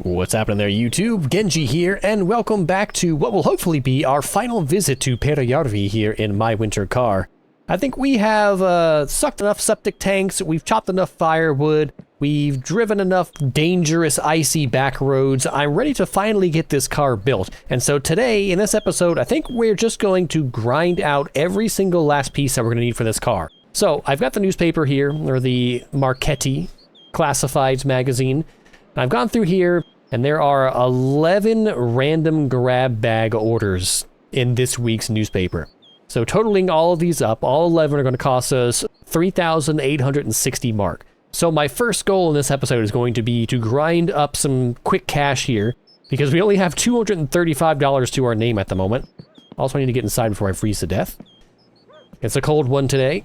What's happening there, YouTube? Genji here, and welcome back to what will hopefully be our final visit to Perajärvi here in my winter car. I think we have sucked enough septic tanks, we've chopped enough firewood, we've driven enough dangerous icy back roads. I'm ready to finally get this car built. And so today, in this episode, I think we're just going to grind out every single last piece that we're going to need for this car. So, I've got the newspaper here, or the Marchetti Classifieds magazine. I've gone through here, and there are 11 random grab bag orders in this week's newspaper. So totaling all of these up, all 11 are going to cost us 3,860 mark. So my first goal in this episode is going to be to grind up some quick cash here, because we only have $235 to our name at the moment. Also, I need to get inside before I freeze to death. It's a cold one today.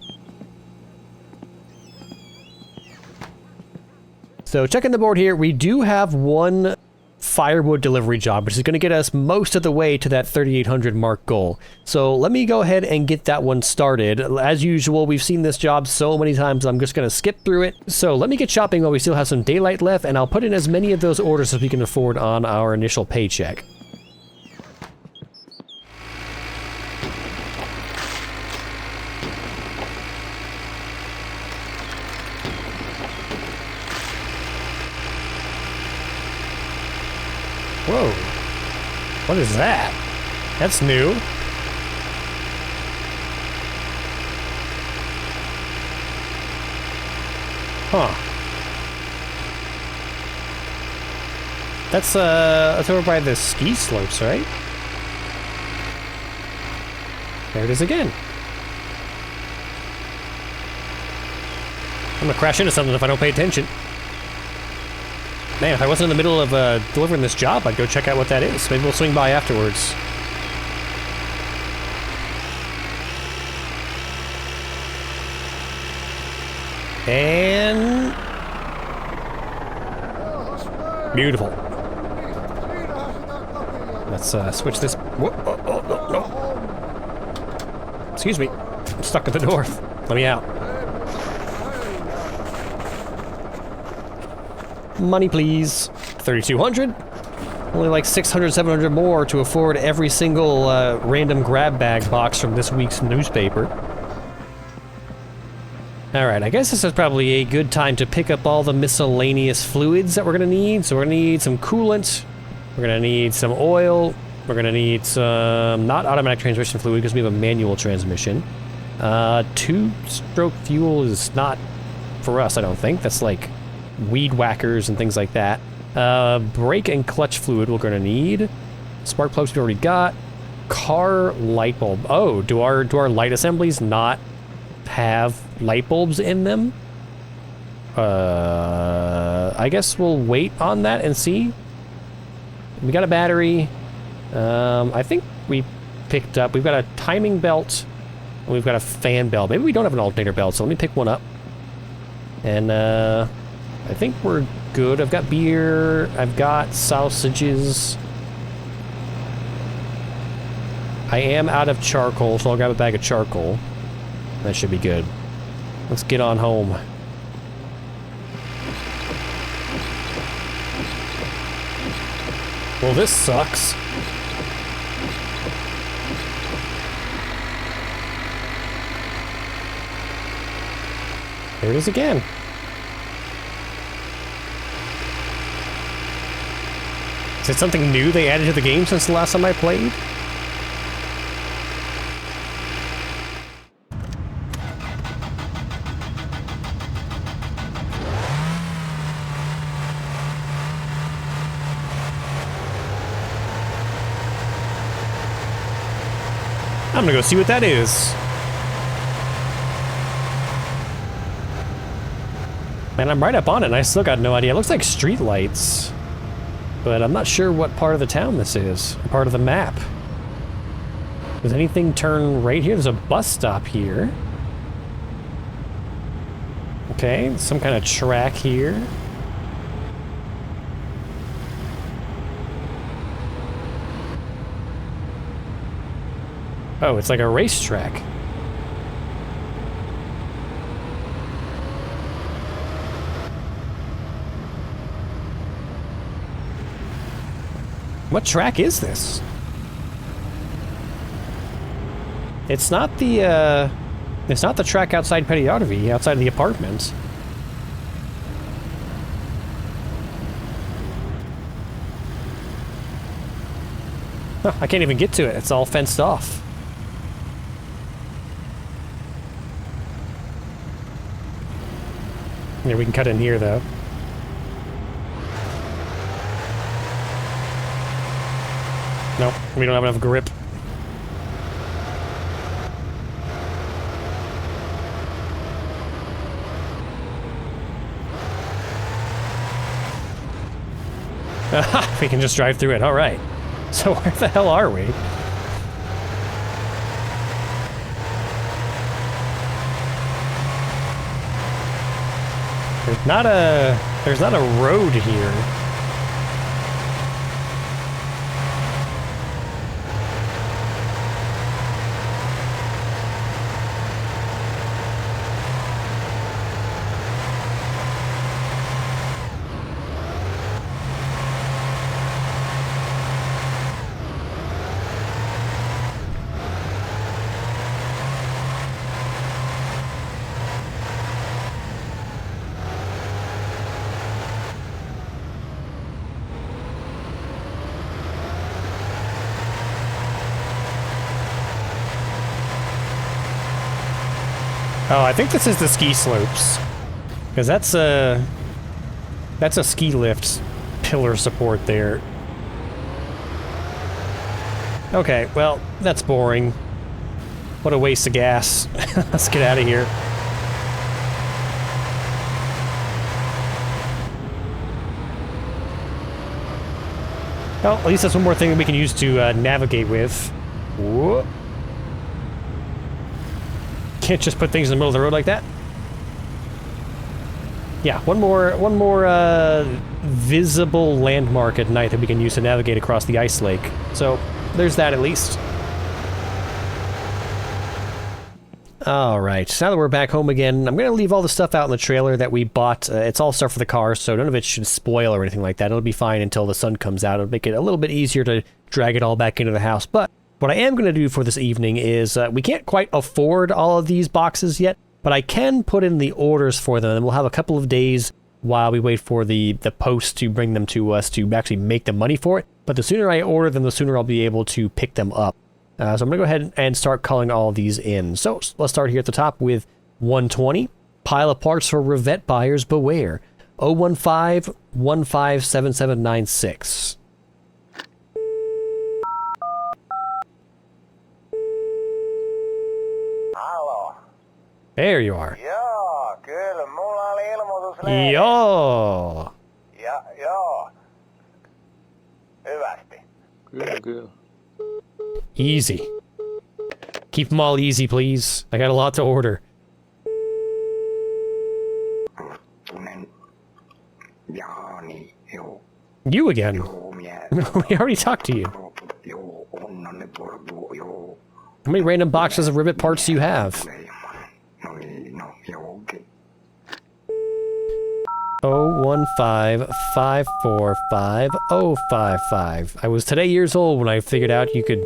So checking the board here, we do have one firewood delivery job, which is going to get us most of the way to that 3,800 mark goal. So let me go ahead and get that one started. As usual, we've seen this job so many times, I'm just going to skip through it. So let me get shopping while we still have some daylight left, and I'll put in as many of those orders as we can afford on our initial paycheck. Whoa, what is that? That's new. Huh. That's over by the ski slopes, right? There it is again. I'm gonna crash into something if I don't pay attention. Man, if I wasn't in the middle of delivering this job, I'd go check out what that is. Maybe we'll swing by afterwards. And... beautiful. Let's switch this... Whoa, no. Excuse me. I'm stuck at the door. Let me out. Money, please. 3,200. Only like 600, 700 more to afford every single random grab bag box from this week's newspaper. Alright, I guess this is probably a good time to pick up all the miscellaneous fluids that we're going to need. So we're going to need some coolant. We're going to need some oil. We're going to need some not automatic transmission fluid because we have a manual transmission. Two-stroke fuel is not for us, I don't think. That's like weed whackers and things like that. Brake and clutch fluid we're gonna need. Spark plugs we already got. Car light bulb. Oh, do our light assemblies not have light bulbs in them? I guess we'll wait on that and see. We got a battery. I think we picked up, we've got a timing belt, and we've got a fan belt. Maybe we don't have an alternator belt, so let me pick one up. And I think we're good. I've got beer, I've got sausages. I am out of charcoal, so I'll grab a bag of charcoal. That should be good. Let's get on home. Well, this sucks. There it is again. Is it something new they added to the game since the last time I played? I'm gonna go see what that is. Man, I'm right up on it and I still got no idea. It looks like street lights. But I'm not sure what part of the town this is, part of the map. Does anything turn right here? There's a bus stop here. Okay, some kind of track here. Oh, it's like a racetrack. What track is this? It's not the track outside Periarvi, outside of the apartment. Huh, I can't even get to it. It's all fenced off. Yeah, we can cut in here, though. Nope, we don't have enough grip. Aha! We can just drive through it, alright. So where the hell are we? There's not a road here. Oh, I think this is the ski slopes. Because that's a ski lift pillar support there. Okay, well, that's boring. What a waste of gas. Let's get out of here. Well, at least that's one more thing that we can use to navigate with. Whoop. Can't just put things in the middle of the road like that. Yeah, one more visible landmark at night that we can use to navigate across the ice lake. So there's that at least. Alright, now that we're back home again, I'm going to leave all the stuff out in the trailer that we bought. It's all stuff for the car, so none of it should spoil or anything like that. It'll be fine until the sun comes out. It'll make it a little bit easier to drag it all back into the house. But what I am going to do for this evening is, we can't quite afford all of these boxes yet, but I can put in the orders for them, and we'll have a couple of days while we wait for the post to bring them to us to actually make the money for it. But the sooner I order them, the sooner I'll be able to pick them up. So I'm going to go ahead and start calling all of these in. So let's start here at the top with 120. Pile of parts for Rivett buyers beware. 015-157796. There you are. Joo, kyllä, mulla oli ilmoitus lehdessä. Joo. Joo. Hyvästi. Kyllä. Easy. Keep them all easy, please. I got a lot to order. You again? We already talked to you. How many random boxes of Rivett parts do you have? 015-545-055. I was today years old when I figured out you could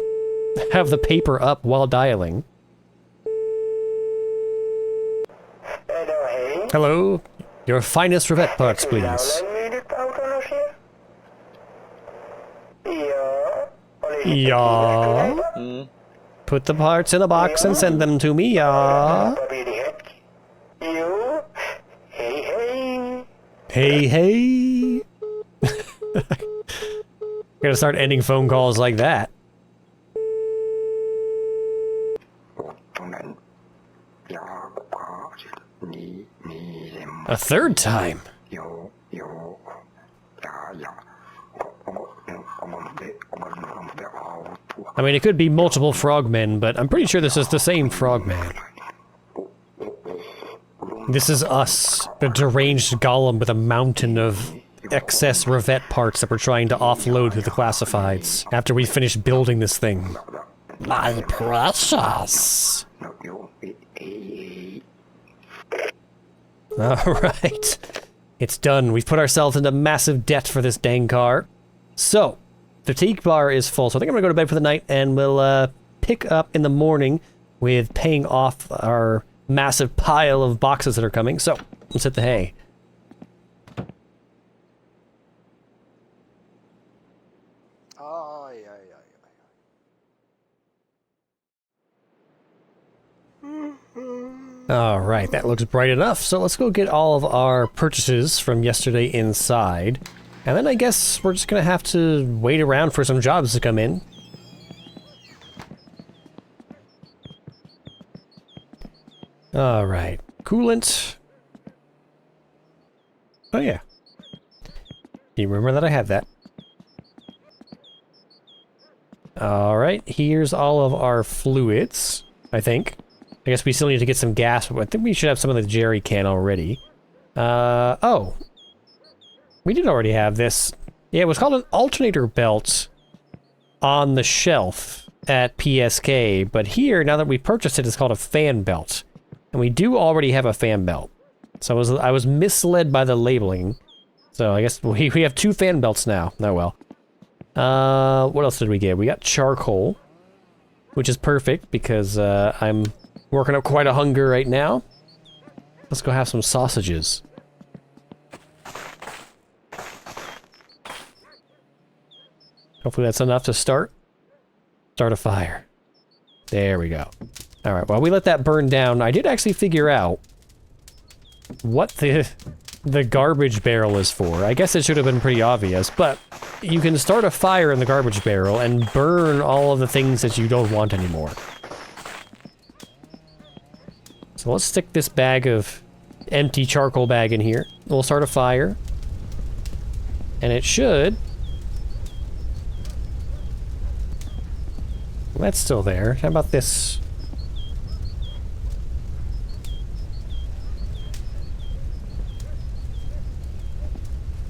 have the paper up while dialing. Hello? Your finest Rivett parts, please. Yeah. Put the parts in a box and send them to me, yeah. Hey, hey. Gotta start ending phone calls like that. A third time. I mean, it could be multiple frogmen, but I'm pretty sure this is the same frogman. This is us, the deranged golem with a mountain of excess Rivett parts that we're trying to offload to the classifieds after we finish building this thing. My precious! Alright. It's done. We've put ourselves into massive debt for this dang car. So, fatigue bar is full, so I think I'm gonna go to bed for the night, and we'll pick up in the morning with paying off our massive pile of boxes that are coming. So let's hit the hay. Ai, ai, ai, ai. All right, that looks bright enough. So let's go get all of our purchases from yesterday inside. And then I guess we're just gonna have to wait around for some jobs to come in. All right, coolant. Oh yeah. You remember that I had that. All right, here's all of our fluids, I think. I guess we still need to get some gas, but I think we should have some of the jerry can already. Oh. We did already have this. Yeah, it was called an alternator belt on the shelf at PSK, but here, now that we purchased it, it's called a fan belt. And we do already have a fan belt. So I was misled by the labeling. So I guess we have 2 fan belts now. Oh well. What else did we get? We got charcoal, which is perfect because I'm working up quite a hunger right now. Let's go have some sausages. Hopefully that's enough to start a fire. There we go. All right, while we let that burn down, I did actually figure out what the garbage barrel is for. I guess it should have been pretty obvious, but you can start a fire in the garbage barrel and burn all of the things that you don't want anymore. So let's stick this bag of empty charcoal bag in here. We'll start a fire. And it should... Well, that's still there. How about this?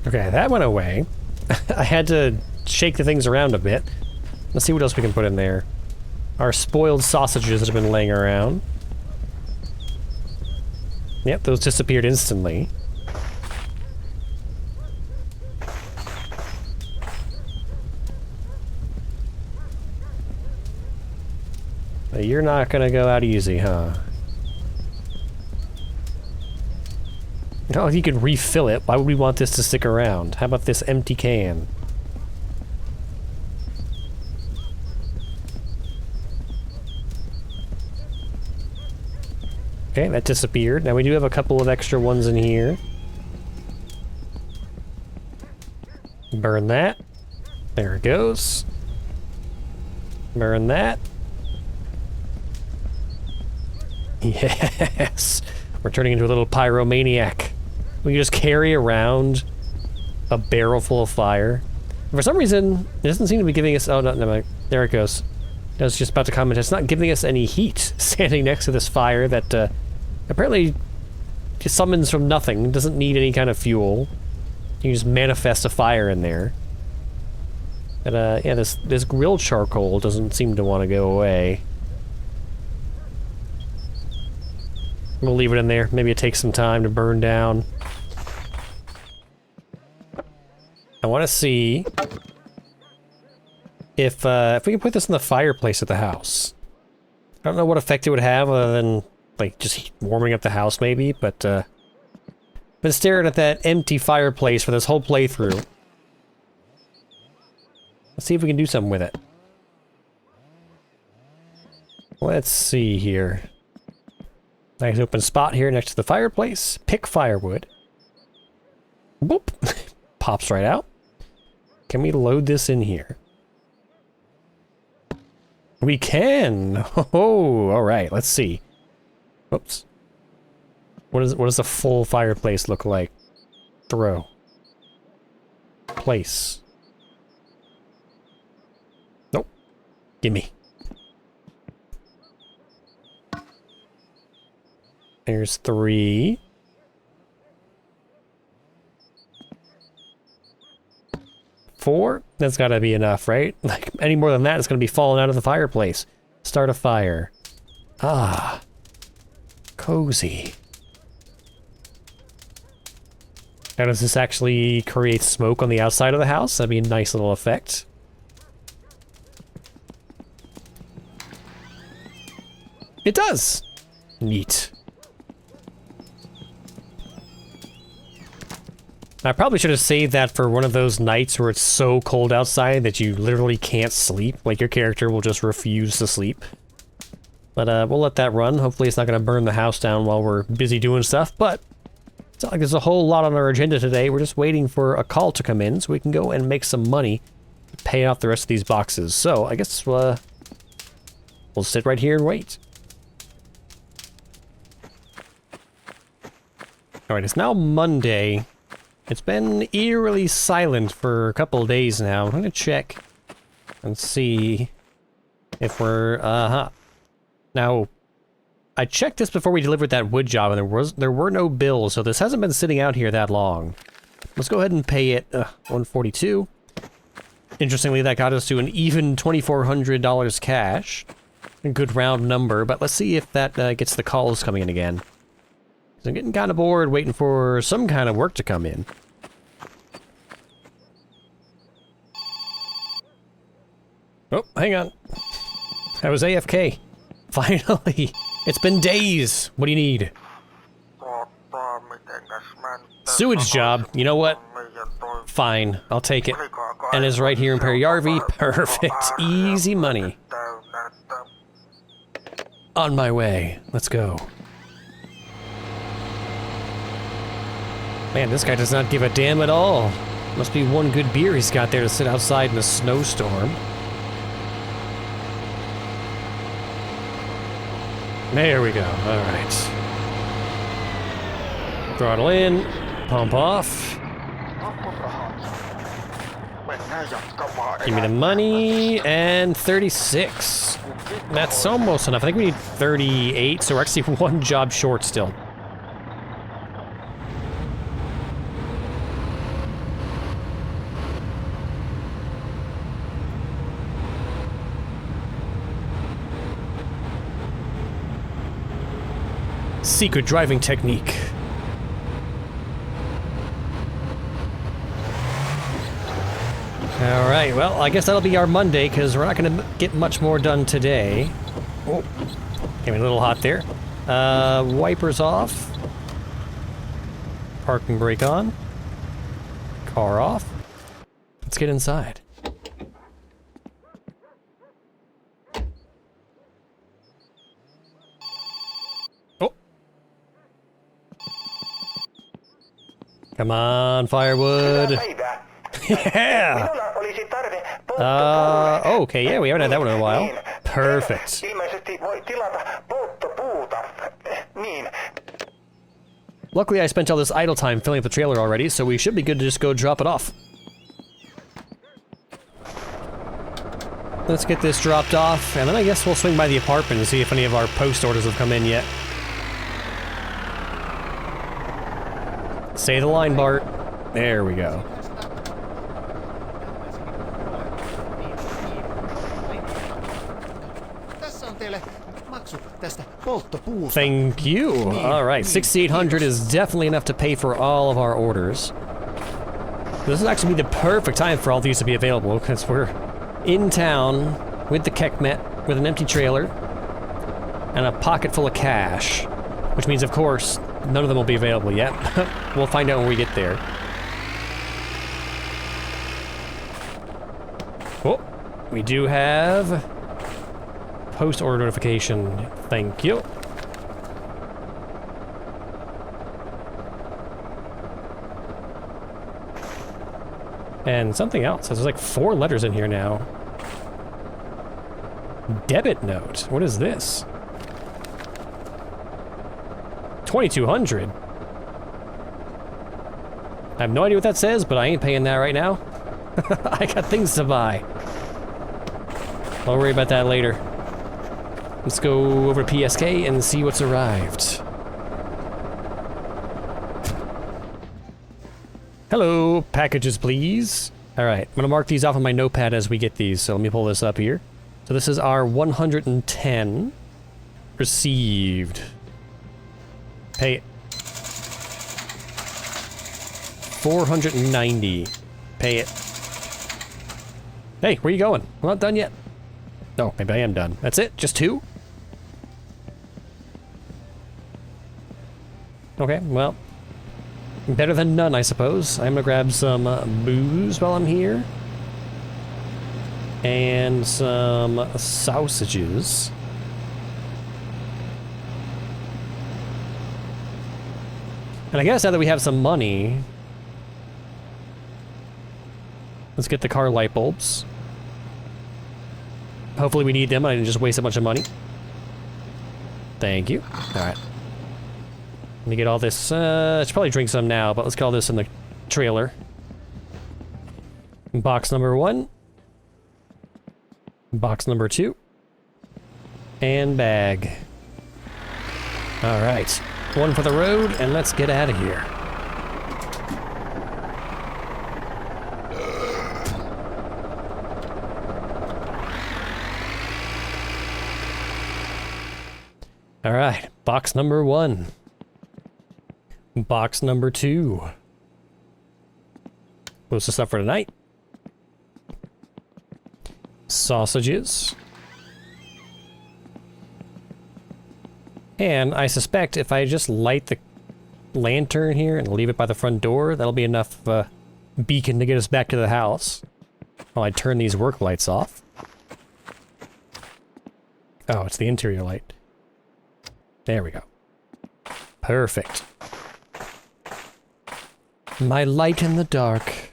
Okay, that went away. I had to shake the things around a bit. Let's see what else we can put in there. Our spoiled sausages that have been laying around. Yep, those disappeared instantly. But you're not gonna go out easy, huh? Oh, you can refill it. Why would we want this to stick around? How about this empty can? Okay, that disappeared. Now we do have a couple of extra ones in here. Burn that. There it goes. Burn that. Yes! We're turning into a little pyromaniac. We can just carry around a barrel full of fire. For some reason, it doesn't seem to be giving us... Oh, no, there it goes. I was just about to comment. It's not giving us any heat standing next to this fire that apparently just summons from nothing. It doesn't need any kind of fuel. You can just manifest a fire in there. But yeah, this grilled charcoal doesn't seem to want to go away. We'll leave it in there. Maybe it takes some time to burn down. I want to see if we can put this in the fireplace at the house. I don't know what effect it would have other than, like, just warming up the house, maybe, but, I've been staring at that empty fireplace for this whole playthrough. Let's see if we can do something with it. Let's see here. Nice open spot here next to the fireplace. Pick firewood. Boop. Pops right out. Can we load this in here? We can! Oh, alright, let's see. Oops. What does a full fireplace look like? Throw. Place. Nope. Gimme. There's 3. Four? That's gotta be enough, right? Like, any more than that, it's gonna be falling out of the fireplace. Start a fire. Ah. Cozy. Now, does this actually create smoke on the outside of the house? That'd be a nice little effect. It does. Neat. I probably should have saved that for one of those nights where it's so cold outside that you literally can't sleep. Like, your character will just refuse to sleep. But, we'll let that run. Hopefully it's not going to burn the house down while we're busy doing stuff, but it's not like there's a whole lot on our agenda today. We're just waiting for a call to come in so we can go and make some money, pay off the rest of these boxes. So, I guess, we'll sit right here and wait. Alright, it's now Monday. It's been eerily silent for a couple of days now. I'm gonna check and see if we're, Now, I checked this before we delivered that wood job, and there were no bills, so this hasn't been sitting out here that long. Let's go ahead and pay it, $142. Interestingly, that got us to an even $2,400 cash. A good round number, but let's see if that gets the calls coming in again. I'm getting kind of bored waiting for some kind of work to come in. Oh, hang on. I was AFK. Finally. It's been days. What do you need? Sewage job. You know what? Fine. I'll take it. And it's right here in Perjärvi. Perfect. Easy money. On my way. Let's go. Man, this guy does not give a damn at all. Must be one good beer he's got there to sit outside in a snowstorm. There we go. Alright. Throttle in. Pump off. Give me the money. And 36. That's almost enough. I think we need 38, so we're actually one job short still. Secret driving technique. Alright, well, I guess that'll be our Monday, because we're not going to get much more done today. Oh, getting a little hot there. Wipers off. Parking brake on. Car off. Let's get inside. Come on, firewood. Yeah! Okay, yeah, we haven't had that one in a while. Perfect. Luckily, I spent all this idle time filling up the trailer already, so we should be good to just go drop it off. Let's get this dropped off, and then I guess we'll swing by the apartment and see if any of our post orders have come in yet. Say the line, Bart. There we go. Thank you. Alright, 6,800 is definitely enough to pay for all of our orders. This will actually be the perfect time for all these to be available, because we're in town with the Kekmet, with an empty trailer, and a pocket full of cash. Which means, of course, none of them will be available yet. We'll find out when we get there. Oh, we do have post-order notification. Thank you. And something else. There's like 4 letters in here now. Debit note. What is this? 2,200. I have no idea what that says, but I ain't paying that right now. I got things to buy. I'll worry about that later. Let's go over to PSK and see what's arrived. Hello, packages please. Alright, I'm gonna mark these off on my notepad as we get these, so let me pull this up here. So this is our 110 received. Pay it. 490. Pay it. Hey, where you going? I'm not done yet. No, maybe I am done. That's it? Just 2? Okay, well, better than none, I suppose. I'm gonna grab some booze while I'm here. And some sausages. And I guess now that we have some money, let's get the car light bulbs. Hopefully we need them. I didn't just waste a bunch of money. Thank you. Alright. Let me get all this, I should probably drink some now, but let's get all this in the trailer. Box number 1. Box number 2. And bag. Alright. One for the road, and let's get out of here. Alright, box number 1. Box number 2. What's the stuff for tonight? Sausages. And I suspect if I just light the lantern here and leave it by the front door, that'll be enough beacon to get us back to the house. While I turn these work lights off. Oh, it's the interior light. There we go. Perfect. My light in the dark.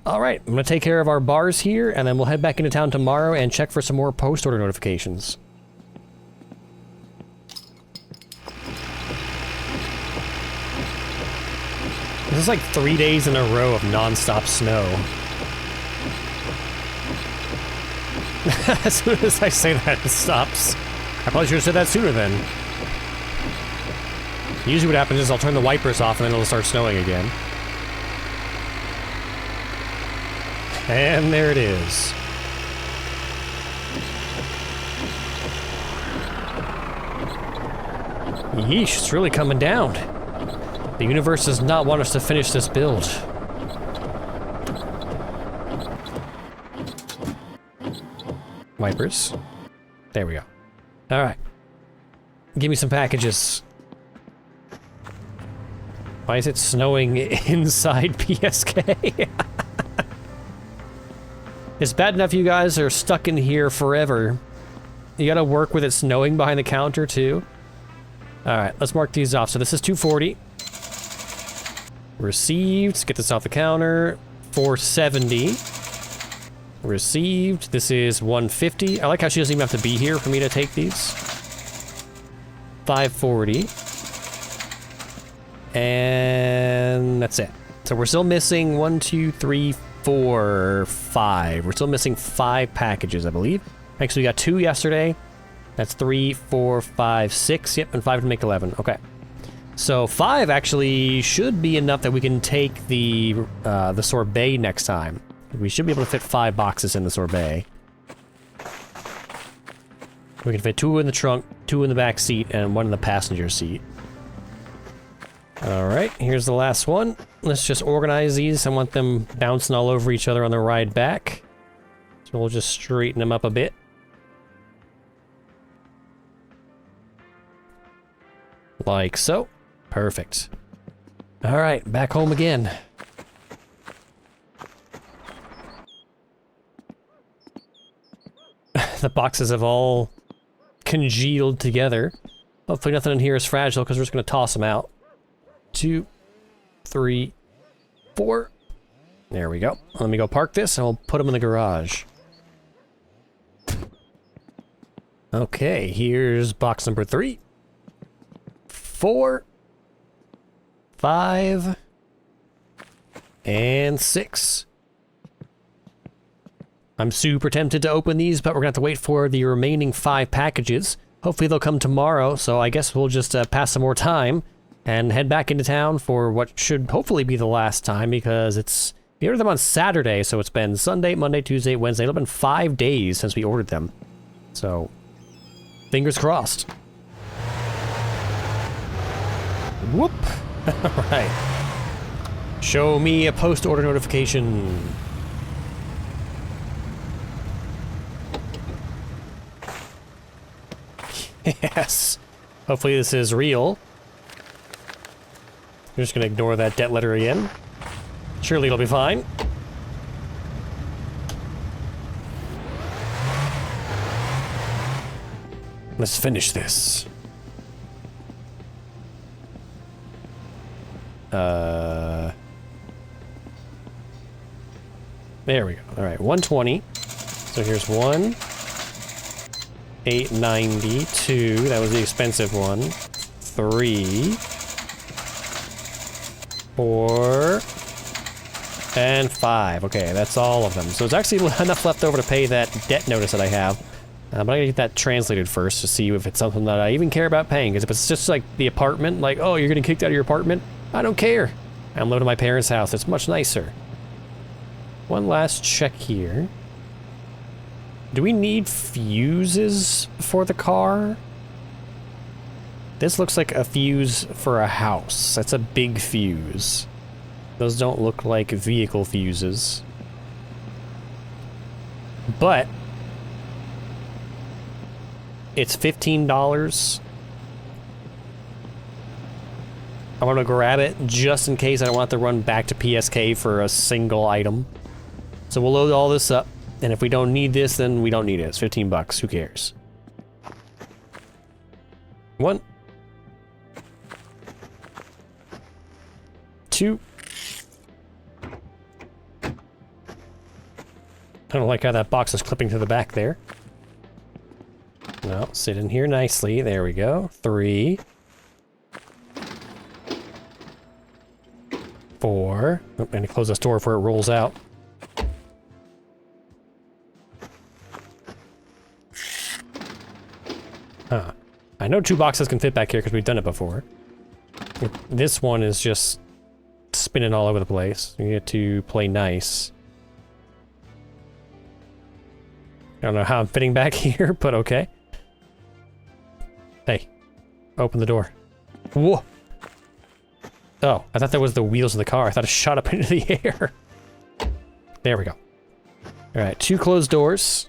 Alright, I'm gonna take care of our bars here, and then we'll head back into town tomorrow and check for some more post-order notifications. This is like 3 days in a row of non-stop snow. As soon as I say that, it stops. I probably should have said that sooner then. Usually what happens is I'll turn the wipers off and then it'll start snowing again. And there it is. Yeesh, it's really coming down. The universe does not want us to finish this build. Wipers. There we go. Alright. Give me some packages. Why is it snowing inside PSK? It's bad enough you guys are stuck in here forever. You gotta work with it snowing behind the counter too. Alright, let's mark these off. So this is 240. Received. Let's get this off the counter. 470. Received. This is 150. I like how she doesn't even have to be here for me to take these. 540. And that's it. So we're still missing 1, 2, 3, 4, 5. We're still missing 5 packages, I believe. Actually, we got 2 yesterday. That's 3, 4, 5, 6. Yep, and 5 to make 11. Okay. So 5 actually should be enough that we can take the sorbet next time. We should be able to fit 5 boxes in the sorbet. We can fit 2 in the trunk, 2 in the back seat, and 1 in the passenger seat. Alright, here's the last one. Let's just organize these. I want them bouncing all over each other on the ride back. So we'll just straighten them up a bit. Like so. Perfect. Alright, back home again. The boxes have all congealed together. Hopefully nothing in here is fragile because we're just going to toss them out. 2, 3, 4. There we go. Let me go park this and we'll put them in the garage. Okay, here's box number 3. 4. 5. And 6. I'm super tempted to open these, but we're gonna have to wait for the remaining 5 packages. Hopefully they'll come tomorrow, so I guess we'll just pass some more time and head back into town for what should hopefully be the last time, because we ordered them on Saturday, so it's been Sunday, Monday, Tuesday, Wednesday. It'll been 5 days since we ordered them. So, fingers crossed. Whoop! Alright. Show me a post-order notification. Yes. Hopefully this is real. We're just gonna ignore that debt letter again. Surely it'll be fine. Let's finish this. There we go. All right, 120. So here's 1. 890. 2. That was the expensive one. 3. 4. And 5. Okay, that's all of them. So it's actually enough left over to pay that debt notice that I have. But I gotta get that translated first to see if it's something that I even care about paying. Because if it's just like the apartment, like, oh, you're getting kicked out of your apartment, I don't care. I'm living in my parents' house. It's much nicer. One last check here. Do we need fuses for the car? This looks like a fuse for a house. That's a big fuse. Those don't look like vehicle fuses. But it's $15. I'm gonna grab it just in case I don't want to run back to PSK for a single item. So we'll load all this up, and if we don't need this, then we don't need it. It's 15 bucks. Who cares? 1. 2. I don't like how that box is clipping to the back there. No, sit in here nicely. There we go. 3. 4. Oh, and close this door before it rolls out. Huh. I know 2 boxes can fit back here because we've done it before. This one is just spinning all over the place. You get to play nice. I don't know how I'm fitting back here, but okay. Hey, open the door. Whoa! Oh, I thought that was the wheels of the car. I thought it shot up into the air. There we go. Alright, 2 closed doors.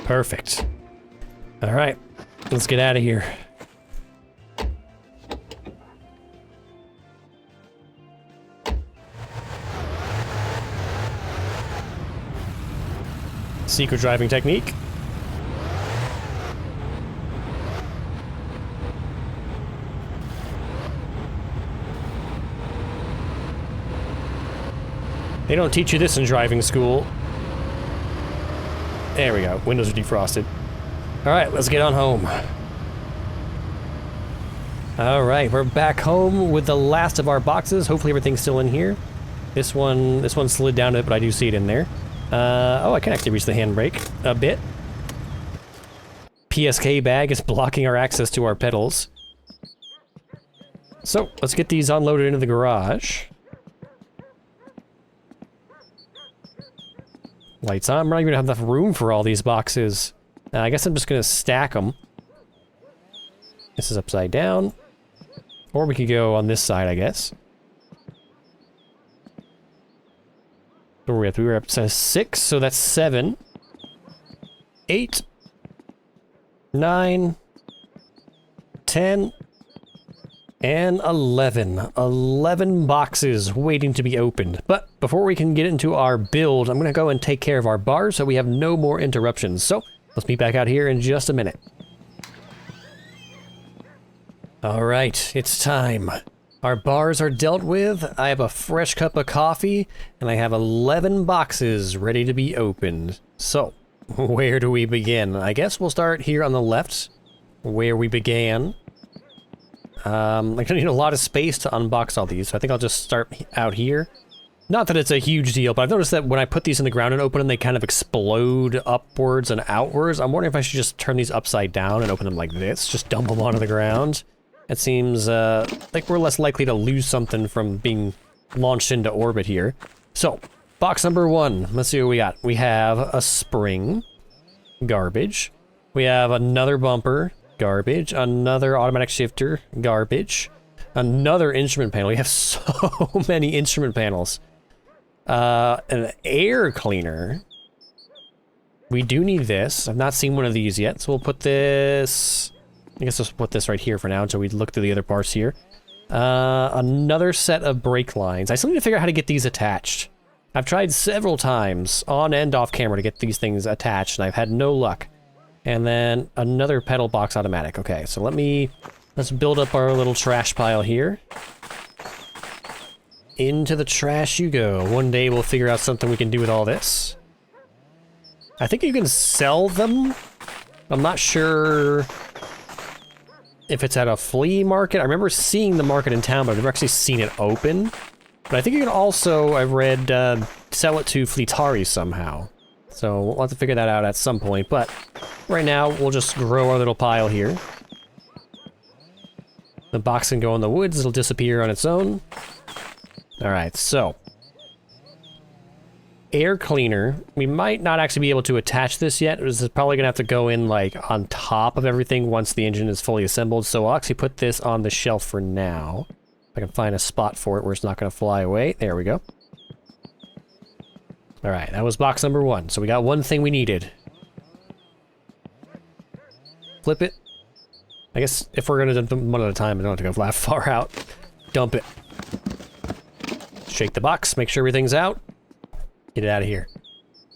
Perfect. Alright, let's get out of here. Secret driving technique. They don't teach you this in driving school. There we go. Windows are defrosted. Alright, let's get on home. Alright, we're back home with the last of our boxes. Hopefully everything's still in here. This one slid down a bit, but I do see it in there. Oh, I can actually reach the handbrake a bit. PSK bag is blocking our access to our pedals. So, let's get these unloaded into the garage. Lights on. I'm not even gonna have enough room for all these boxes. I guess I'm just gonna stack them. This is upside down. Or we could go on this side, I guess. Where are we at? We were up to 6, so that's 7. 8. 9. 10. And 11. 11 boxes waiting to be opened. But before we can get into our build, I'm gonna go and take care of our bars so we have no more interruptions. So, let's meet back out here in just a minute. Alright, it's time. Our bars are dealt with, I have a fresh cup of coffee, and I have 11 boxes ready to be opened. So, where do we begin? I guess we'll start here on the left, where we began. I'm gonna need a lot of space to unbox all these, so I think I'll just start out here. Not that it's a huge deal, but I've noticed that when I put these in the ground and open them, they kind of explode upwards and outwards. I'm wondering if I should just turn these upside down and open them like this, just dump them onto the ground. It seems like we're less likely to lose something from being launched into orbit here. So, box number 1, let's see what we got. We have a spring, garbage. We have another bumper, garbage. Another automatic shifter, garbage. Another instrument panel. We have so many instrument panels. An air cleaner. We do need this. I've not seen one of these yet, so we'll put this I guess let's put this right here for now until we look through the other parts here. Another set of brake lines. I still need to figure out how to get these attached. I've tried several times, on and off camera, to get these things attached, and I've had no luck. And then another pedal box automatic. Okay, so let's build up our little trash pile here. Into the trash you go. One day we'll figure out something we can do with all this. I think you can sell them. I'm not sure if it's at a flea market. I remember seeing the market in town, but I've never actually seen it open. But I think you can also, I've read, sell it to Fleetari somehow. So we'll have to figure that out at some point. But right now, we'll just grow our little pile here. The box can go in the woods. It'll disappear on its own. Alright, so air cleaner. We might not actually be able to attach this yet. This is probably going to have to go in, like, on top of everything once the engine is fully assembled. So I'll actually put this on the shelf for now. If I can find a spot for it where it's not going to fly away. There we go. Alright, that was box number 1. So we got one thing we needed. Flip it. I guess if we're going to dump them one at a time, I don't have to go that far out. Dump it. Shake the box, make sure everything's out. Get it out of here.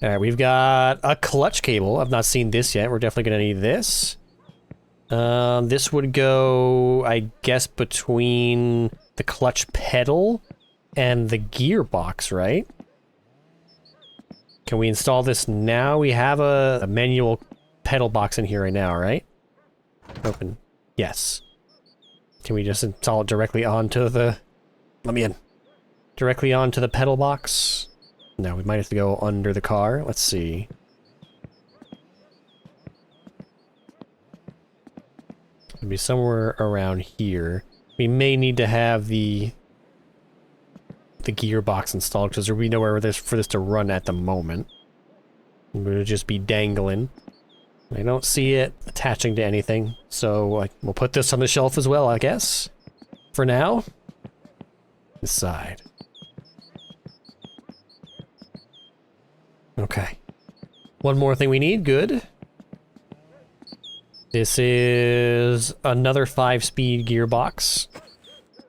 Alright, we've got a clutch cable. I've not seen this yet. We're definitely going to need this. This would go, I guess, between the clutch pedal and the gearbox, right? Can we install this now? We have a manual pedal box in here right now, right? Open. Yes. Can we just install it directly onto the... Let me in. Directly onto the pedal box? No, we might have to go under the car. Let's see. It'll be somewhere around here. We may need to have the gearbox installed because there'll be nowhere for this to run at the moment. It'll just be dangling. I don't see it attaching to anything, so we'll put this on the shelf as well, I guess. For now. This side. Okay. One more thing we need, good. This is another 5-speed gearbox.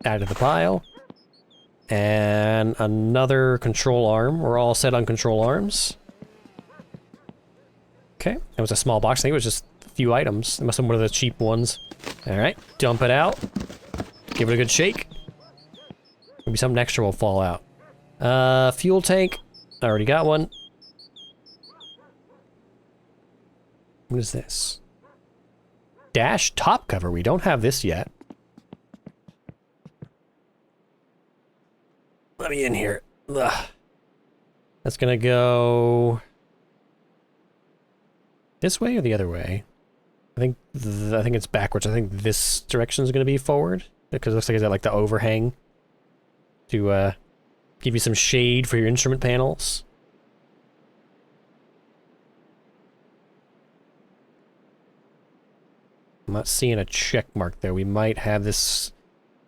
Add to the pile. And another control arm. We're all set on control arms. Okay, that was a small box. I think it was just a few items. It must have been one of the cheap ones. Alright, dump it out. Give it a good shake. Maybe something extra will fall out. Fuel tank. I already got one. What is this? Dash top cover. We don't have this yet. Let me in here. Ugh. That's gonna go... this way or the other way? I think it's backwards. I think this direction is gonna be forward. Because it looks like it's got like the overhang. To give you some shade for your instrument panels. I'm not seeing a check mark there. We might have this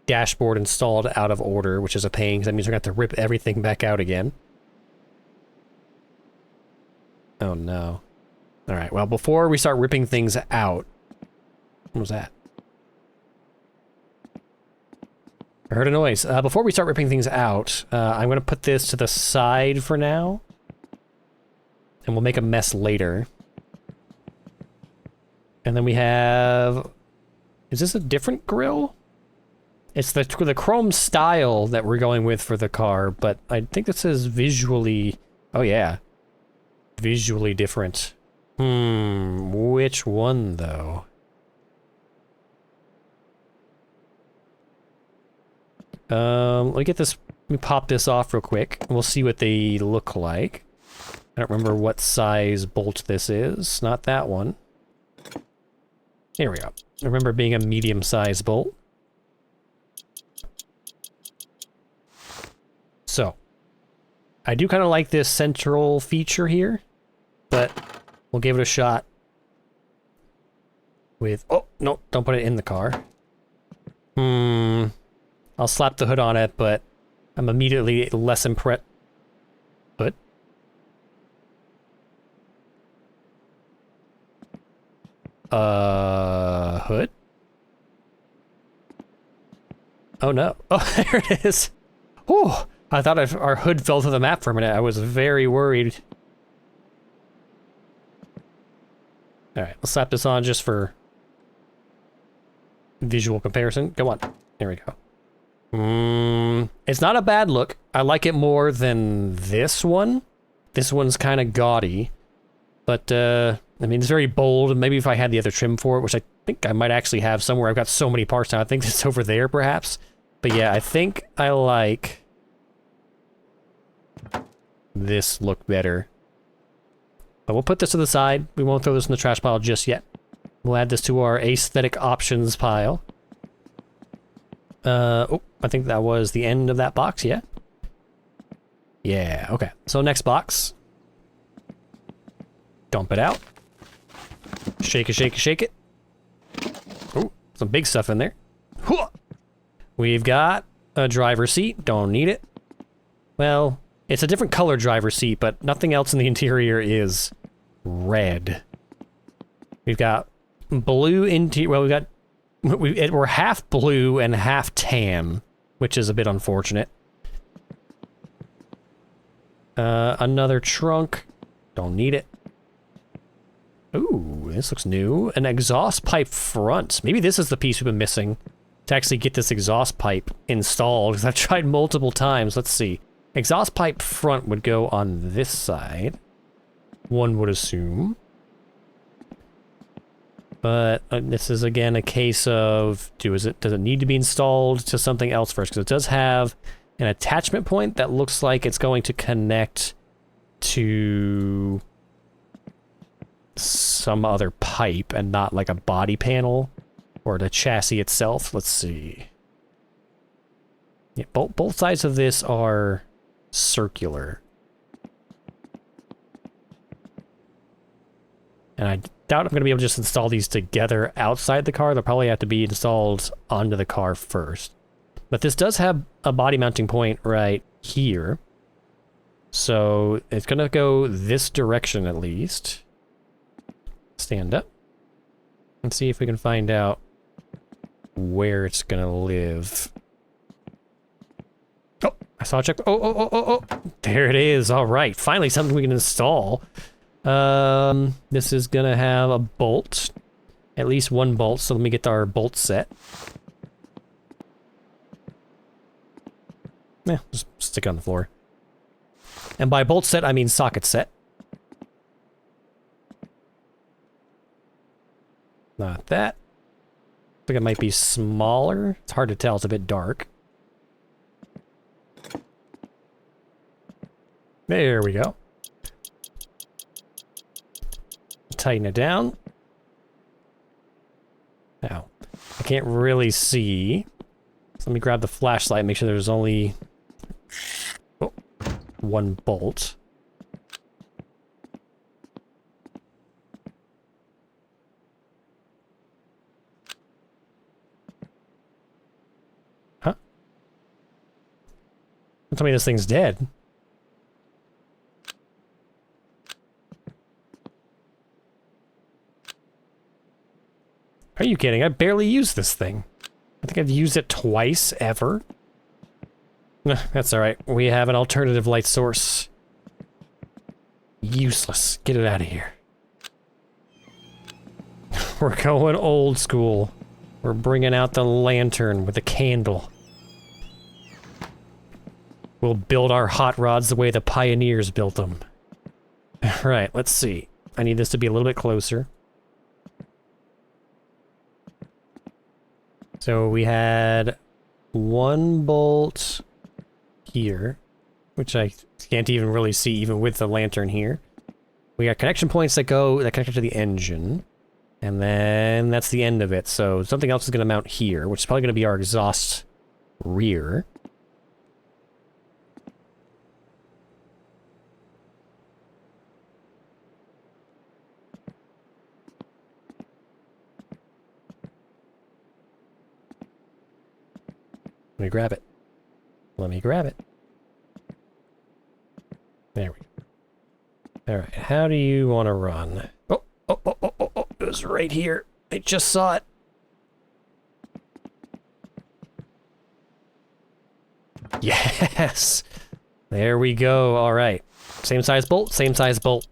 dashboard installed out of order, which is a pain, because that means we're going to have to rip everything back out again. Oh no. Alright, well, before we start ripping things out... What was that? I heard a noise. Before we start ripping things out, I'm going to put this to the side for now. And we'll make a mess later. And then we have... Is this a different grill? It's the chrome style that we're going with for the car, but I think this is visually... Oh yeah. Visually different. Which one though? Let me get this... Let me pop this off real quick. We'll see what they look like. I don't remember what size bolt this is. Not that one. Here we go. I remember being a medium-sized bolt. So, I do kind of like this central feature here, but we'll give it a shot with... Oh, no, don't put it in the car. I'll slap the hood on it, but I'm immediately less impressed. Hood? Hood? Oh no. Oh, there it is. Whew. I thought our hood fell to the map for a minute. I was very worried. Alright, let's slap this on just for visual comparison. Go on. There we go. It's not a bad look. I like it more than this one. This one's kind of gaudy. But, I mean, it's very bold. And maybe if I had the other trim for it, which I think I might actually have somewhere. I've got so many parts now. I think it's over there, perhaps. But yeah, I think I like this look better. But we'll put this to the side. We won't throw this in the trash pile just yet. We'll add this to our aesthetic options pile. Oh, I think that was the end of that box, yeah? Yeah, okay. So next box. Dump it out. Shake it, shake it, shake it. Oh, some big stuff in there. We've got a driver's seat. Don't need it. Well, it's a different color driver's seat, but nothing else in the interior is red. We've got blue interior. Well, we're half blue and half tan, which is a bit unfortunate. Another trunk. Don't need it. Ooh, this looks new. An exhaust pipe front. Maybe this is the piece we've been missing to actually get this exhaust pipe installed, because I've tried multiple times. Let's see. Exhaust pipe front would go on this side, one would assume. But this is, again, a case of, does it need to be installed to something else first? Because it does have an attachment point that looks like it's going to connect to some other pipe and not like a body panel or the chassis itself. Let's see. Yeah, both sides of this are circular. And I doubt I'm going to be able to just install these together outside the car. They'll probably have to be installed onto the car first. But this does have a body mounting point right here. So it's going to go this direction at least. Stand up. And see if we can find out where it's going to live. Oh, I saw a check. Oh. There it is. All right. Finally, something we can install. This is going to have a bolt. At least one bolt. So let me get our bolt set. Yeah, just stick it on the floor. And by bolt set, I mean socket set. Not that. I think it might be smaller. It's hard to tell. It's a bit dark. There we go. Tighten it down. Now, I can't really see. So let me grab the flashlight and make sure there's only one bolt. Huh? Don't tell me this thing's dead. Are you kidding? I barely use this thing. I think I've used it twice, ever. That's alright. We have an alternative light source. Useless. Get it out of here. We're going old school. We're bringing out the lantern with the candle. We'll build our hot rods the way the pioneers built them. Alright, let's see. I need this to be a little bit closer. So we had one bolt here, which I can't even really see even with the lantern here. We got connection points that connect to the engine, and then that's the end of it. So something else is going to mount here, which is probably going to be our exhaust rear. Let me grab it. Let me grab it. There we go. Alright, how do you want to run? Oh, it was right here. I just saw it. Yes! There we go, alright. Same size bolt, same size bolt.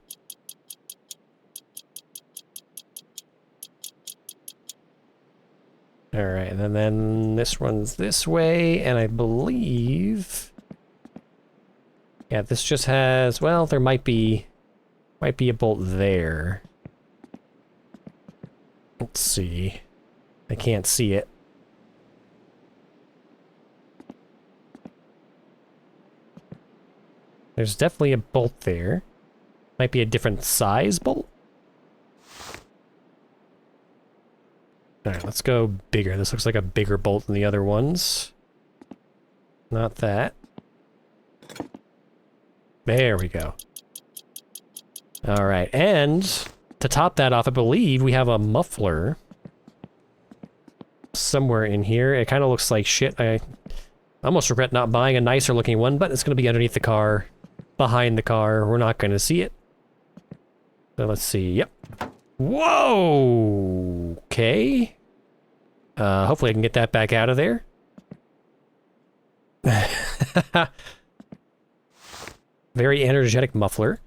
Alright, and then this runs this way, and I believe... Yeah, this just has... Well, there might be a bolt there. Let's see. I can't see it. There's definitely a bolt there. Might be a different size bolt. Alright, let's go bigger. This looks like a bigger bolt than the other ones. Not that. There we go. Alright, and to top that off, I believe we have a muffler somewhere in here. It kind of looks like shit. I almost regret not buying a nicer looking one, but it's going to be underneath the car, behind the car. We're not going to see it. So let's see. Yep. Whoa! Okay. Hopefully I can get that back out of there. Very energetic muffler.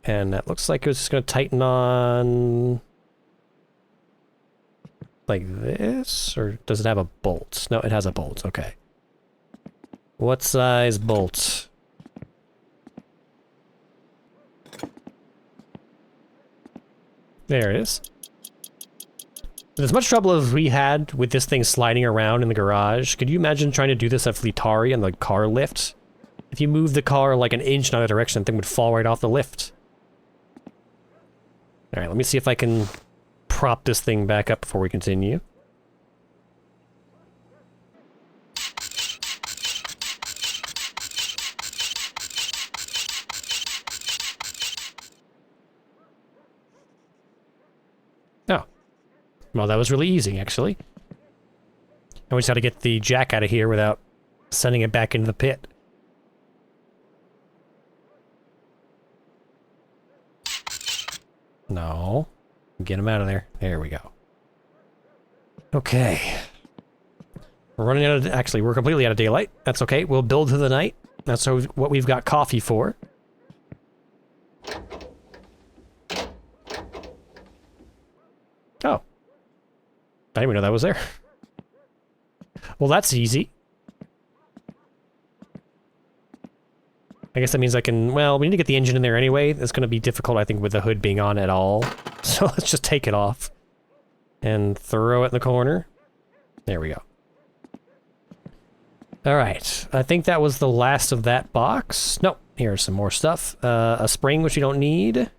And that looks like it was just going to tighten on... like this? Or does it have a bolt? No, it has a bolt. Okay. What size bolt? There it is. With as much trouble as we had with this thing sliding around in the garage, could you imagine trying to do this at Fleetari on the car lift? If you move the car like an inch in either direction, the thing would fall right off the lift. Alright, let me see if I can prop this thing back up before we continue. Oh. Well, that was really easy, actually. I just had to get the jack out of here without sending it back into the pit. No. Get him out of there. There we go. Okay. We're running out of... Actually, we're completely out of daylight. That's okay. We'll build through the night. That's what we've got coffee for. Oh. I didn't even know that was there. Well, that's easy. I guess that means I can... Well, we need to get the engine in there anyway. It's going to be difficult, I think, with the hood being on at all. So let's just take it off. And throw it in the corner. There we go. Alright. I think that was the last of that box. Nope. Here's some more stuff. A spring, which you don't need.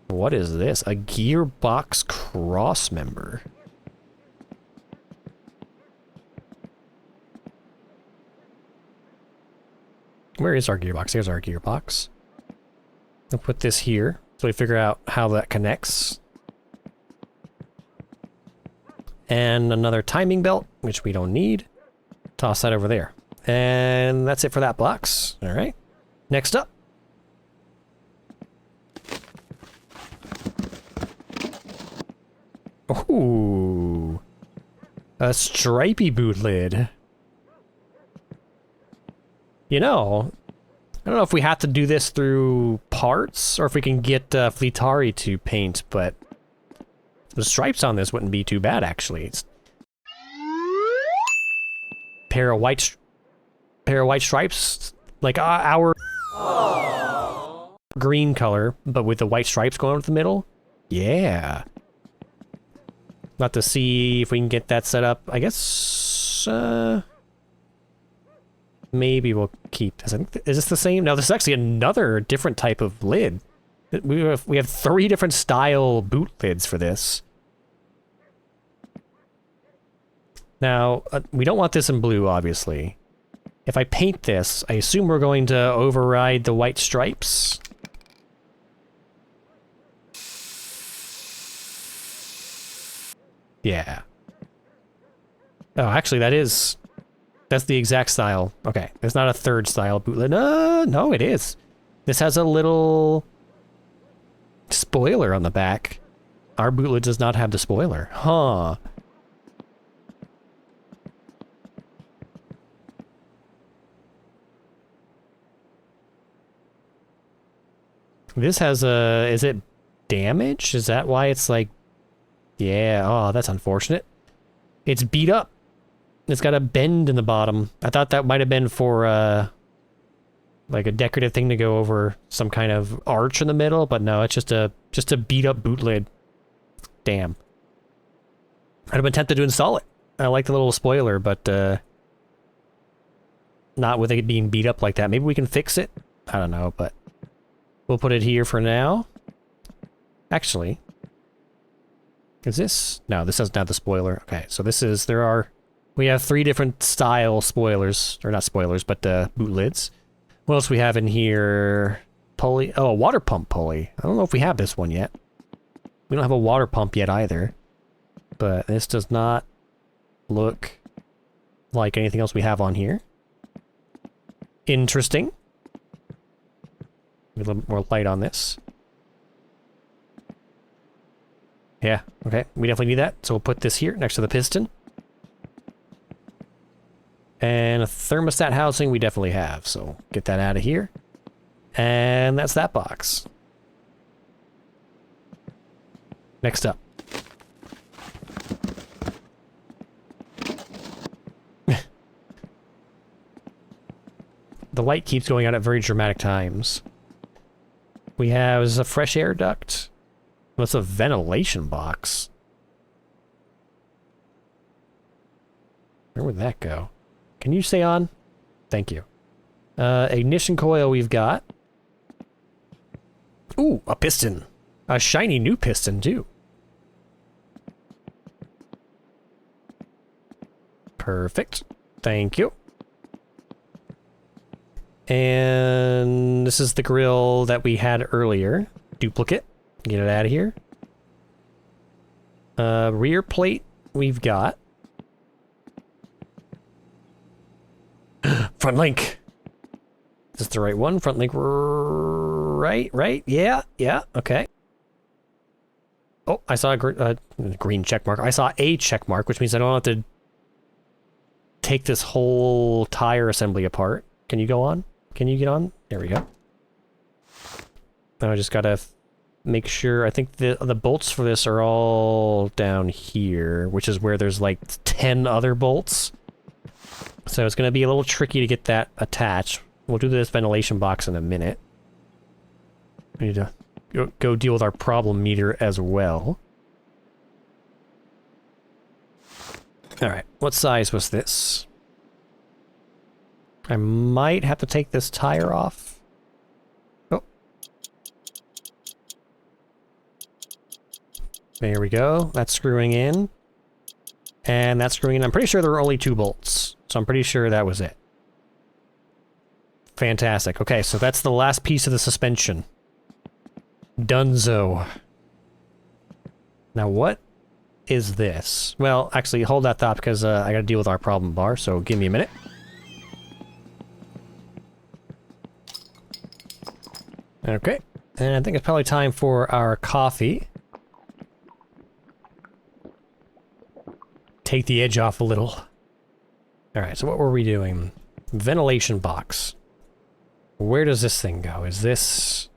What is this? A gearbox cross member. Where is our gearbox? There's our gearbox. I'll put this here so we figure out how that connects. And another timing belt, which we don't need. Toss that over there. And that's it for that box. All right. Next up. Ooh. A stripy boot lid. You know, I don't know if we have to do this through parts or if we can get Fleetari to paint, but the stripes on this wouldn't be too bad, actually. It's pair of white stripes, like our green color, but with the white stripes going up the middle. Yeah. Not to see if we can get that set up. I guess, maybe we'll keep this. Is this the same? No, this is actually another different type of lid. We have 3 different style boot lids for this. Now, we don't want this in blue, obviously. If I paint this, I assume we're going to override the white stripes. Yeah. Oh, actually, that's the exact style. Okay, there's not a third style bootlet. No, it is. This has a little spoiler on the back. Our bootlet does not have the spoiler. Huh. This has a... Is it damage? Is that why it's like... Yeah, oh, that's unfortunate. It's beat up. It's got a bend in the bottom. I thought that might have been for, like a decorative thing to go over some kind of arch in the middle, but no, it's just a beat up boot lid. Damn. I'd have been tempted to install it. I like the little spoiler, but, not with it being beat up like that. Maybe we can fix it? I don't know, but we'll put it here for now. Actually, is this? No, this doesn't have the spoiler. Okay, so this is, we have 3 different style spoilers, or not spoilers, but boot lids. What else we have in here? Pulley. Oh, a water pump pulley. I don't know if we have this one yet. We don't have a water pump yet either. But this does not look like anything else we have on here. Interesting. A little more light on this. Yeah, okay. We definitely need that. So we'll put this here next to the piston. And a thermostat housing we definitely have, so get that out of here. And that's that box. Next up. The light keeps going out at very dramatic times. We have a fresh air duct. What's a ventilation box? Where would that go? Can you stay on? Thank you. Ignition coil we've got. Ooh, a piston. A shiny new piston, too. Perfect. Thank you. And this is the grill that we had earlier. Duplicate. Get it out of here. Rear plate we've got. Front link. Is this the right one? Front link right? Yeah, okay. Oh, I saw a green check mark. I saw a check mark, which means I don't have to take this whole tire assembly apart. Can you go on? Can you get on? There we go. Now I just gotta make sure. I think the bolts for this are all down here, which is where there's like 10 other bolts. So it's going to be a little tricky to get that attached. We'll do this ventilation box in a minute. We need to go deal with our problem meter as well. Alright, what size was this? I might have to take this tire off. Oh. There we go. That's screwing in. And that's screwing in. I'm pretty sure there were only 2 bolts. So I'm pretty sure that was it. Fantastic. Okay, so that's the last piece of the suspension. Dunzo. Now what is this? Well, actually, hold that thought because I gotta deal with our problem bar, so give me a minute. Okay, and I think it's probably time for our coffee. Take the edge off a little. Alright, so what were we doing? Ventilation box. Where does this thing go? Is this...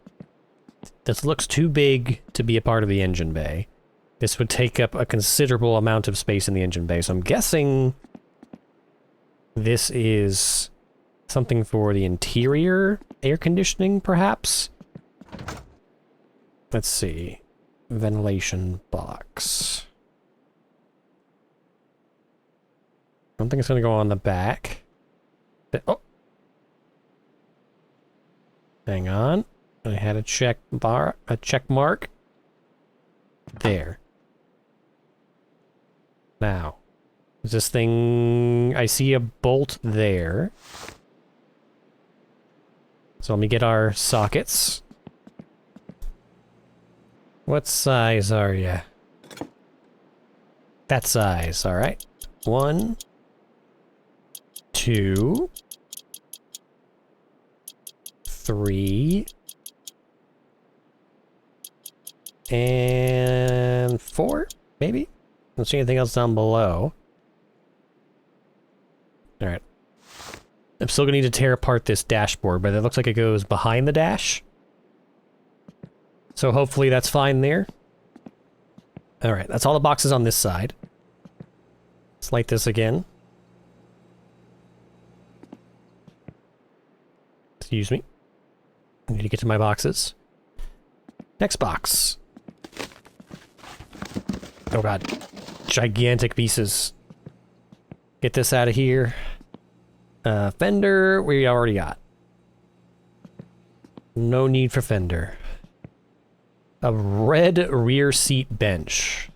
This looks too big to be a part of the engine bay. This would take up a considerable amount of space in the engine bay, so I'm guessing this is something for the interior air conditioning, perhaps? Let's see. Ventilation box. I don't think it's going to go on the back. Oh! Hang on. I had a check mark. There. Now. Is this thing... I see a bolt there. So let me get our sockets. What size are you? That size, alright. 1, 2, 3, and 4, maybe? Don't see anything else down below. Alright. I'm still gonna need to tear apart this dashboard, but it looks like it goes behind the dash. So hopefully that's fine there. Alright, that's all the boxes on this side. Let's light this again. Excuse me. I need to get to my boxes. Next box. Oh god. Gigantic pieces. Get this out of here. Fender, we already got. No need for fender. A red rear seat bench.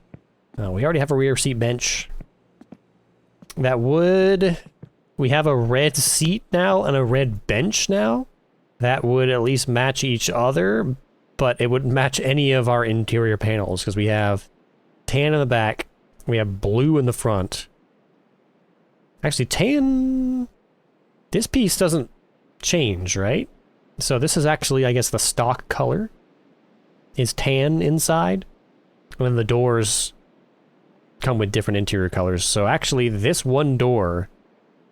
We already have a rear seat bench. That would... We have a red seat now and a red bench now. That would at least match each other, but it wouldn't match any of our interior panels, because we have tan in the back, we have blue in the front. Actually, tan... This piece doesn't change, right? So this is actually, I guess, the stock color is tan inside. And then the doors come with different interior colors. So actually, this one door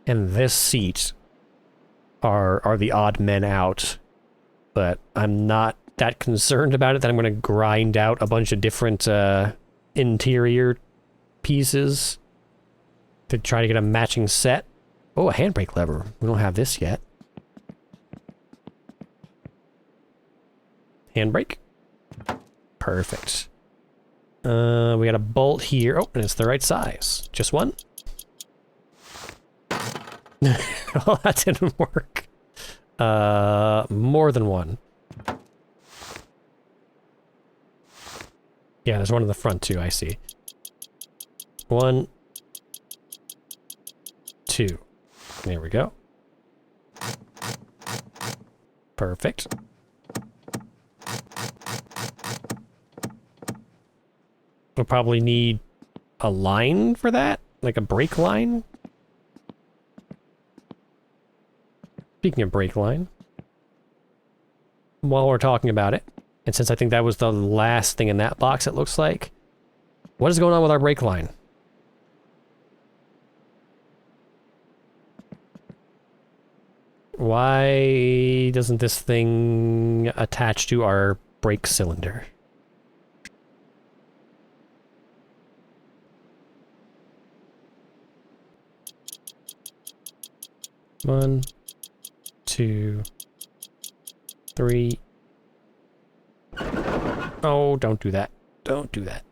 and this seat are the odd men out. But I'm not that concerned about it that I'm going to grind out a bunch of different interior pieces to try to get a matching set. Oh, a handbrake lever. We don't have this yet. Handbrake. Perfect. We got a bolt here. Oh, and it's the right size. Just one? Well, that didn't work. More than one. Yeah, there's one in the front too, I see. 1, 2. There we go. Perfect. We'll probably need a line for that? Like a brake line? Speaking of brake line, while we're talking about it, and since I think that was the last thing in that box, it looks like, what is going on with our brake line? Why doesn't this thing attach to our brake cylinder? One, 2, 3. Oh, don't do that. Don't do that.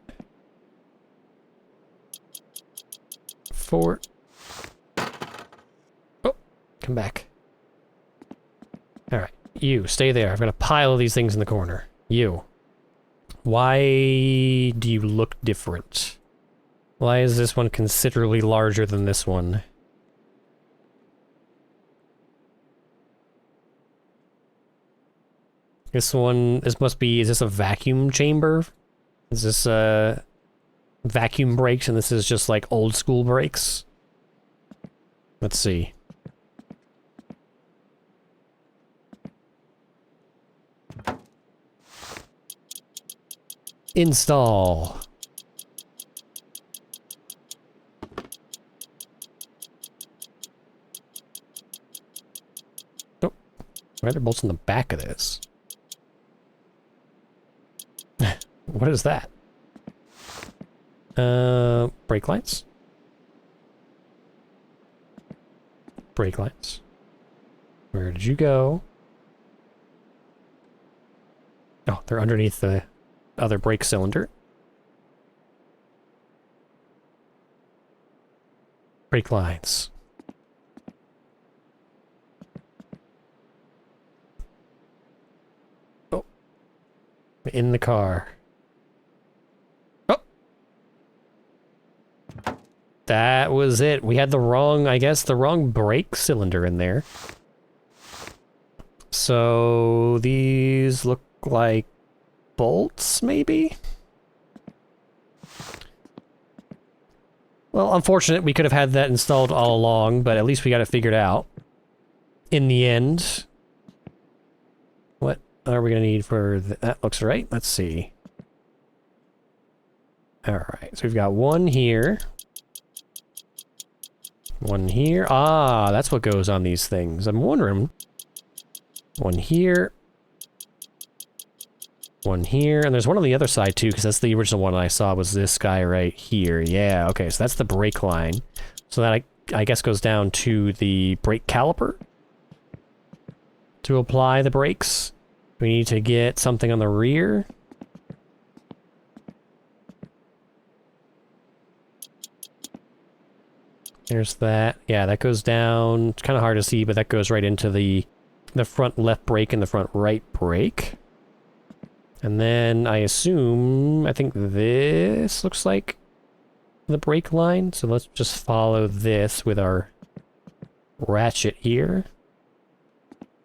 4. Oh, come back. Alright, you, stay there. I've got a pile of these things in the corner. You. Why do you look different? Why is this one considerably larger than this one? This one, this must be, is this a vacuum chamber? Is this, vacuum brakes and this is just like old school brakes? Let's see. Install. Oh, why are there bolts in the back of this? What is that? Brake lights? Brake lights. Where did you go? Oh, they're underneath the other brake cylinder. Brake lines. Oh. In the car. Oh. That was it. We had the wrong, I guess, the wrong brake cylinder in there. So these look like bolts, maybe? Well, unfortunate, we could have had that installed all along, but at least we got it figured out. In the end. What are we gonna need for that? Looks right. Let's see. Alright, so we've got one here. One here. Ah, that's what goes on these things. I'm wondering. One here. one here, and there's one on the other side too, because that's the original one I saw was this guy right here. Yeah, okay, so that's the brake line. So that I guess goes down to the brake caliper to apply the brakes. We need to get something on the rear. There's that. Yeah, that goes down. It's kind of hard to see, but that goes right into the front left brake and the front right brake. And then I think this looks like the brake line. So let's just follow this with our ratchet here.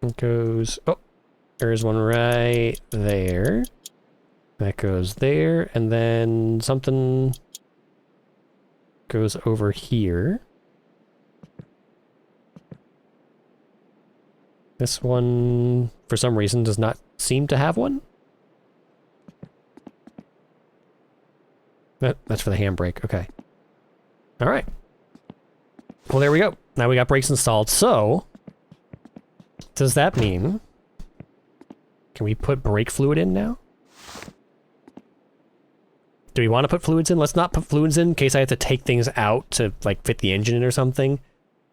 It goes... Oh, there's one right there. That goes there, and then something goes over here. This one, for some reason, does not seem to have one. That's for the handbrake, okay. Alright. Well, there we go. Now we got brakes installed, so... Does that mean... Can we put brake fluid in now? Do we want to put fluids in? Let's not put fluids in case I have to take things out to, like, fit the engine in or something.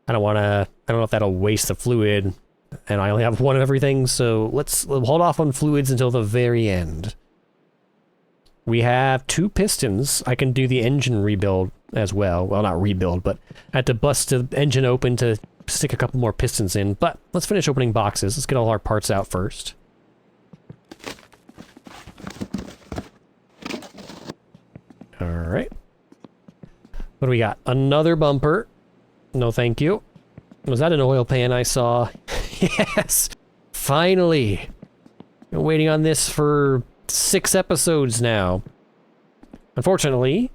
I don't know if that'll waste the fluid, and I only have one of everything, so let's hold off on fluids until the very end. We have 2 pistons. I can do the engine rebuild as well. Well, not rebuild, but I had to bust the engine open to stick a couple more pistons in. But let's finish opening boxes. Let's get all our parts out first. Alright. What do we got? Another bumper. No thank you. Was that an oil pan I saw? Yes! Finally! Been waiting on this for 6 episodes now. Unfortunately,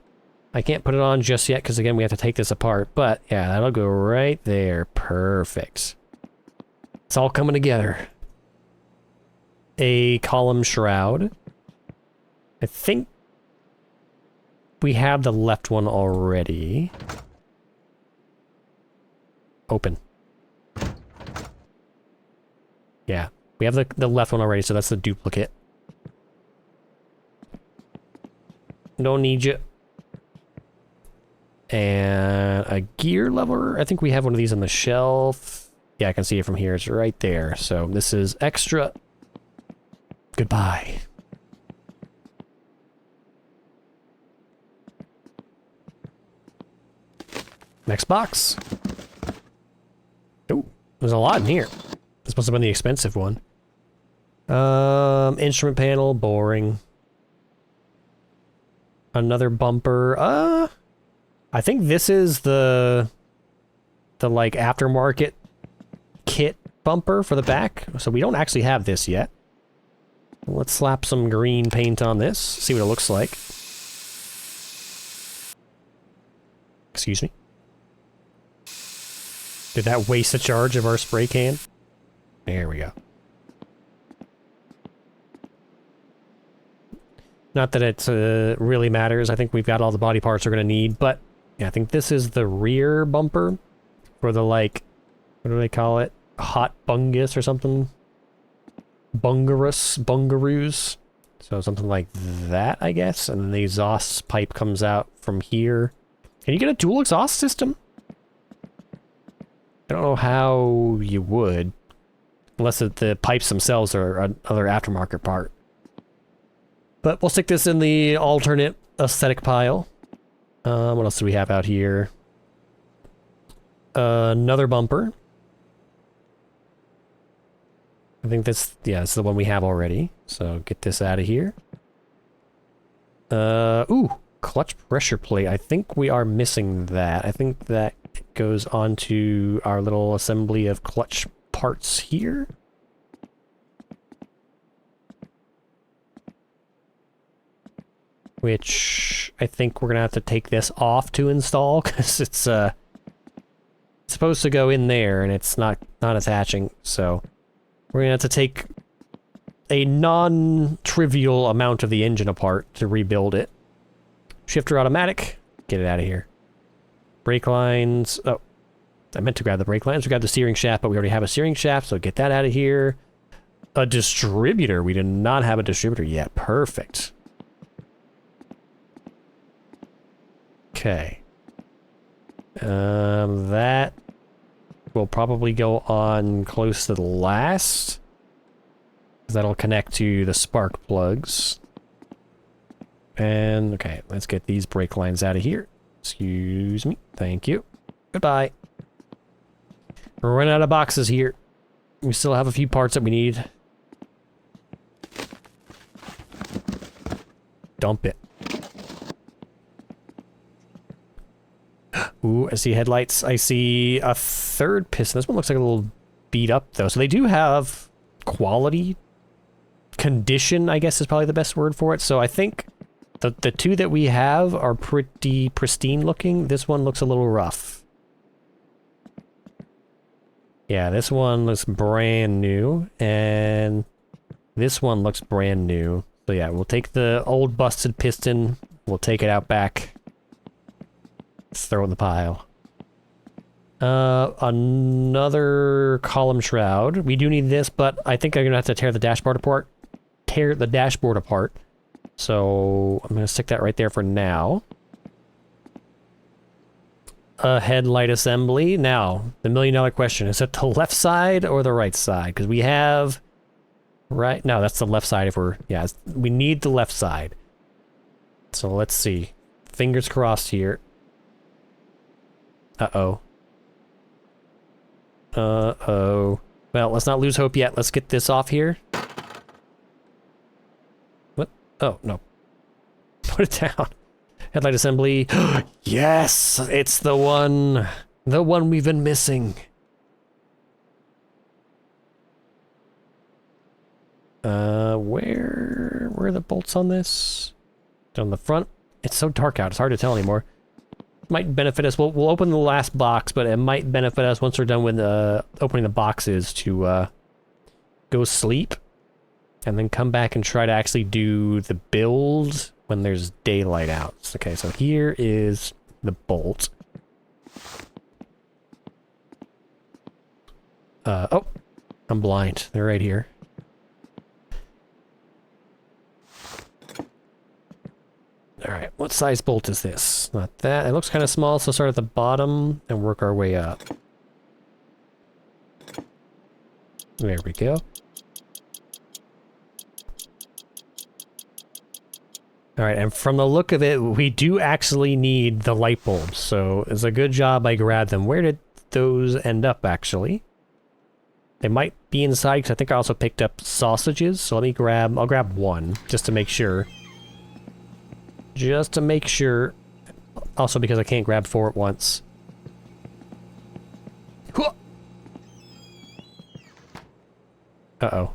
I can't put it on just yet because again we have to take this apart, but yeah, that'll go right there. Perfect. It's all coming together. A column shroud. I think we have the left one already. Open. Yeah, we have the left one already, so that's the duplicate. Don't need you. And a gear lever. I think we have one of these on the shelf. Yeah, I can see it from here. It's right there. So this is extra. Goodbye. Next box. Oh, there's a lot in here. This must have been the expensive one. Instrument panel, boring. Another bumper. I think this is the like aftermarket kit bumper for the back. So we don't actually have this yet. Let's slap some green paint on this. See what it looks like. Excuse me. Did that waste a charge of our spray can? There we go. Not that it really matters. I think we've got all the body parts we're going to need, but yeah, I think this is the rear bumper for the, like, what do they call it? Hot bungus or something? Bungaroos. So something like that, I guess. And then the exhaust pipe comes out from here. Can you get a dual exhaust system? I don't know how you would. Unless the pipes themselves are another aftermarket part. But we'll stick this in the alternate aesthetic pile. What else do we have out here? Another bumper. I think this is the one we have already. So get this out of here. Ooh, clutch pressure plate. I think we are missing that. I think that goes onto our little assembly of clutch parts here. Which I think we're gonna have to take this off to install because it's supposed to go in there and it's not attaching. So we're gonna have to take a non-trivial amount of the engine apart to rebuild it. Shifter automatic, get it out of here. Brake lines. Oh, I meant to grab the brake lines. We got the steering shaft, but we already have a steering shaft, so get that out of here. A distributor. We do not have a distributor yet. Perfect. Okay. That will probably go on close to the last. That'll connect to the spark plugs. And, okay, let's get these brake lines out of here. Excuse me. Thank you. Goodbye. We're running out of boxes here. We still have a few parts that we need. Dump it. Ooh, I see headlights. I see a third piston. This one looks like a little beat up, though. So they do have quality. Condition, I guess, is probably the best word for it. So I think the two that we have are pretty pristine looking. This one looks a little rough. Yeah, this one looks brand new. And this one looks brand new. So yeah, we'll take the old busted piston. We'll take it out back. Let's throw it in the pile. Another column shroud. We do need this, but I think I'm gonna have to tear the dashboard apart. So I'm gonna stick that right there for now. A headlight assembly. Now, the $1,000,000 question. Is it the left side or the right side? Because we have... Right? No, that's the left side if we're... Yeah, we need the left side. So let's see. Fingers crossed here. Uh-oh. Uh-oh. Well, let's not lose hope yet. Let's get this off here. What? Oh, no. Put it down. Headlight assembly. Yes! It's the one! The one we've been missing. Where are the bolts on this? On the front? It's so dark out, it's hard to tell anymore. Might benefit us. We'll open the last box, but it might benefit us once we're done with opening the boxes to go sleep and then come back and try to actually do the build when there's daylight out. Okay, so here is the bolt. Oh, I'm blind. They're right here. Alright, what size bolt is this? Not that. It looks kind of small, so start at the bottom and work our way up. There we go. Alright, and from the look of it, we do actually need the light bulbs, so it's a good job I grabbed them. Where did those end up, actually? They might be inside, because I think I also picked up sausages, so I'll grab one, just to make sure. Just to make sure. Also because I can't grab 4 at once. Uh-oh.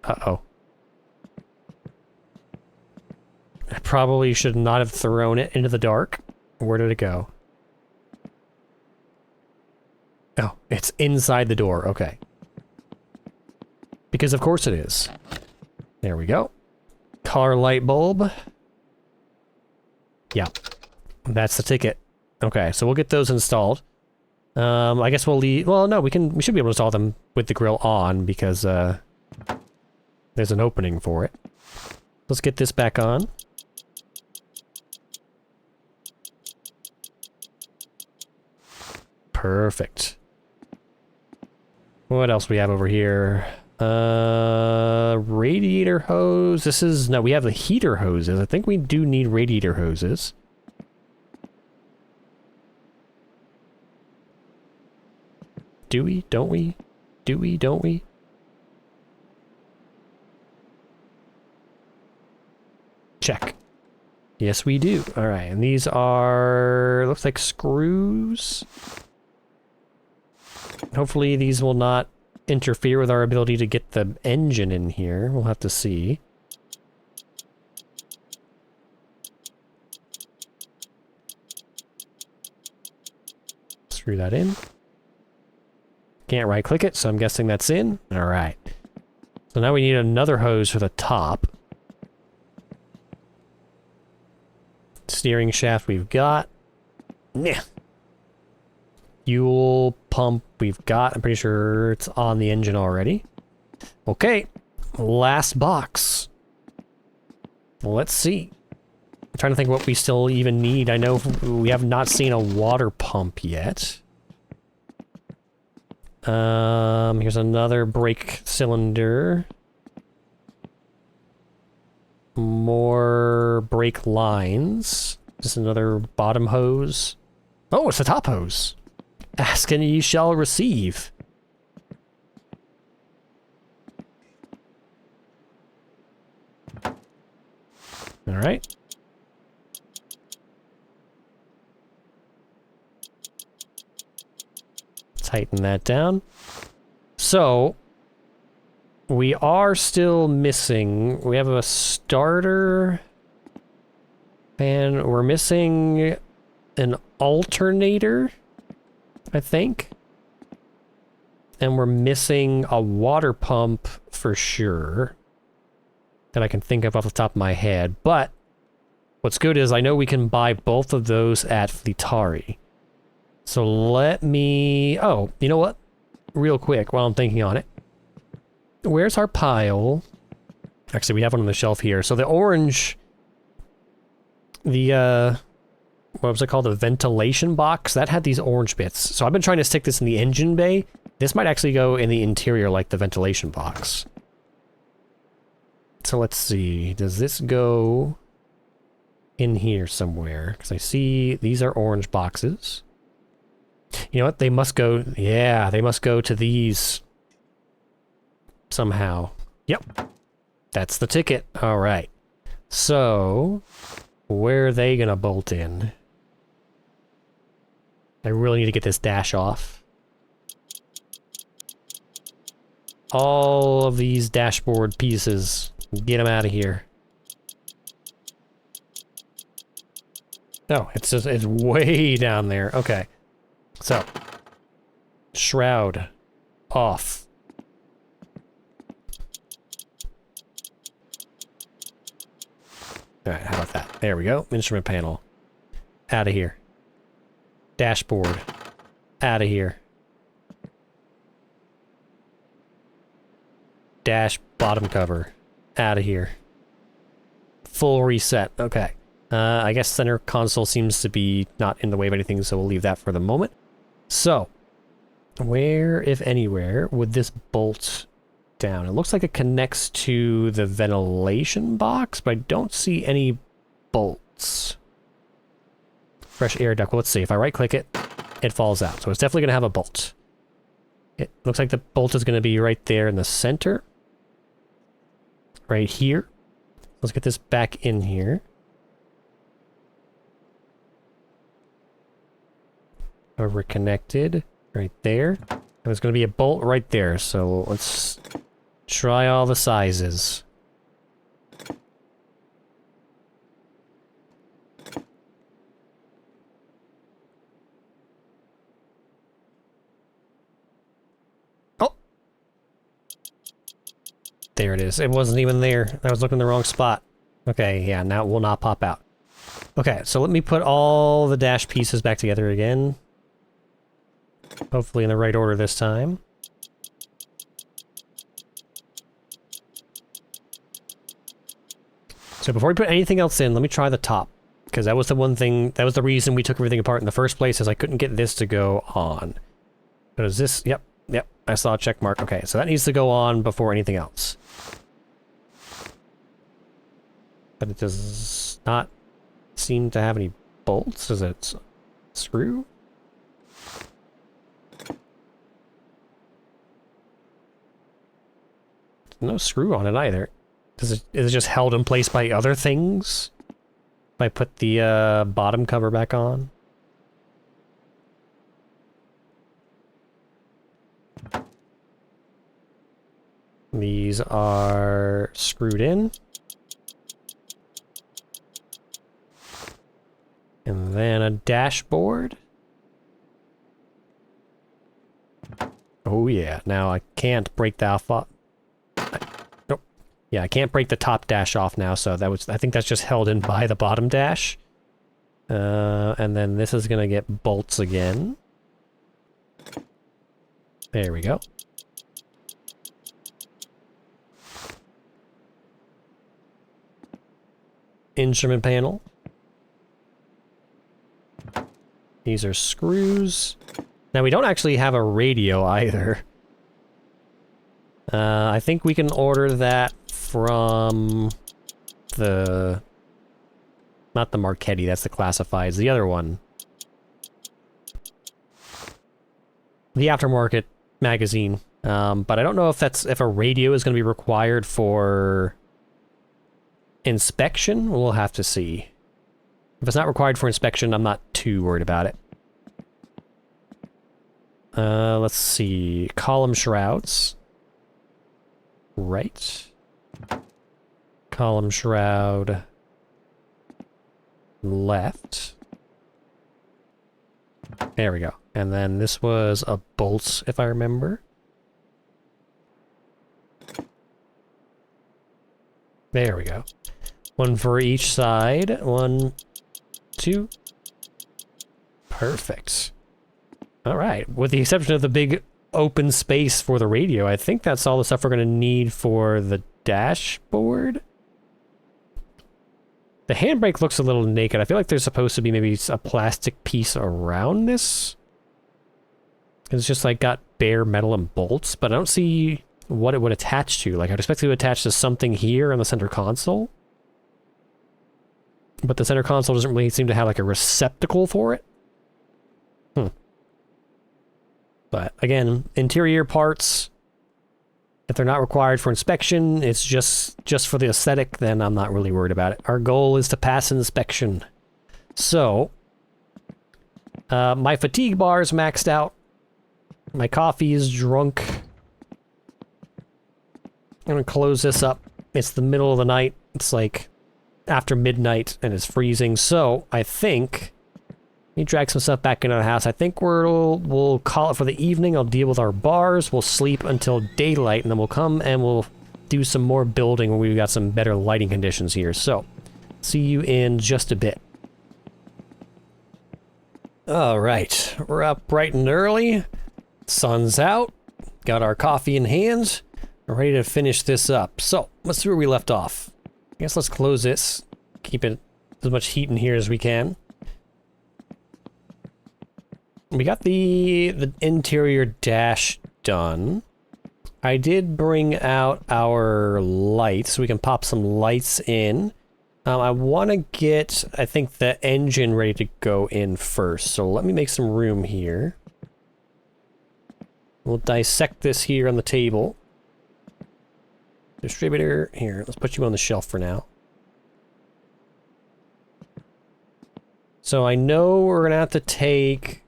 Uh-oh. I probably should not have thrown it into the dark. Where did it go? Oh, it's inside the door. Okay. Because of course it is. There we go. Car light bulb. Yeah, that's the ticket. Okay, so we'll get those installed. I guess we'll leave... Well, no, we should be able to install them with the grill on because there's an opening for it. Let's get this back on. Perfect. What else we have over here? Radiator hose. This is... No, we have the heater hoses. I think we do need radiator hoses. Do we? Don't we? Do we? Don't we? Check. Yes, we do. Alright, and these are... Looks like screws. Hopefully these will not interfere with our ability to get the engine in here. We'll have to see. Screw that in. Can't right click it, so I'm guessing that's in. Alright. So now we need another hose for the top. Steering shaft we've got. Nah. Fuel pump we've got. I'm pretty sure it's on the engine already. Okay, last box. Let's see. I'm trying to think what we still even need. I know we have not seen a water pump yet. Here's another brake cylinder. More brake lines. Just another bottom hose. Oh, it's the top hose. Ask and ye shall receive. All right. Tighten that down. So, we are still missing... We have a starter... And we're missing an alternator, I think. And we're missing a water pump for sure. That I can think of off the top of my head. But what's good is I know we can buy both of those at Fleetari. So let me... Oh, you know what? Real quick, while I'm thinking on it. Where's our pile? Actually, we have one on the shelf here. So the orange... The, what was it called? The ventilation box? That had these orange bits. So I've been trying to stick this in the engine bay. This might actually go in the interior like the ventilation box. So let's see. Does this go in here somewhere? Because I see these are orange boxes. You know what? They must go... Yeah, they must go to these somehow. Yep. That's the ticket. All right. So... Where are they gonna bolt in? I really need to get this dash off. All of these dashboard pieces. Get them out of here. Oh, it's just, it's way down there. Okay. So. Shroud. Off. Alright, how about that? There we go. Instrument panel. Out of here. Dashboard. Out of here. Dash bottom cover. Out of here. Full reset. Okay. I guess center console seems to be not in the way of anything, so we'll leave that for the moment. So, where, if anywhere, would this bolt down? It looks like it connects to the ventilation box, but I don't see any bolts. Fresh air duct. Well, let's see. If I right-click it, it falls out. So it's definitely going to have a bolt. It looks like the bolt is going to be right there in the center. Right here. Let's get this back in here. Over connected. Right there. And there's going to be a bolt right there, so let's try all the sizes. Oh! There it is. It wasn't even there. I was looking in the wrong spot. Okay, yeah, now it will not pop out. Okay, so let me put all the dash pieces back together again. Hopefully in the right order this time. So before we put anything else in, let me try the top. Because that was the one thing, that was the reason we took everything apart in the first place, is I couldn't get this to go on. But is this, yep, I saw a check mark. Okay, so that needs to go on before anything else. But it does not seem to have any bolts. Is it screw? No screw on it either. Is it just held in place by other things? If I put the bottom cover back on? These are screwed in. And then a dashboard. Oh yeah, now I can't break that off. Nope. Yeah, I can't break the top dash off now, so that was, I think that's just held in by the bottom dash. And then this is gonna get bolts again. There we go. instrument panel. These are screws. Now, we don't actually have a radio either. I think we can order that from the... Not the Marchetti, that's the Classifieds, the other one. The Aftermarket magazine. But I don't know if a radio is going to be required for inspection. We'll have to see. If it's not required for inspection, I'm not too worried about it. Let's see. Column shrouds. Right. Column shroud. Left. There we go. And then this was a bolt, if I remember. There we go. One for each side. 1, 2. Perfect. Alright. With the exception of the big open space for the radio, I think that's all the stuff we're going to need for the dashboard. The handbrake looks a little naked. I feel like there's supposed to be maybe a plastic piece around this. It's just like got bare metal and bolts, but I don't see what it would attach to. Like, I'd expect it to attach to something here on the center console. But the center console doesn't really seem to have like a receptacle for it. But again, interior parts, if they're not required for inspection, it's just for the aesthetic, then I'm not really worried about it. Our goal is to pass inspection. So, my fatigue bar is maxed out. My coffee is drunk. I'm gonna close this up. It's the middle of the night. It's like after midnight and it's freezing. So I think let me drag some stuff back into the house. I think we'll call it for the evening. I'll deal with our bars. We'll sleep until daylight, and then we'll come and we'll do some more building when we've got some better lighting conditions here. So see you in just a bit. All right, we're up bright and early. Sun's out. Got our coffee in hand. We're ready to finish this up. So let's see where we left off. I guess let's close this. Keep it as much heat in here as we can. We got the interior dash done. I did bring out our lights so we can pop some lights in. I want to get, I think, the engine ready to go in first. So let me make some room here. We'll dissect this here on the table. Distributor, here, let's put you on the shelf for now. So I know we're gonna have to take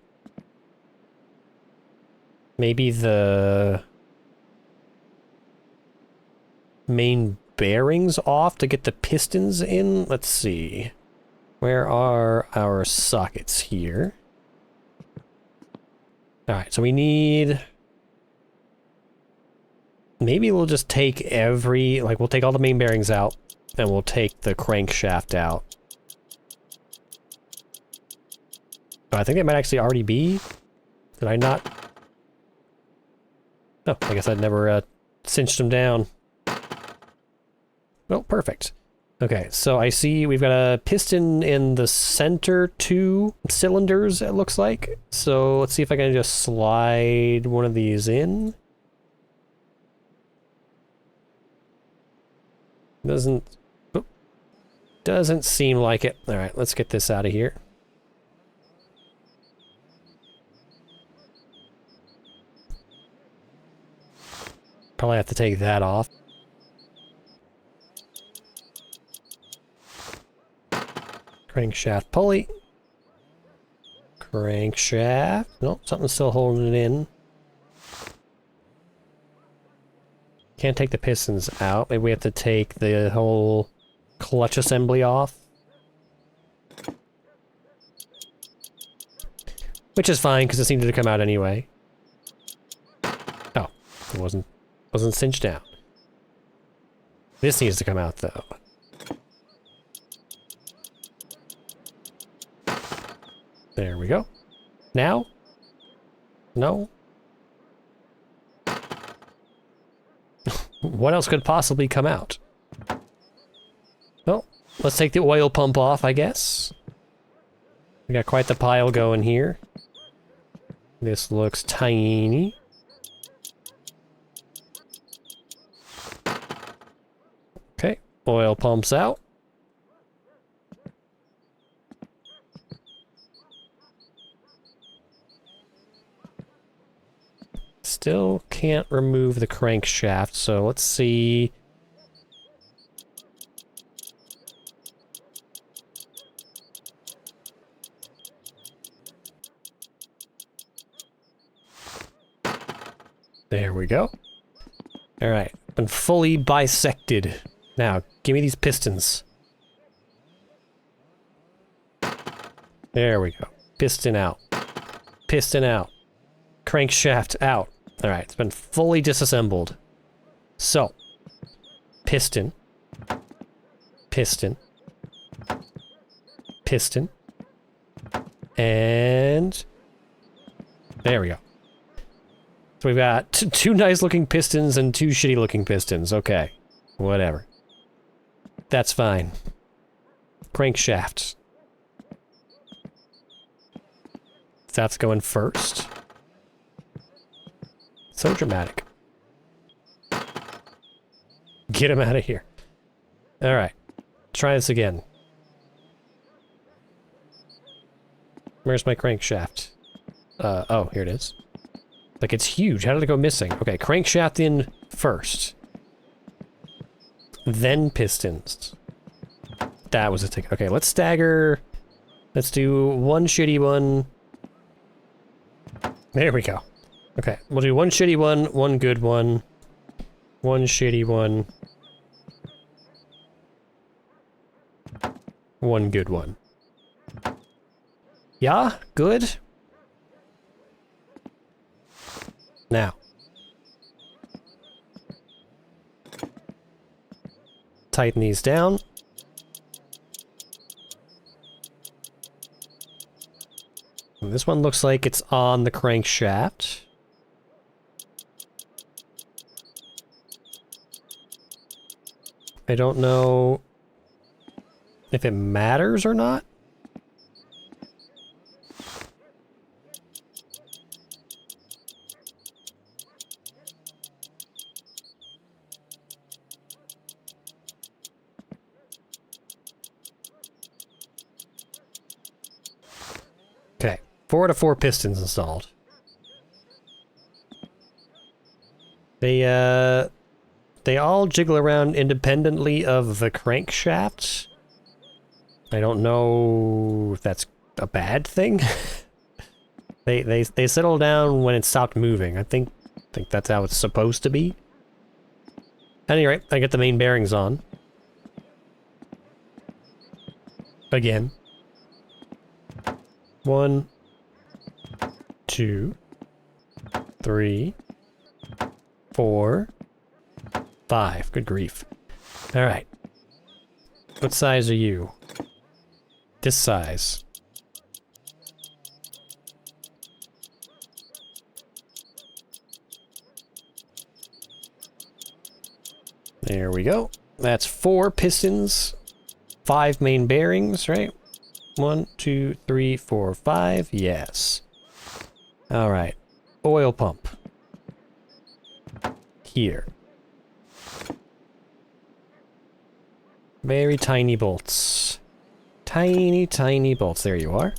maybe the main bearings off to get the pistons in. Let's see. Where are our sockets here? Alright, so we need... Maybe we'll just take we'll take all the main bearings out, and we'll take the crankshaft out. Oh, I think they might actually already be. Did I not? Oh, I guess I'd never cinched them down. Well, perfect. Okay, so I see we've got a piston in the center 2 cylinders, it looks like. So let's see if I can just slide one of these in. Doesn't seem like it. All right, let's get this out of here. Probably have to take that off. Crankshaft pulley. Crankshaft. Nope, something's still holding it in. Can't take the pistons out. Maybe we have to take the whole clutch assembly off. Which is fine, because it seemed to come out anyway. Oh, it wasn't cinched down. This needs to come out, though. There we go. Now? No? What else could possibly come out? Well, let's take the oil pump off, I guess. We got quite the pile going here. This looks tiny. Okay, oil pumps out. Still can't remove the crankshaft, so let's see. There we go. Alright, been fully bisected. Now, give me these pistons. There we go. Piston out. Piston out. Crankshaft out. Alright, it's been fully disassembled. So, piston. Piston. Piston. And... there we go. So we've got two nice looking pistons and two shitty looking pistons. Okay. Whatever. That's fine. Crankshaft. That's going first. So dramatic. Get him out of here. Alright. Try this again. Where's my crankshaft? Oh, here it is. Like, it's huge. How did it go missing? Okay, crankshaft in first. Then pistons. That was a ticket. Okay, let's stagger. Let's do one shitty one. There we go. Okay, we'll do one shitty one, one good one. One shitty one. One good one. Yeah? Good? Now. Tighten these down. And this one looks like it's on the crankshaft. I don't know if it matters or not. Okay, 4 out of 4 pistons installed. They all jiggle around independently of the crankshaft. I don't know if that's a bad thing. they settle down when it stopped moving. I think that's how it's supposed to be. At any rate, I get the main bearings on. Again. 1, 2, 3, 4, 5. Good grief. Alright. What size are you? This size. There we go. That's 4 pistons, 5 main bearings, right? 1, 2, 3, 4, 5. Yes. Alright. Oil pump. Here. Very tiny bolts. Tiny, tiny bolts. There you are.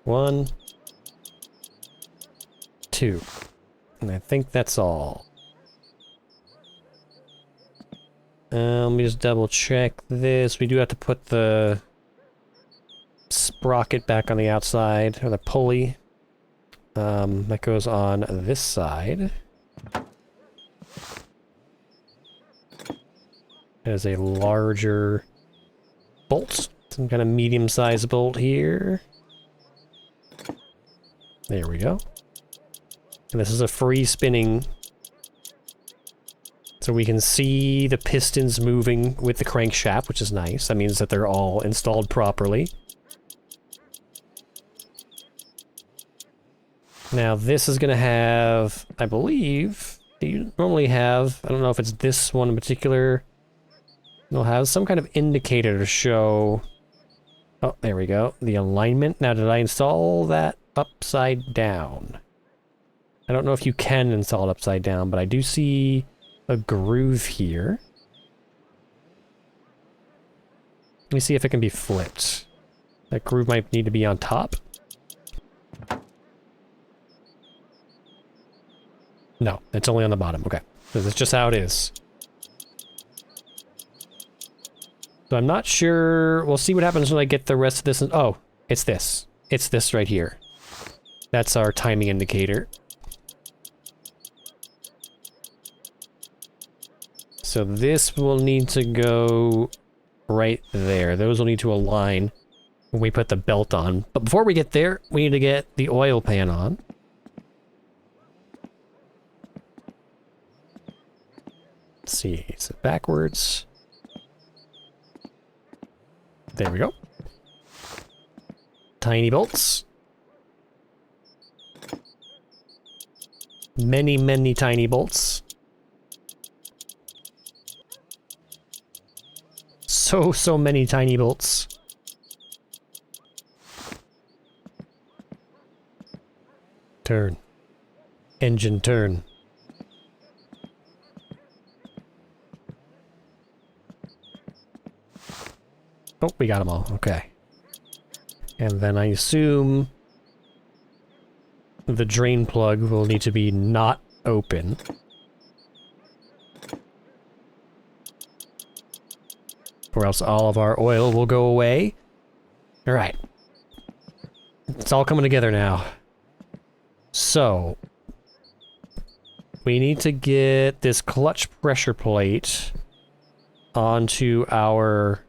1, 2. And I think that's all. Let me just double check this. We do have to put the sprocket back on the outside, or the pulley. That goes on this side. It is a larger bolt. Some kind of medium-sized bolt here. There we go. And this is a free spinning, so we can see the pistons moving with the crankshaft, which is nice. That means that they're all installed properly. Now this is going to have, I believe, you normally have, I don't know if it's this one in particular, It'll have some kind of indicator to show... Oh, there we go. The alignment. Now, did I install that upside down? I don't know if you can install it upside down, but I do see a groove here. Let me see if it can be flipped. That groove might need to be on top. No, it's only on the bottom. Okay. So that's just how it is. So I'm not sure... We'll see what happens when I get the rest of this... Oh, it's this. It's this right here. That's our timing indicator. So this will need to go right there. Those will need to align when we put the belt on. But before we get there, we need to get the oil pan on. Let's see, is it backwards? There we go. Tiny bolts. Many, many tiny bolts. So many tiny bolts. Turn. Engine turn. Oh, we got them all. Okay. And then I assume the drain plug will need to be not open. Or else all of our oil will go away. Alright. It's all coming together now. So, we need to get this clutch pressure plate onto our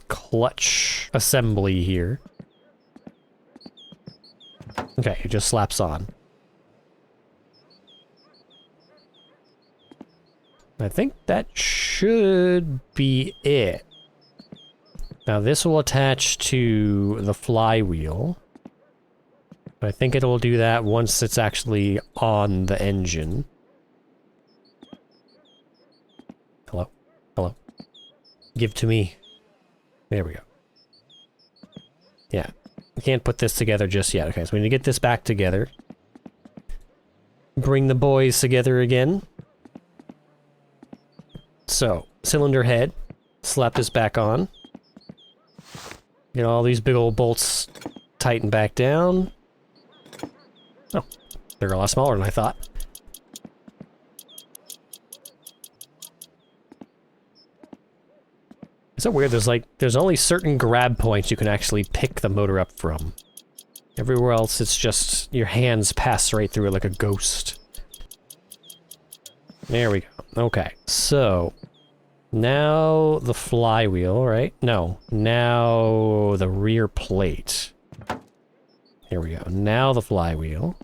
clutch assembly here. Okay, it just slaps on. I think that should be it. Now this will attach to the flywheel. But I think it will do that once it's actually on the engine. Hello? Hello? Give to me. There we go. Yeah. We can't put this together just yet. Okay, so we need to get this back together. Bring the boys together again. So, cylinder head. Slap this back on. Get all these big old bolts tightened back down. Oh, they're a lot smaller than I thought. It's so weird, there's only certain grab points you can actually pick the motor up from. Everywhere else, it's just your hands pass right through it like a ghost. There we go. Okay, so now the flywheel, right? No, now the rear plate. Here we go. Now the flywheel.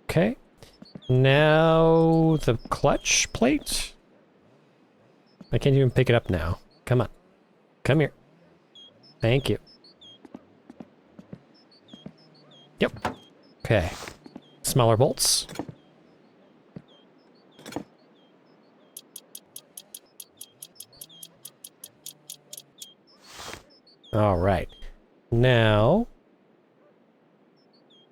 Okay. Now the clutch plate. I can't even pick it up now. Come on. Come here. Thank you. Yep. Okay. Smaller bolts. All right. Now,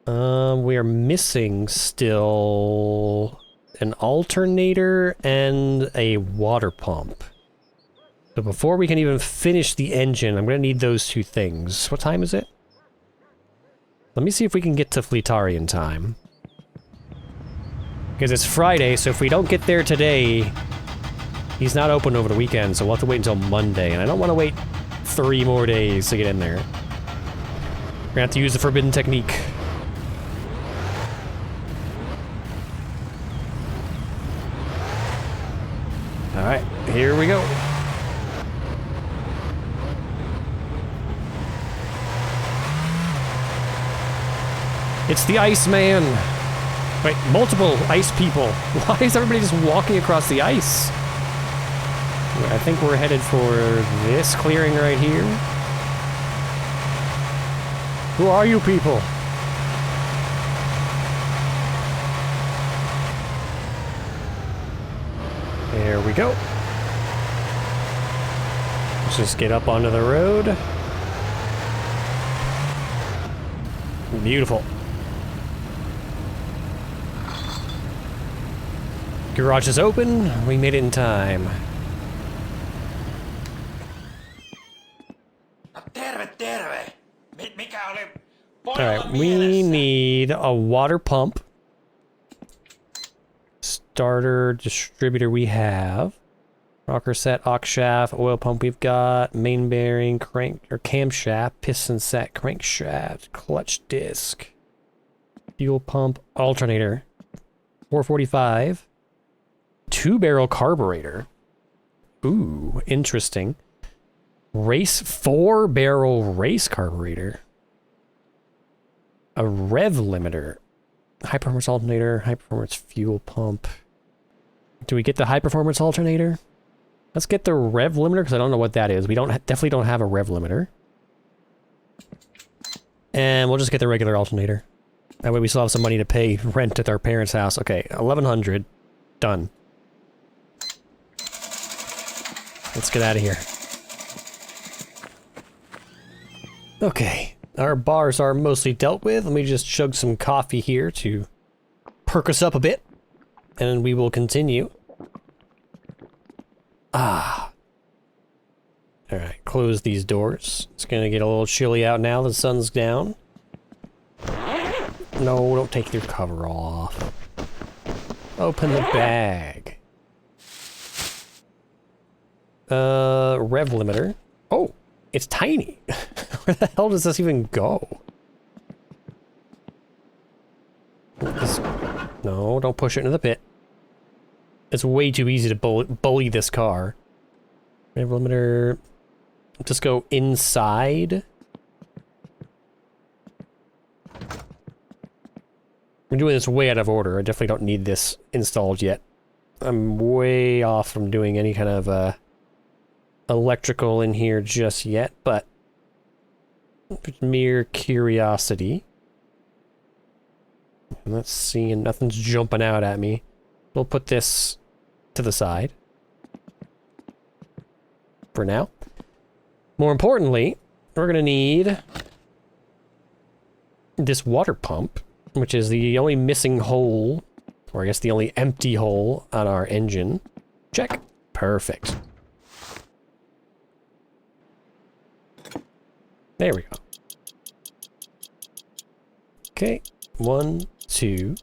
we are missing still an alternator and a water pump. So before we can even finish the engine, I'm going to need those two things. What time is it? Let me see if we can get to Fleetari in time. Because it's Friday, so if we don't get there today, he's not open over the weekend, so we'll have to wait until Monday. And I don't want to wait 3 more days to get in there. We're gonna have to use the forbidden technique. Alright, here we go. It's the Iceman! Wait, multiple ice people. Why is everybody just walking across the ice? I think we're headed for this clearing right here. Who are you people? There we go. Let's just get up onto the road. Beautiful. Garage is open. We made it in time. Alright, we need a water pump. Starter, distributor we have. Rocker set, aux shaft, oil pump we've got. Main bearing, crank, or camshaft, piston set, crankshaft, clutch disc. Fuel pump, alternator. 445. 2-barrel carburetor. Ooh, interesting. 4-barrel race carburetor. A rev limiter. High performance alternator, high performance fuel pump. Do we get the high performance alternator? Let's get the rev limiter because I don't know what that is. We definitely don't have a rev limiter. And we'll just get the regular alternator. That way we still have some money to pay rent at our parents' house. Okay, 1100. Done. Let's get out of here. Okay. Our bars are mostly dealt with. Let me just chug some coffee here to perk us up a bit. And we will continue. Ah. Alright, close these doors. It's gonna get a little chilly out now. The sun's down. No, don't take your cover off. Open the bag. Rev limiter. Oh, it's tiny. Where the hell does this even go? No, don't push it into the pit. It's way too easy to bully this car. Rev limiter. Just go inside. I'm doing this way out of order. I definitely don't need this installed yet. I'm way off from doing any kind of electrical in here just yet, but mere curiosity. Let's see, and nothing's jumping out at me. We'll put this to the side for now. More importantly, we're gonna need this water pump, which is the only missing hole, or I guess the only empty hole on our engine. Check. Perfect. There we go. Okay. 1, 2,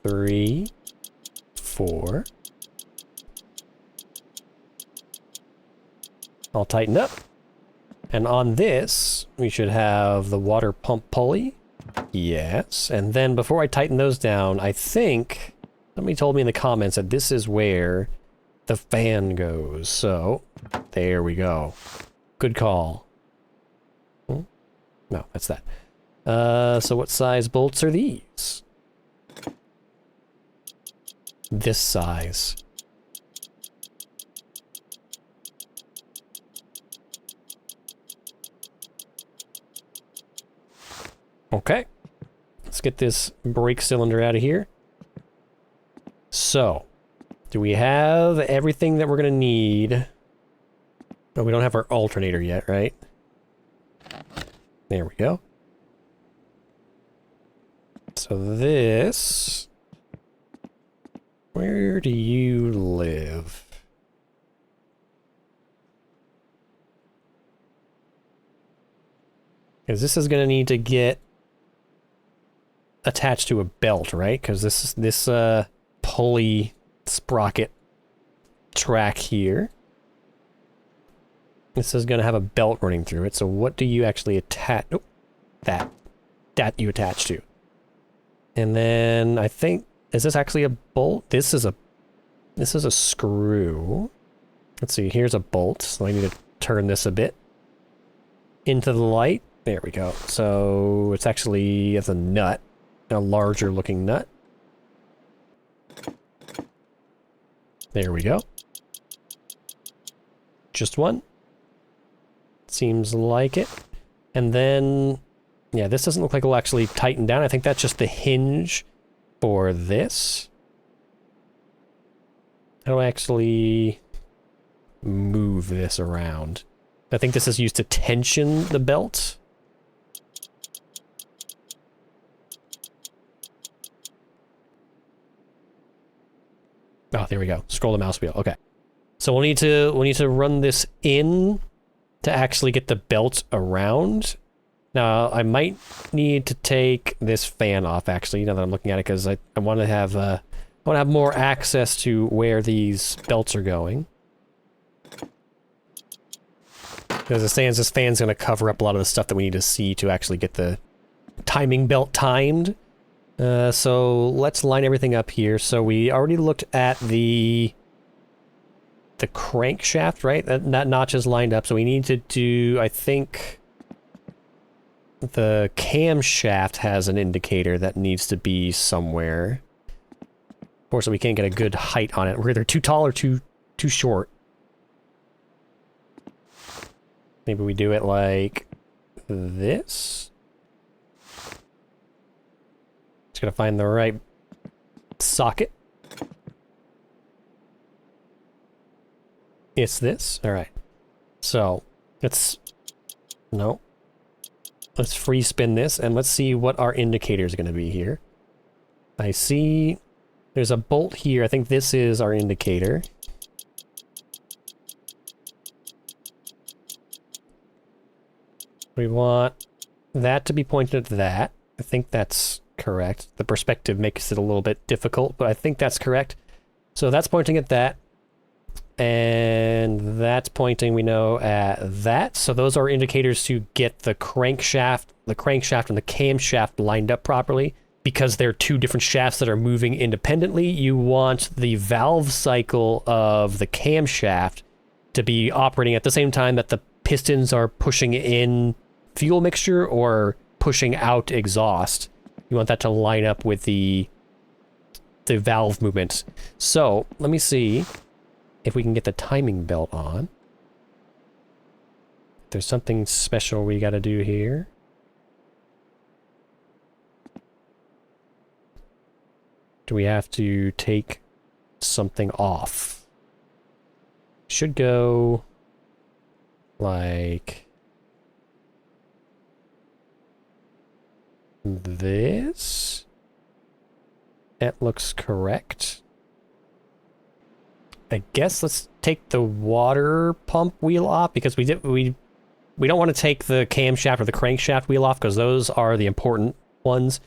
3, 4. I'll tighten up. And on this, we should have the water pump pulley. Yes. And then before I tighten those down, I think somebody told me in the comments that this is where the fan goes. So, there we go. Good call. No, that's that. So what size bolts are these? This size. Okay. Let's get this brake cylinder out of here. So, do we have everything that we're gonna need? Oh, we don't have our alternator yet, right? There we go. So this... Where do you live? Because this is going to need to get attached to a belt, right? Because this pulley sprocket track here. This is going to have a belt running through it. So what do you actually attach? Oh, that you attach to. And then I think, is this actually a bolt? This is a screw. Let's see, here's a bolt. So I need to turn this a bit into the light. There we go. So it's actually, it's a nut, a larger looking nut. There we go. Just one. Seems like it. And then Yeah, this doesn't look like it'll actually tighten down. I think that's just the hinge for this. How do I actually move this around? I think this is used to tension the belt. Oh, there we go. Scroll the mouse wheel. Okay. So we'll need to run this in to actually get the belt around. Now, I might need to take this fan off, actually, now that I'm looking at it, because I want to have more access to where these belts are going. As it stands, this fan's going to cover up a lot of the stuff that we need to see to actually get the timing belt timed. So let's line everything up here. So we already looked at the crankshaft, right? That notch is lined up, so we need to do, I think... The camshaft has an indicator that needs to be somewhere. Unfortunately, we can't get a good height on it. We're either too tall or too short. Maybe we do it like this. Just gotta find the right socket. It's this. All right. So let's free spin this, and let's see what our indicator is going to be here. I see there's a bolt here. I think this is our indicator. We want that to be pointed at that. I think that's correct. The perspective makes it a little bit difficult, but I think that's correct. So that's pointing at that. And that's pointing, we know, at that. So those are indicators to get the crankshaft and the camshaft lined up properly. Because they're two different shafts that are moving independently, you want the valve cycle of the camshaft to be operating at the same time that the pistons are pushing in fuel mixture or pushing out exhaust. You want that to line up with the valve movement. So, let me see if we can get the timing belt on. There's something special we gotta do here. Do we have to take something off? Should go like this. That looks correct. I guess let's take the water pump wheel off, because we don't want to take the camshaft or the crankshaft wheel off, because those are the important ones.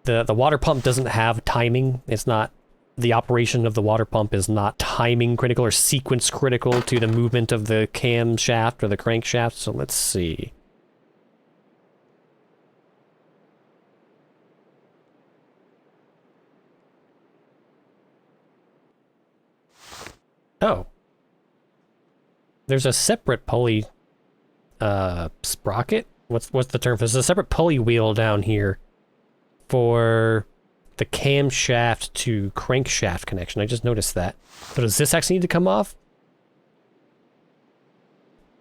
The water pump doesn't have timing. It's not, the operation of the water pump is not timing critical or sequence critical to the movement of the camshaft or the crankshaft. So let's see. Oh. There's a separate pulley sprocket? What's the term for this? There's a separate pulley wheel down here for the camshaft to crankshaft connection. I just noticed that. So does this actually need to come off?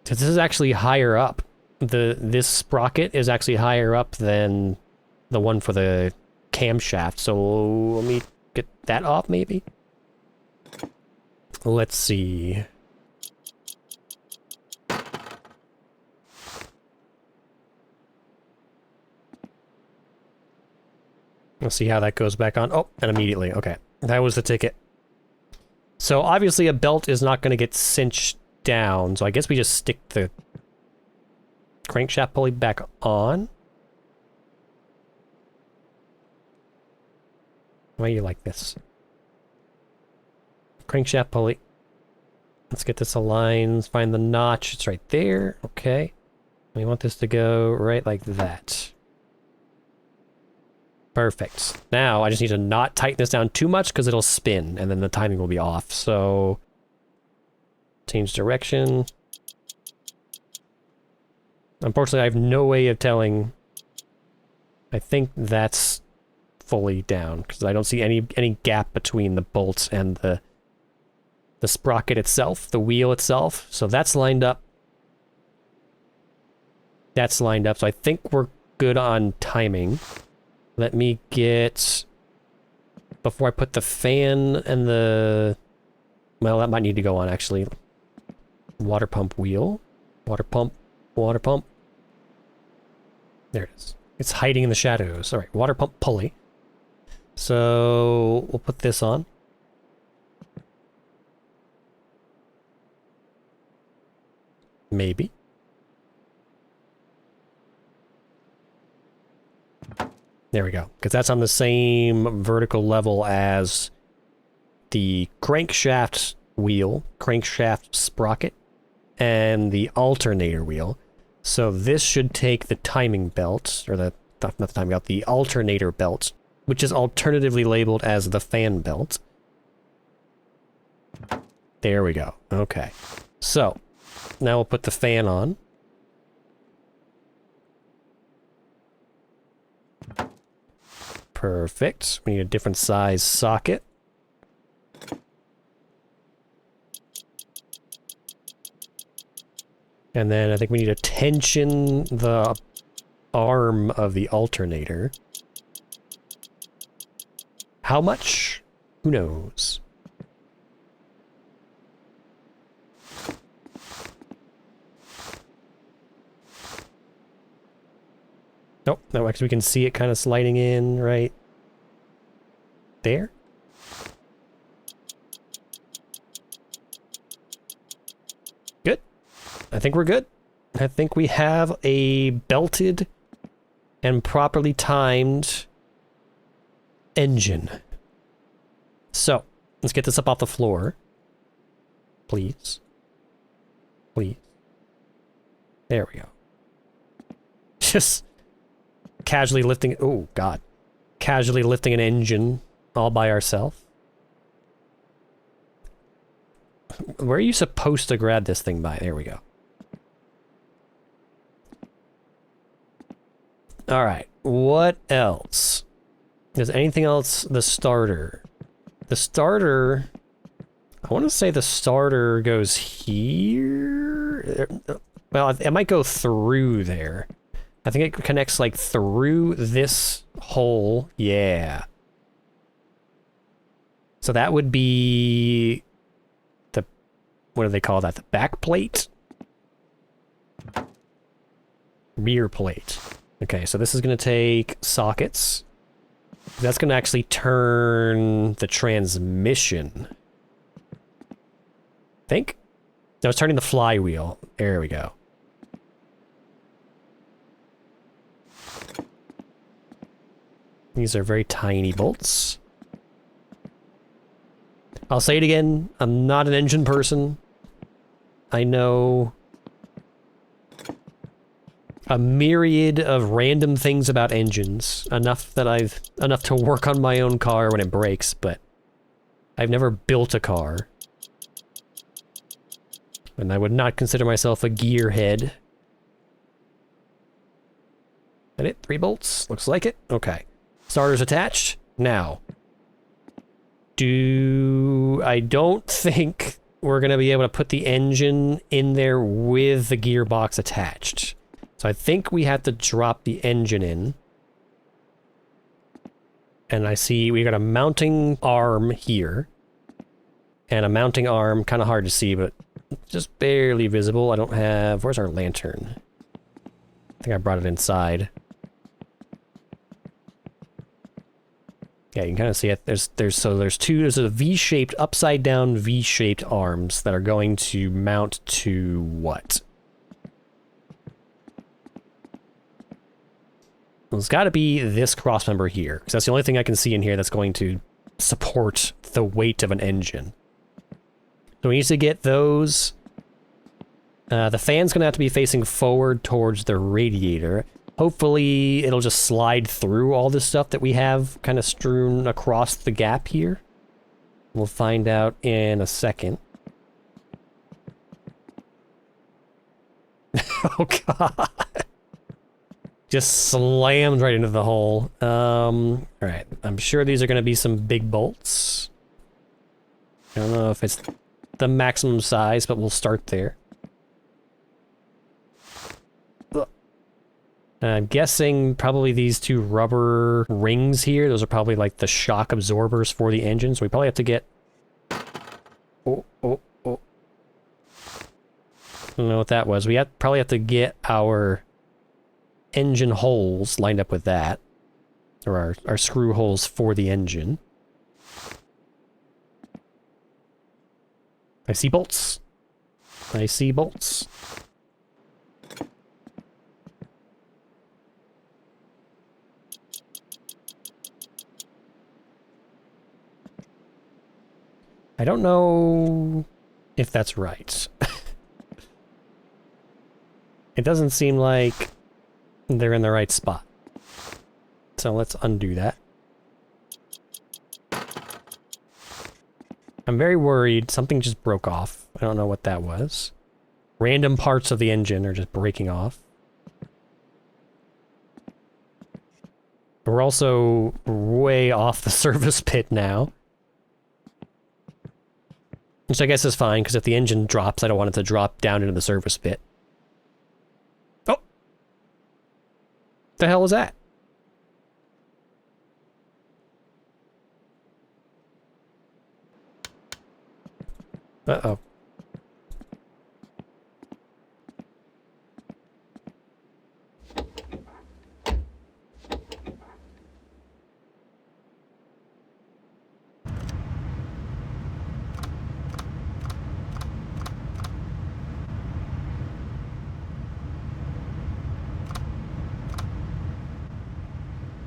Because this is actually higher up. This sprocket is actually higher up than the one for the camshaft. So let me get that off, maybe? Let's see. Let's see how that goes back on. Oh, and immediately. Okay. That was the ticket. So obviously a belt is not going to get cinched down. So I guess we just stick the crankshaft pulley back on. Why are you like this? Crankshaft pulley. Let's get this aligned. Find the notch. It's right there. Okay. We want this to go right like that. Perfect. Now I just need to not tighten this down too much because it'll spin and then the timing will be off. So change direction. Unfortunately, I have no way of telling. I think that's fully down because I don't see any gap between the bolts and the sprocket itself, the wheel itself. So that's lined up. That's lined up. So I think we're good on timing. Let me get... Before I put the fan and the... Well, that might need to go on, actually. Water pump wheel. Water pump. Water pump. There it is. It's hiding in the shadows. Alright, water pump pulley. So, we'll put this on. Maybe. There we go. Because that's on the same vertical level as the crankshaft wheel, crankshaft sprocket, and the alternator wheel. So this should take the timing belt, or the, not the timing belt, the alternator belt, which is alternatively labeled as the fan belt. There we go. Okay. So, now we'll put the fan on. Perfect. We need a different size socket. And then I think we need to tension the arm of the alternator. How much? Who knows? Nope, no, actually we can see it kind of sliding in right there. Good. I think we're good. I think we have a belted and properly timed engine. So, let's get this up off the floor. Please. Please. There we go. Just casually lifting... Oh, God. Casually lifting an engine all by ourselves. Where are you supposed to grab this thing by? There we go. Alright, what else? Is anything else? The starter. The starter... I want to say the starter goes here? Well, it might go through there. I think it connects, like, through this hole. Yeah. So that would be... the... what do they call that? The back plate? Rear plate. Okay, so this is going to take sockets. That's going to actually turn the transmission. Think? No, it's turning the flywheel. There we go. These are very tiny bolts. I'll say it again, I'm not an engine person. I know a myriad of random things about engines. Enough to work on my own car when it breaks, but I've never built a car. And I would not consider myself a gearhead. That it? 3 bolts? Looks like it. Okay. Starter's attached. Now. I don't think we're going to be able to put the engine in there with the gearbox attached. So I think we have to drop the engine in. And I see we got a mounting arm here. And a mounting arm, kind of hard to see, but just barely visible. I don't have... Where's our lantern? I think I brought it inside. Yeah, you can kind of see it. There's a V-shaped, upside down V-shaped arms that are going to mount to what? Well, it's got to be this crossmember here, because that's the only thing I can see in here that's going to support the weight of an engine. So we need to get those. The fan's going to have to be facing forward towards the radiator. Hopefully, it'll just slide through all this stuff that we have kind of strewn across the gap here. We'll find out in a second. Oh, God. Just slammed right into the hole. Alright. I'm sure these are going to be some big bolts. I don't know if it's the maximum size, but we'll start there. I'm guessing probably these two rubber rings here, those are probably like the shock absorbers for the engine, so we probably have to get... Oh. I don't know what that was. We probably have to get our engine holes lined up with that. Or our screw holes for the engine. I see bolts. I see bolts. I don't know if that's right. It doesn't seem like they're in the right spot. So let's undo that. I'm very worried. Something just broke off. I don't know what that was. Random parts of the engine are just breaking off. We're also way off the service pit now. Which I guess is fine, because if the engine drops, I don't want it to drop down into the service pit. Oh! The hell was that? Uh-oh.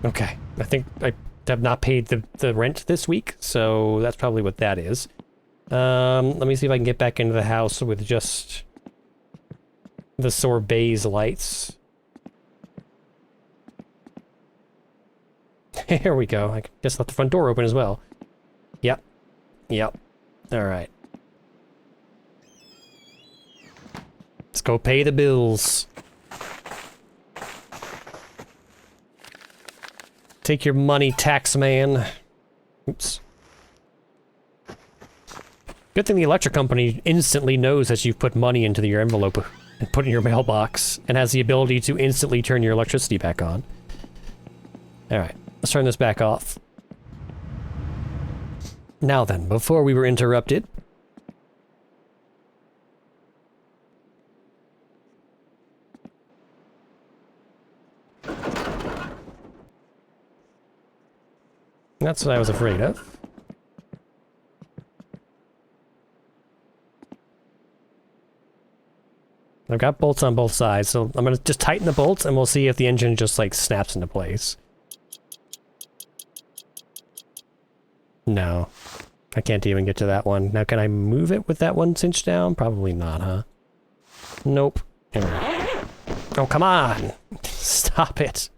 Okay, I think I have not paid the rent this week, so that's probably what that is. Let me see if I can get back into the house with just the sorbets lights. Here we go. I just left the front door open as well. Yep. Alright. Let's go pay the bills. Take your money, tax man. Oops. Good thing the electric company instantly knows that you've put money into your envelope and put it in your mailbox, and has the ability to instantly turn your electricity back on. Alright, let's turn this back off. Now then, before we were interrupted... That's what I was afraid of. I've got bolts on both sides, so I'm gonna just tighten the bolts and we'll see if the engine just like snaps into place. No. I can't even get to that one. Now can I move it with that one cinched down? Probably not, huh? Nope. Oh, come on! Stop it!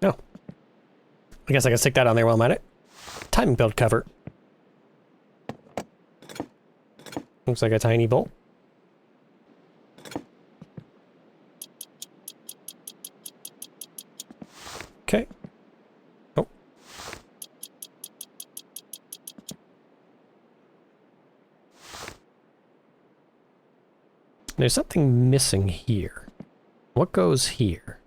Oh. I guess I can stick that on there while I'm at it. Timing belt cover. Looks like a tiny bolt. Okay. Oh. There's something missing here. What goes here?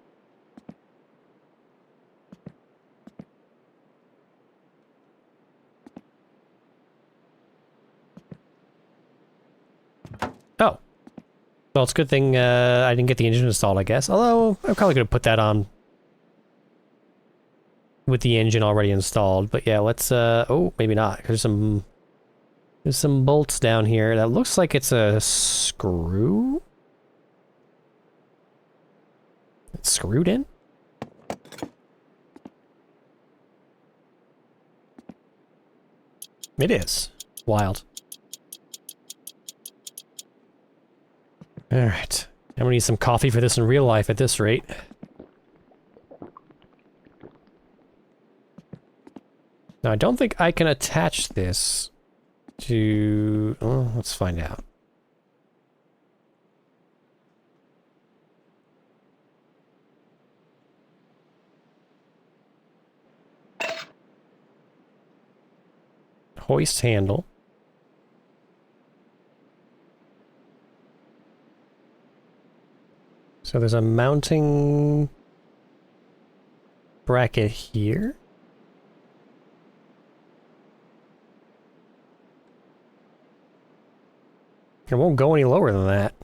Oh. Well, it's a good thing I didn't get the engine installed, I guess. Although, I'm probably going to put that on with the engine already installed. But yeah, let's, oh, maybe not. There's some bolts down here. That looks like it's a screw? It's screwed in? It is. Wild. Alright. I'm gonna need some coffee for this in real life at this rate. Now, I don't think I can attach this to... Oh, let's find out. Hoist handle. So there's a mounting bracket here. It won't go any lower than that.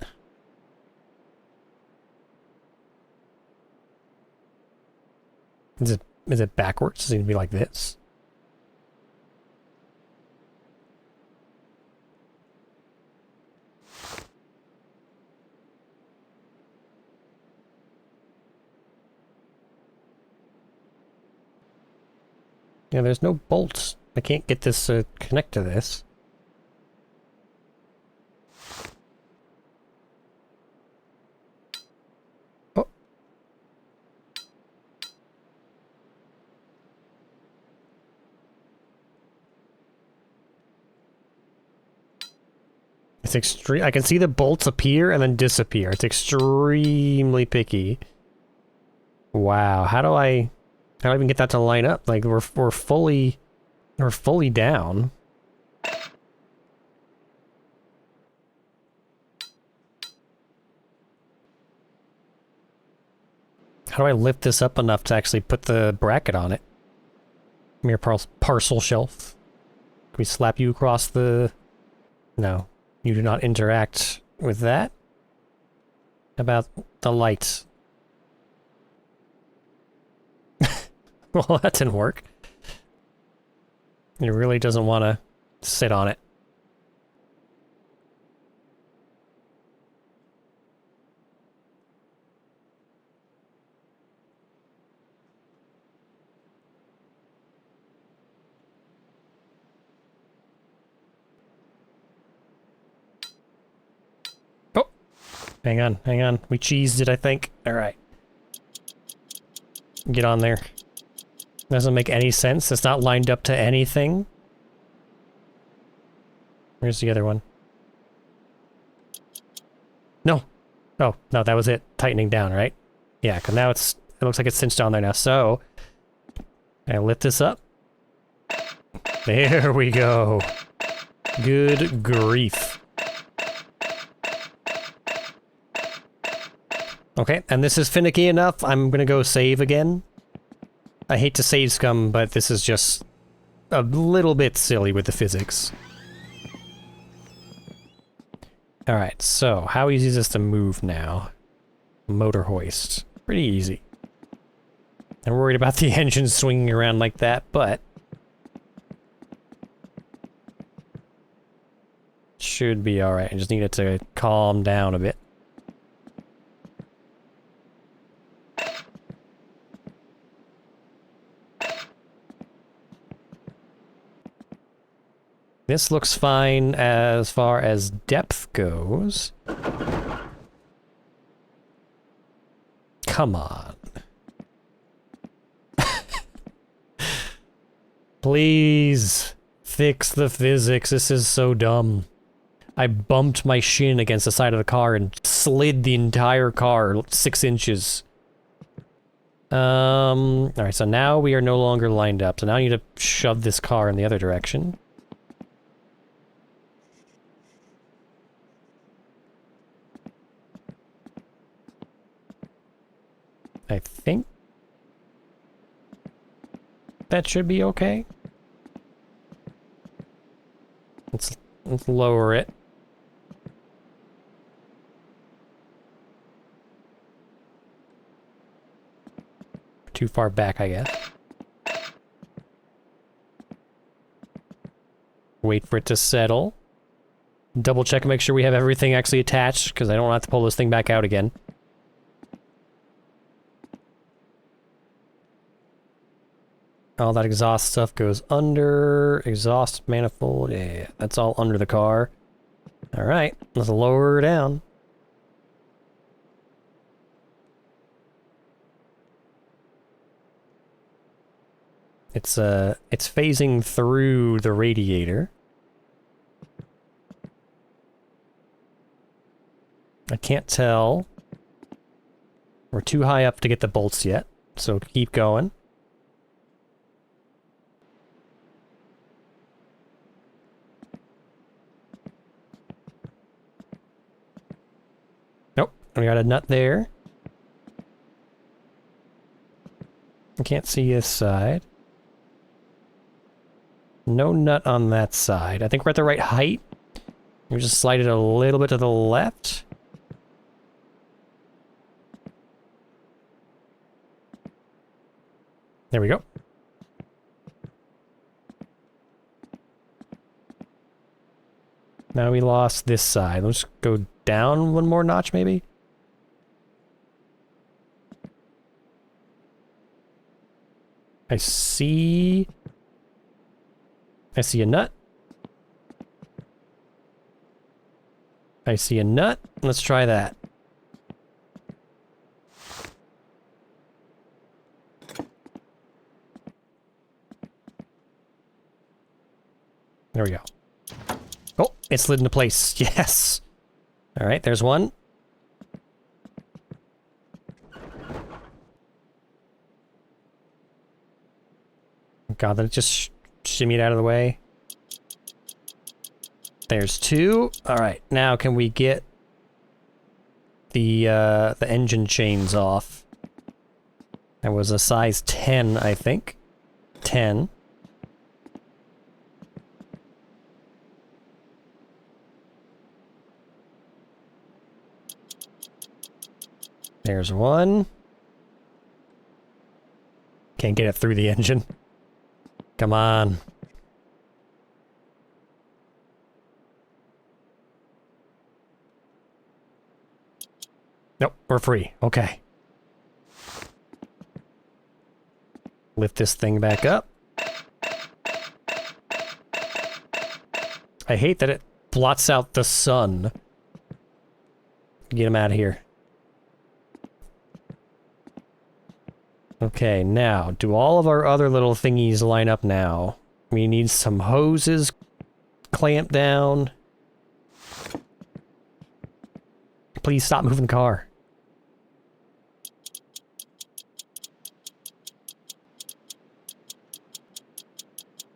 Is it backwards? Does it need to be like this? Yeah, there's no bolts. I can't get this to connect to this. Oh. It's extreme. I can see the bolts appear and then disappear. It's extremely picky. Wow, how do I even get that to line up? Like we're fully down. How do I lift this up enough to actually put the bracket on it? Mere parcel shelf. Can we slap you across the... No. You do not interact with that. About the light. Well, that didn't work. It really doesn't want to sit on it. Oh! Hang on, hang on. We cheesed it, I think. Alright. Get on there. Doesn't make any sense. It's not lined up to anything. Where's the other one? No! Oh, no, that was it. Tightening down, right? Yeah, because now it looks like it's cinched on there now. So, I lift this up. There we go. Good grief. Okay, and this is finicky enough. I'm gonna go save again. I hate to save scum, but this is just a little bit silly with the physics. Alright, so how easy is this to move now? Motor hoist. Pretty easy. I'm worried about the engine swinging around like that, but... should be alright. I just need it to calm down a bit. This looks fine as far as depth goes. Come on. Please fix the physics. This is so dumb. I bumped my shin against the side of the car and slid the entire car 6 inches. Alright, so now we are no longer lined up. So now I need to shove this car in the other direction. I think that should be okay. Let's lower it. Too far back, I guess. Wait for it to settle. Double check and make sure we have everything actually attached, because I don't have to pull this thing back out again. All that exhaust stuff goes under. Exhaust manifold. Yeah, that's all under the car. Alright, let's lower her down. It's phasing through the radiator. I can't tell. We're too high up to get the bolts yet, so keep going. Nope, we got a nut there. I can't see this side. No nut on that side. I think we're at the right height. We just slide it a little bit to the left. There we go. Now we lost this side. Let's go down one more notch, maybe? I see a nut. I see a nut. Let's try that. There we go. Oh, it slid into place. Yes. All right, there's one. God, that just shimmied out of the way. There's two. All right, now can we get the engine chains off? That was a size 10, I think. 10. There's one. Can't get it through the engine. Come on. Nope, we're free. Okay. Lift this thing back up. I hate that it blots out the sun. Get him out of here. Okay, now, do all of our other little thingies line up now? We need some hoses clamped down. Please stop moving the car.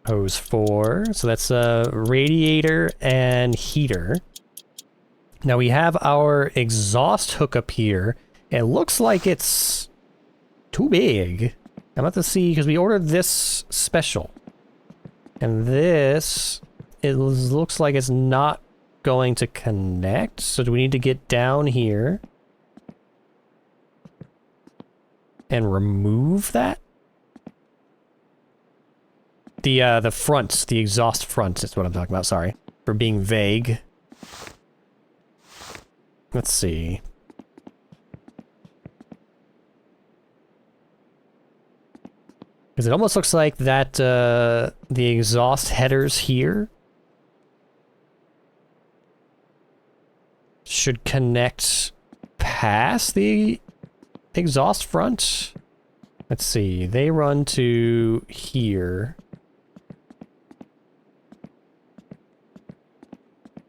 Hose 4, so that's a radiator and heater. Now we have our exhaust hook up here. It looks like it's too big. I'm about to see, because we ordered this special. And this, it looks like it's not going to connect. So do we need to get down here and remove that? The front, the exhaust front is what I'm talking about, sorry. For being vague. Let's see. Because it almost looks like that, the exhaust headers here should connect past the exhaust front. Let's see, they run to here.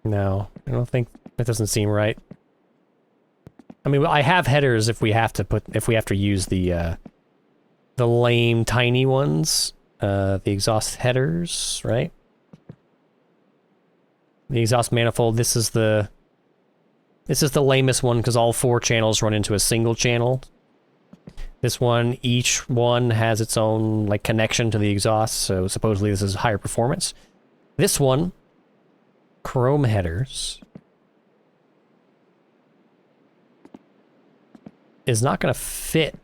No, I don't think, that doesn't seem right. I mean, I have headers if we have to use the lame tiny ones, the exhaust headers, right? The exhaust manifold, this is the lamest one because all 4 channels run into a single channel. This one, each one has its own, like, connection to the exhaust, so supposedly this is higher performance. This one, chrome headers, is not going to fit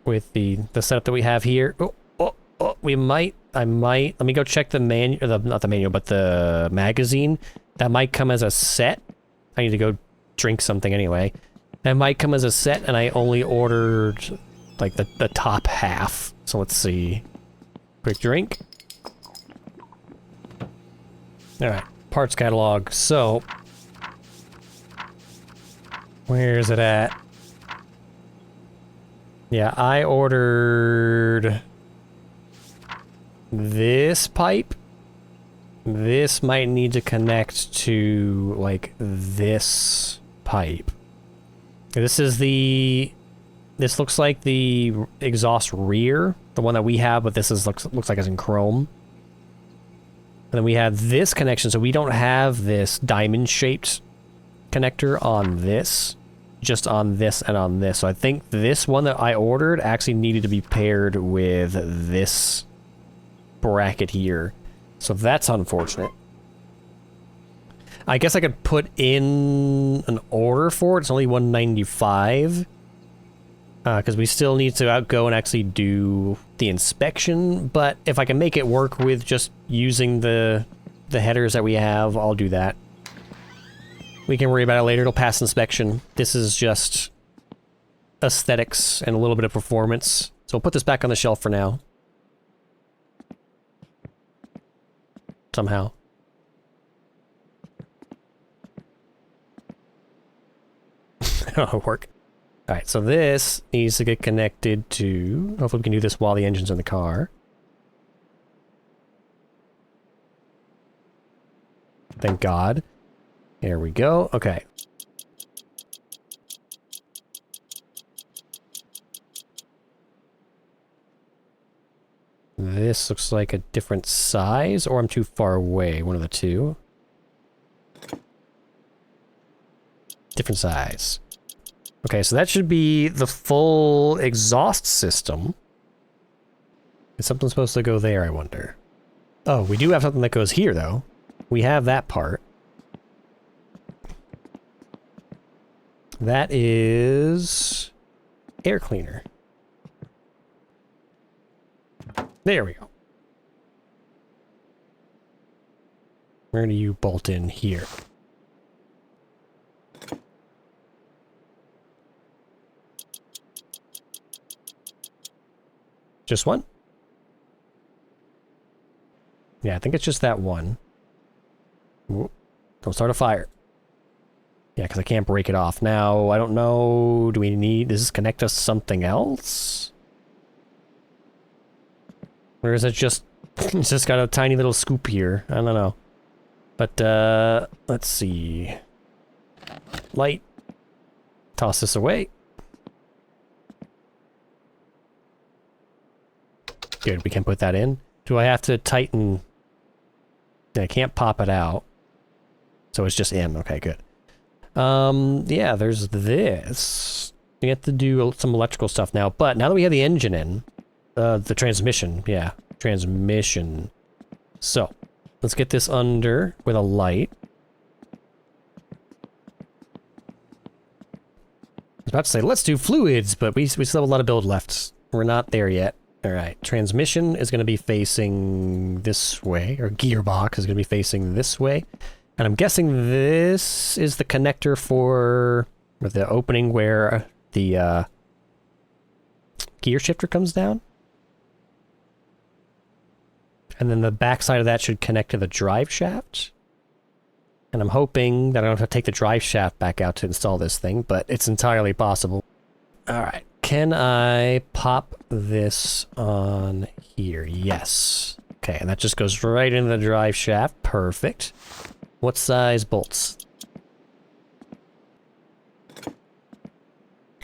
with the setup that we have here. We might, let me go check the not the manual, but the magazine. That might come as a set. I need to go drink something anyway. That might come as a set, and I only ordered, like, the top half. So let's see. Quick drink. Alright, parts catalog. So, where is it at? Yeah, I ordered this pipe. This might need to connect to, like, this pipe. This is the... This looks like the exhaust rear, the one that we have, but this is looks like it's in chrome. And then we have this connection, so we don't have this diamond-shaped connector on this, just on this and on this. So I think this one that I ordered actually needed to be paired with this bracket here. So that's unfortunate. I guess I could put in an order for it. It's only $195. Because we still need to go and actually do the inspection. But if I can make it work with just using the headers that we have, I'll do that. We can worry about it later. It'll pass inspection. This is just aesthetics and a little bit of performance. So we'll put this back on the shelf for now. Somehow. That'll work. Alright, so this needs to get connected to... Hopefully we can do this while the engine's in the car. Thank God. There we go. Okay. This looks like a different size, or I'm too far away. One of the two. Different size. Okay, so that should be the full exhaust system. Is something supposed to go there, I wonder? Oh, we do have something that goes here, though. We have that part. That is... air cleaner. There we go. Where do you bolt in here? Just one? Yeah, I think it's just that one. Ooh, don't start a fire. Yeah, because I can't break it off. Now, I don't know... Do we need... Does this connect us to something else? Or is it just... It's just got a tiny little scoop here. I don't know. But, let's see... Light. Toss this away. Good, we can put that in. Do I have to tighten... I can't pop it out. So it's just in. Okay, good. Yeah, there's this. We have to do some electrical stuff now. But now that we have the engine in... the transmission. Yeah, transmission. So, let's get this under with a light. I was about to say, let's do fluids, but we still have a lot of build left. We're not there yet. Alright, transmission is going to be facing this way, or gearbox is going to be facing this way. And I'm guessing this is the connector for the opening where the gear shifter comes down. And then the back side of that should connect to the drive shaft. And I'm hoping that I don't have to take the drive shaft back out to install this thing, but it's entirely possible. Alright. Can I pop this on here? Yes. Okay, and that just goes right into the drive shaft. Perfect. What size bolts?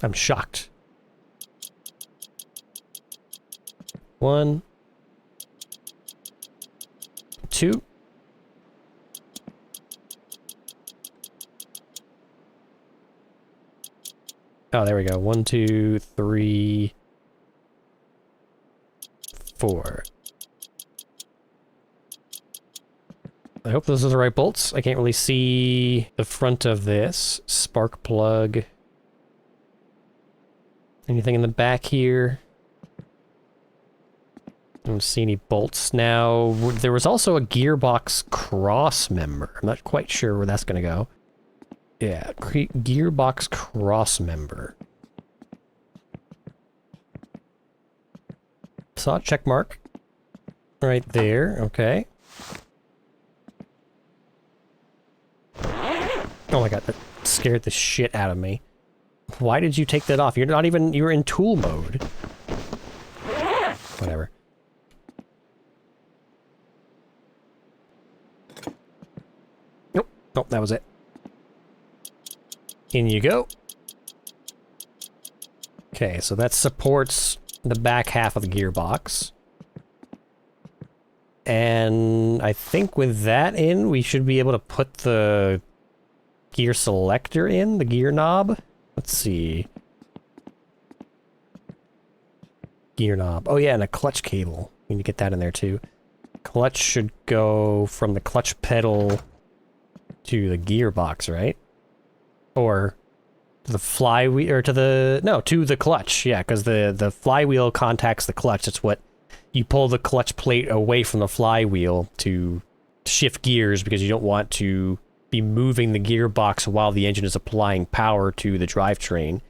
I'm shocked. 1, 2. Oh, there we go. 1, 2, 3, 4. I hope those are the right bolts. I can't really see the front of this. Spark plug. Anything in the back here? I don't see any bolts. Now, there was also a gearbox cross member. I'm not quite sure where that's going to go. Yeah, gearbox cross member. Saw a check mark. Right there, okay. Oh my god, that scared the shit out of me. Why did you take that off? You're not even... You're in tool mode. Whatever. Nope. Nope, that was it. In you go. Okay, so that supports the back half of the gearbox. And I think with that in, we should be able to put the gear selector in, the gear knob. Let's see. Gear knob. Oh yeah, and a clutch cable. We need to get that in there too. Clutch should go from the clutch pedal to the gearbox, right? Or to the flywheel, or to the... No, to the clutch, yeah, because the flywheel contacts the clutch. That's what... You pull the clutch plate away from the flywheel to shift gears because you don't want to be moving the gearbox while the engine is applying power to the drivetrain.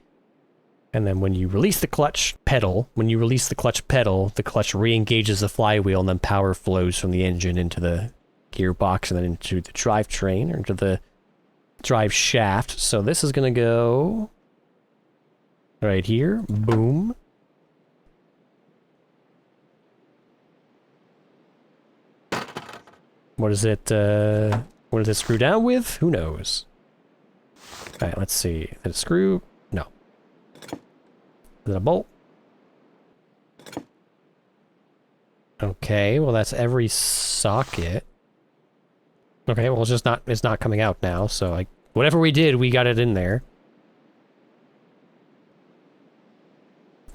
And then when you release the clutch pedal, the clutch re-engages the flywheel and then power flows from the engine into the gearbox and then into the drivetrain or into the drive shaft. So this is going to go right here. Boom. What is it, what does it screw down with? Who knows? Alright, let's see. Is it a screw? No. Is it a bolt? Okay, well that's every socket. Okay, well it's not coming out now, so whatever we did, we got it in there.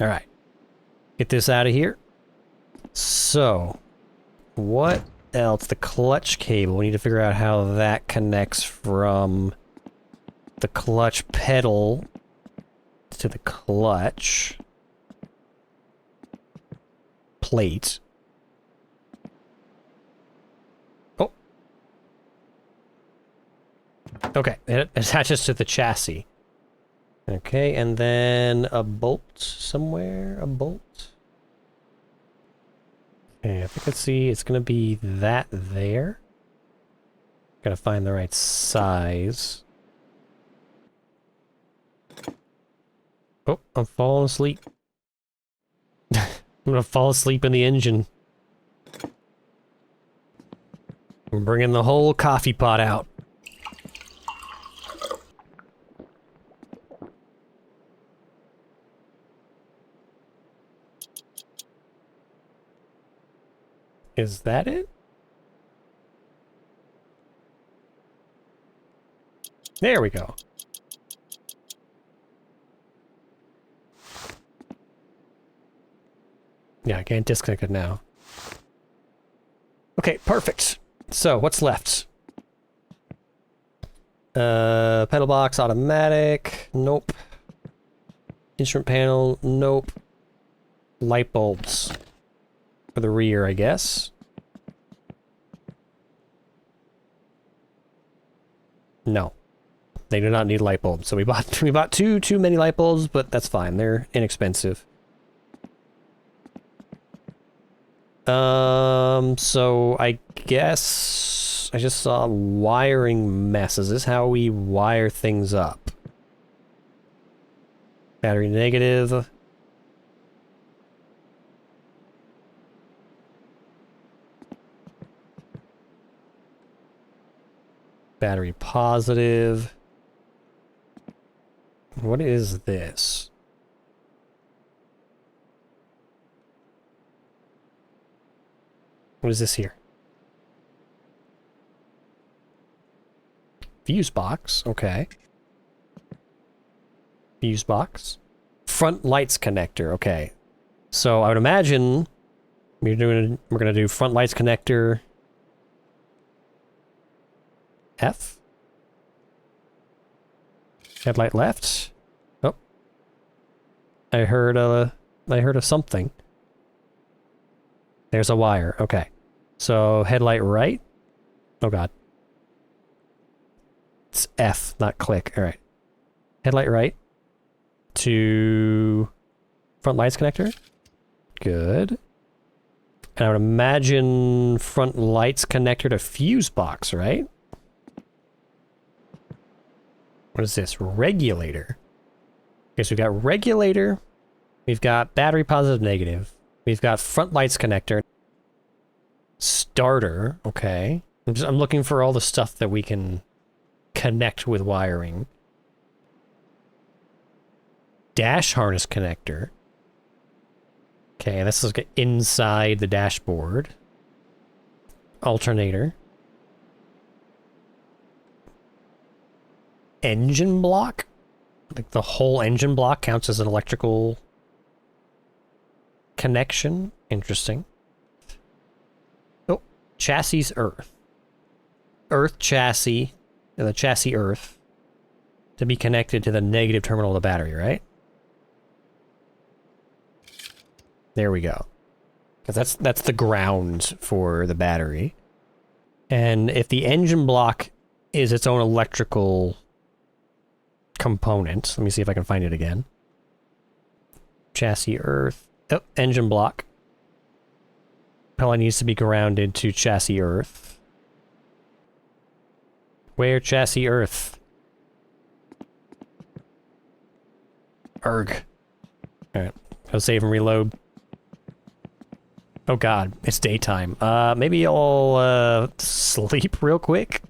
Alright. Get this out of here. So, what else? The clutch cable. We need to figure out how that connects from the clutch pedal to the clutch plate. Oh. Okay, it attaches to the chassis. Okay, and then a bolt somewhere? A bolt? Okay, I think it's gonna be that there. Gotta find the right size. Oh, I'm falling asleep. I'm gonna fall asleep in the engine. I'm bringing the whole coffee pot out. Is that it? There we go. Yeah, I can't disconnect it now. Okay, perfect. So, what's left? Pedal box, automatic. Nope. Instrument panel. Nope. Light bulbs. For the rear, I guess. No. They do not need light bulbs. So we bought too many light bulbs, but that's fine. They're inexpensive. So I guess I just saw wiring mess. Is this how we wire things up? Battery negative. Battery positive. What is this? What is this here? Fuse box, okay. Fuse box. Front lights connector, okay. So I would imagine we're gonna do front lights connector F. Headlight left. Oh. I heard a something. There's a wire. Okay. So headlight right. Oh god. It's F, not click. All right. Headlight right to front lights connector. Good. And I would imagine front lights connector to fuse box, right? What is this? Regulator. Okay, so we've got regulator. We've got battery positive, negative. We've got front lights connector. Starter, okay. I'm looking for all the stuff that we can connect with wiring. Dash harness connector. Okay, this is inside the dashboard. Alternator. Engine block? Like the whole engine block counts as an electrical connection. Interesting. Oh, chassis earth. Earth chassis, and the chassis earth, to be connected to the negative terminal of the battery, right? There we go. Because that's the ground for the battery. And if the engine block is its own electrical component, let me see if I can find it again. Chassis earth. Oh, engine block. Probably needs to be grounded to chassis earth. Where chassis earth? Erg. Alright. Go save and reload. Oh god, it's daytime. Maybe I'll, sleep real quick?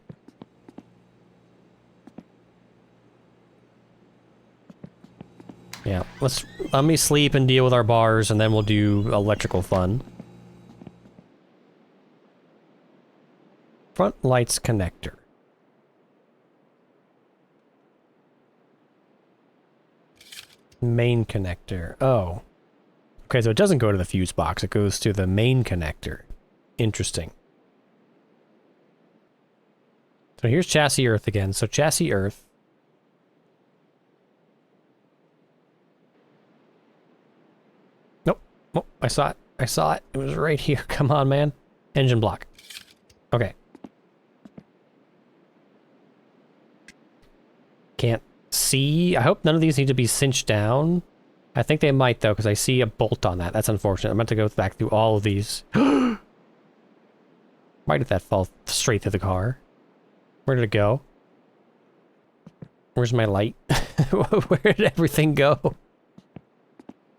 Yeah, let me sleep and deal with our bars, and then we'll do electrical fun. Front lights connector. Main connector. Oh. Okay, so it doesn't go to the fuse box, it goes to the main connector. Interesting. So here's chassis earth again. So chassis earth. Nope. Oh, I saw it. I saw it. It was right here. Come on, man. Engine block. Okay. Can't see. I hope none of these need to be cinched down. I think they might, though, because I see a bolt on that. That's unfortunate. I'm about to go back through all of these. Why did that fall straight through the car? Where did it go? Where's my light? Where did everything go?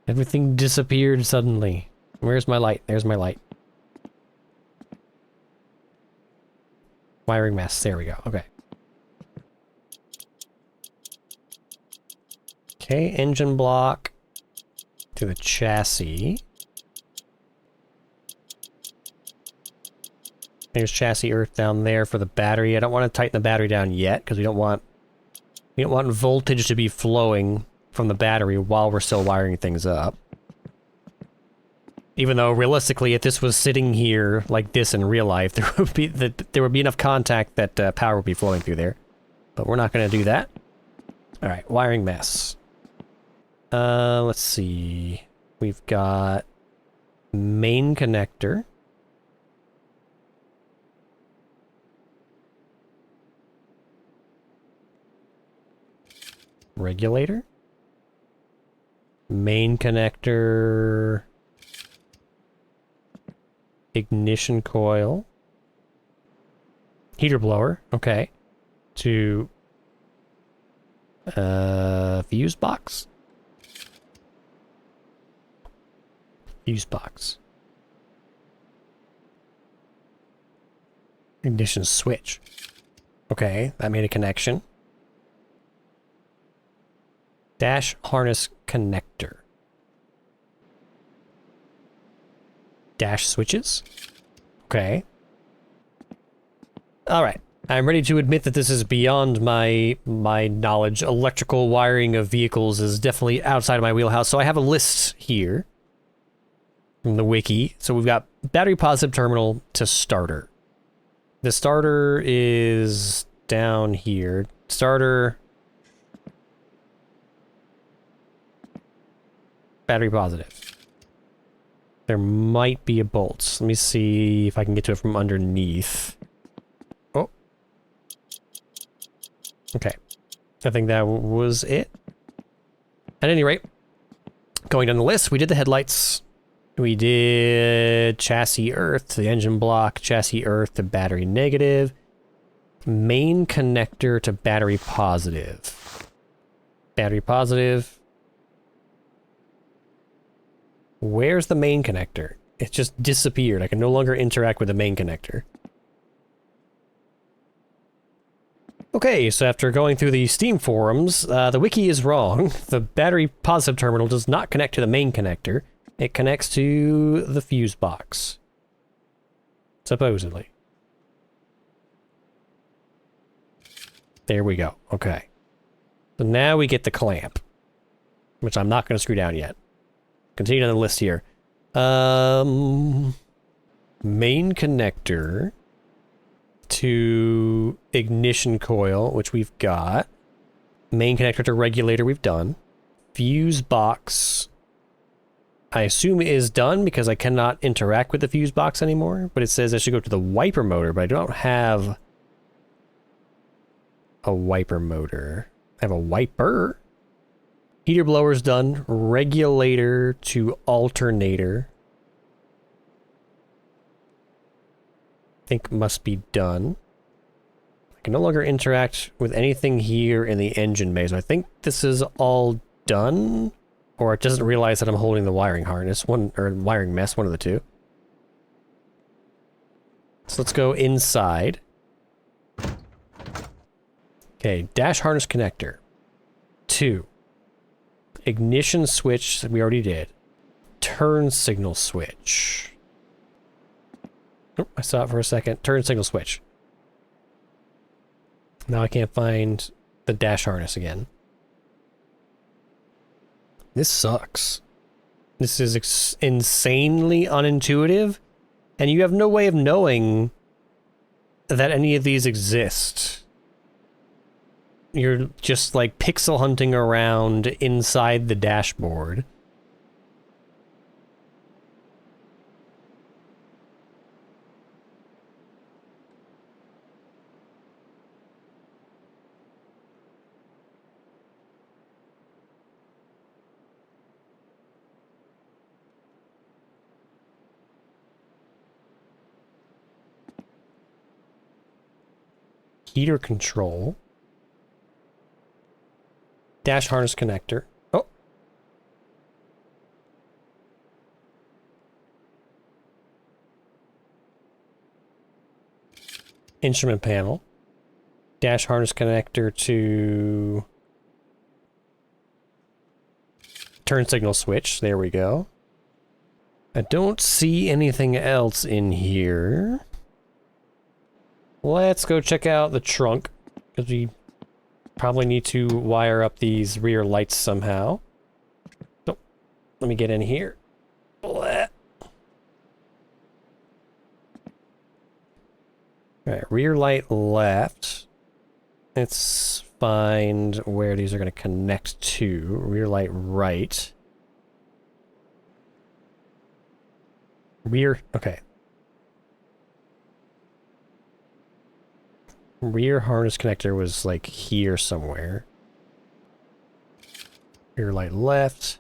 Everything disappeared suddenly. Where's my light? There's my light. Wiring mess. There we go. Okay. Okay, engine block to the chassis. There's chassis earth down there for the battery. I don't want to tighten the battery down yet because we don't want voltage to be flowing from the battery while we're still wiring things up. Even though realistically, if this was sitting here like this in real life, there would be enough contact that power would be flowing through there. But we're not going to do that. All right, wiring mess. Let's see. We've got main connector. Regulator. Main connector. Ignition coil. Heater blower. Okay. To fuse box. Fuse box. Ignition switch. Okay, that made a connection. Dash harness connector. Dash switches. Okay. Alright. I'm ready to admit that this is beyond my knowledge. Electrical wiring of vehicles is definitely outside of my wheelhouse, so I have a list here from the wiki. So we've got battery positive terminal to starter. The starter is down here. Starter. Battery positive. There might be a bolt. Let me see if I can get to it from underneath. Oh. Okay. I think that was it. At any rate, going down the list, we did the headlights. We did chassis earth to the engine block, chassis earth to battery negative, main connector to battery positive. Battery positive, Where's the main connector? It just disappeared. I can no longer interact with the main connector. Okay, so after going through the Steam forums, the wiki is wrong. The battery positive terminal does not connect to the main connector. It connects to the fuse box. Supposedly. There we go. Okay. So now we get the clamp, which I'm not going to screw down yet. Continue on the list here. Main connector to ignition coil, which we've got. Main connector to regulator we've done. Fuse box, I assume is done because I cannot interact with the fuse box anymore, but it says I should go to the wiper motor, but I don't have a wiper motor. I have a wiper. Heater blower's done. Regulator to alternator. I think must be done. I can no longer interact with anything here in the engine bay, so I think this is all done, or it doesn't realize that I'm holding the wiring harness, or wiring mess, one of the two. So let's go inside. Okay, dash harness connector. 2. Ignition switch, we already did. Turn signal switch. Oh, I saw it for a second. Turn signal switch. Now I can't find the dash harness again. This sucks. This is insanely unintuitive, and you have no way of knowing that any of these exist. You're just like pixel hunting around inside the dashboard. Heater control. Dash harness connector. Oh. Instrument panel. Dash harness connector to turn signal switch. There we go. I don't see anything else in here. Let's go check out the trunk, because we probably need to wire up these rear lights somehow. Oh, let me get in here. Alright, rear light left. Let's find where these are going to connect to. Rear light right. Rear, okay. Rear harness connector was like here somewhere. Rear light left.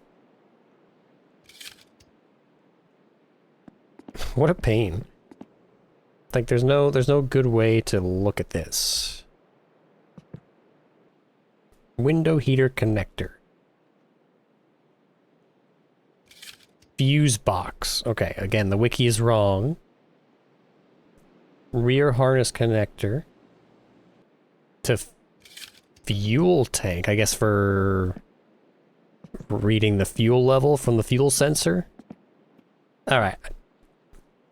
What a pain. Like there's no good way to look at this. Window heater connector. Fuse box. Okay, again, the wiki is wrong. Rear harness connector to fuel tank, I guess for reading the fuel level from the fuel sensor. Alright.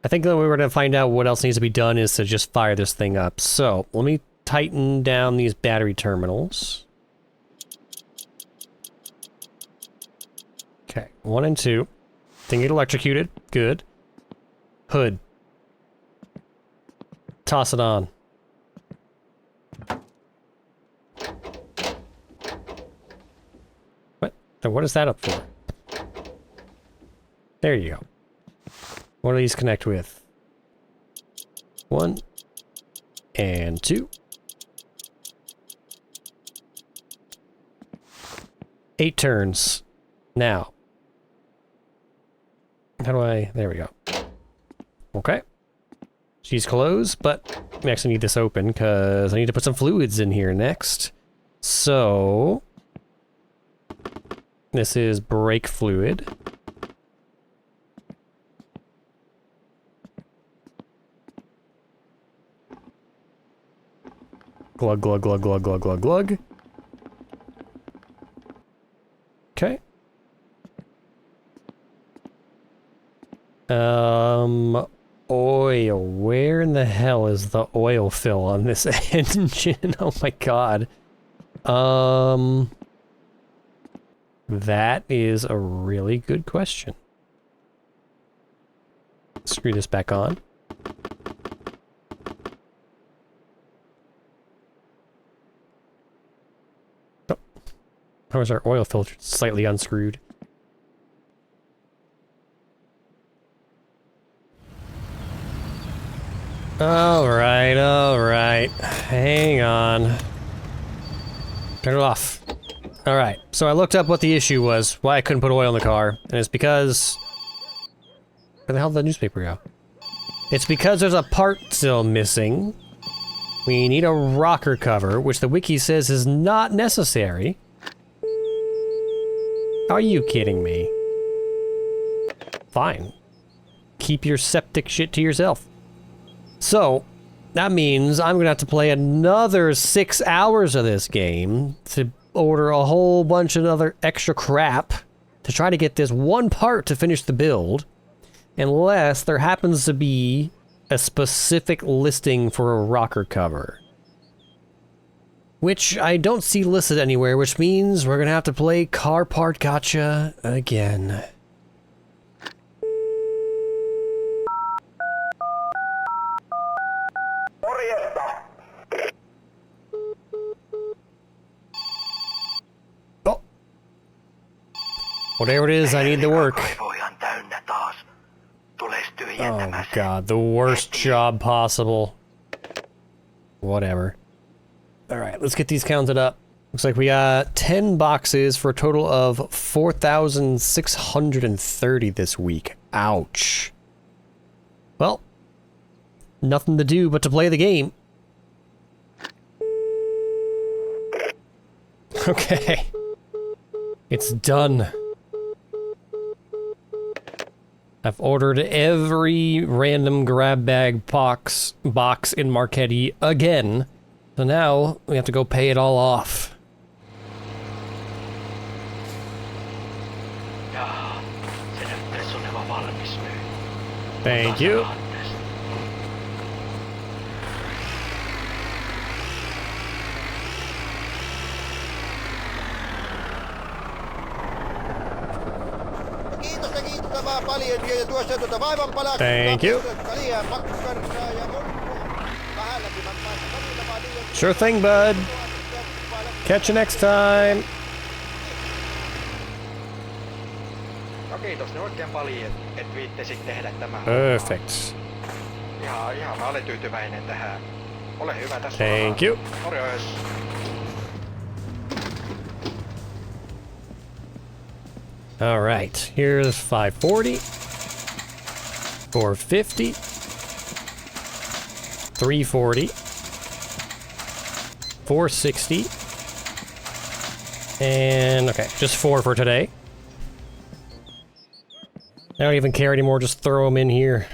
I think the way we're going to find out what else needs to be done is to just fire this thing up. So, let me tighten down these battery terminals. Okay, 1 and 2. Didn't get electrocuted. Good. Hood. Toss it on. What is that up for? There you go. What do these connect with? 1 and 2. 8 turns. Now. How do I... There we go. Okay. She's closed, but we actually need this open because I need to put some fluids in here next. So... This is brake fluid. Glug, glug, glug, glug, glug, glug, glug. Okay. Oil. Where in the hell is the oil fill on this engine? Oh my god. That is a really good question. Screw this back on. Oh. How is our oil filter slightly unscrewed? Alright. Hang on. Turn it off. Alright, so I looked up what the issue was, why I couldn't put oil in the car, and it's because... Where the hell did the newspaper go? It's because there's a part still missing. We need a rocker cover, which the wiki says is not necessary. Are you kidding me? Fine. Keep your septic shit to yourself. So, that means I'm gonna have to play another 6 hours of this game to order a whole bunch of other extra crap to try to get this one part to finish the build, unless there happens to be a specific listing for a rocker cover. Which I don't see listed anywhere, which means we're gonna have to play Car Part Gotcha again. Oh. Whatever it is, I need the work. Oh god, the worst job possible. Whatever. Alright, let's get these counted up. Looks like we got 10 boxes for a total of 4,630 this week. Ouch. Well, nothing to do but to play the game. Okay. It's done. I've ordered every random grab bag box in Marchetti again. So now we have to go pay it all off. Thank you. Thank you. Sure thing, bud. Catch you next time. Kiitos ne oikein paljon, et viittesit tehdä tämän. Perfect. Ihan mä olen tyytyväinen tähän. Ole hyvä tässä. Thank you. Morjens. All right, here's 540, 450, 340, 460, and okay, just 4 for today. I don't even care anymore, just throw them in here.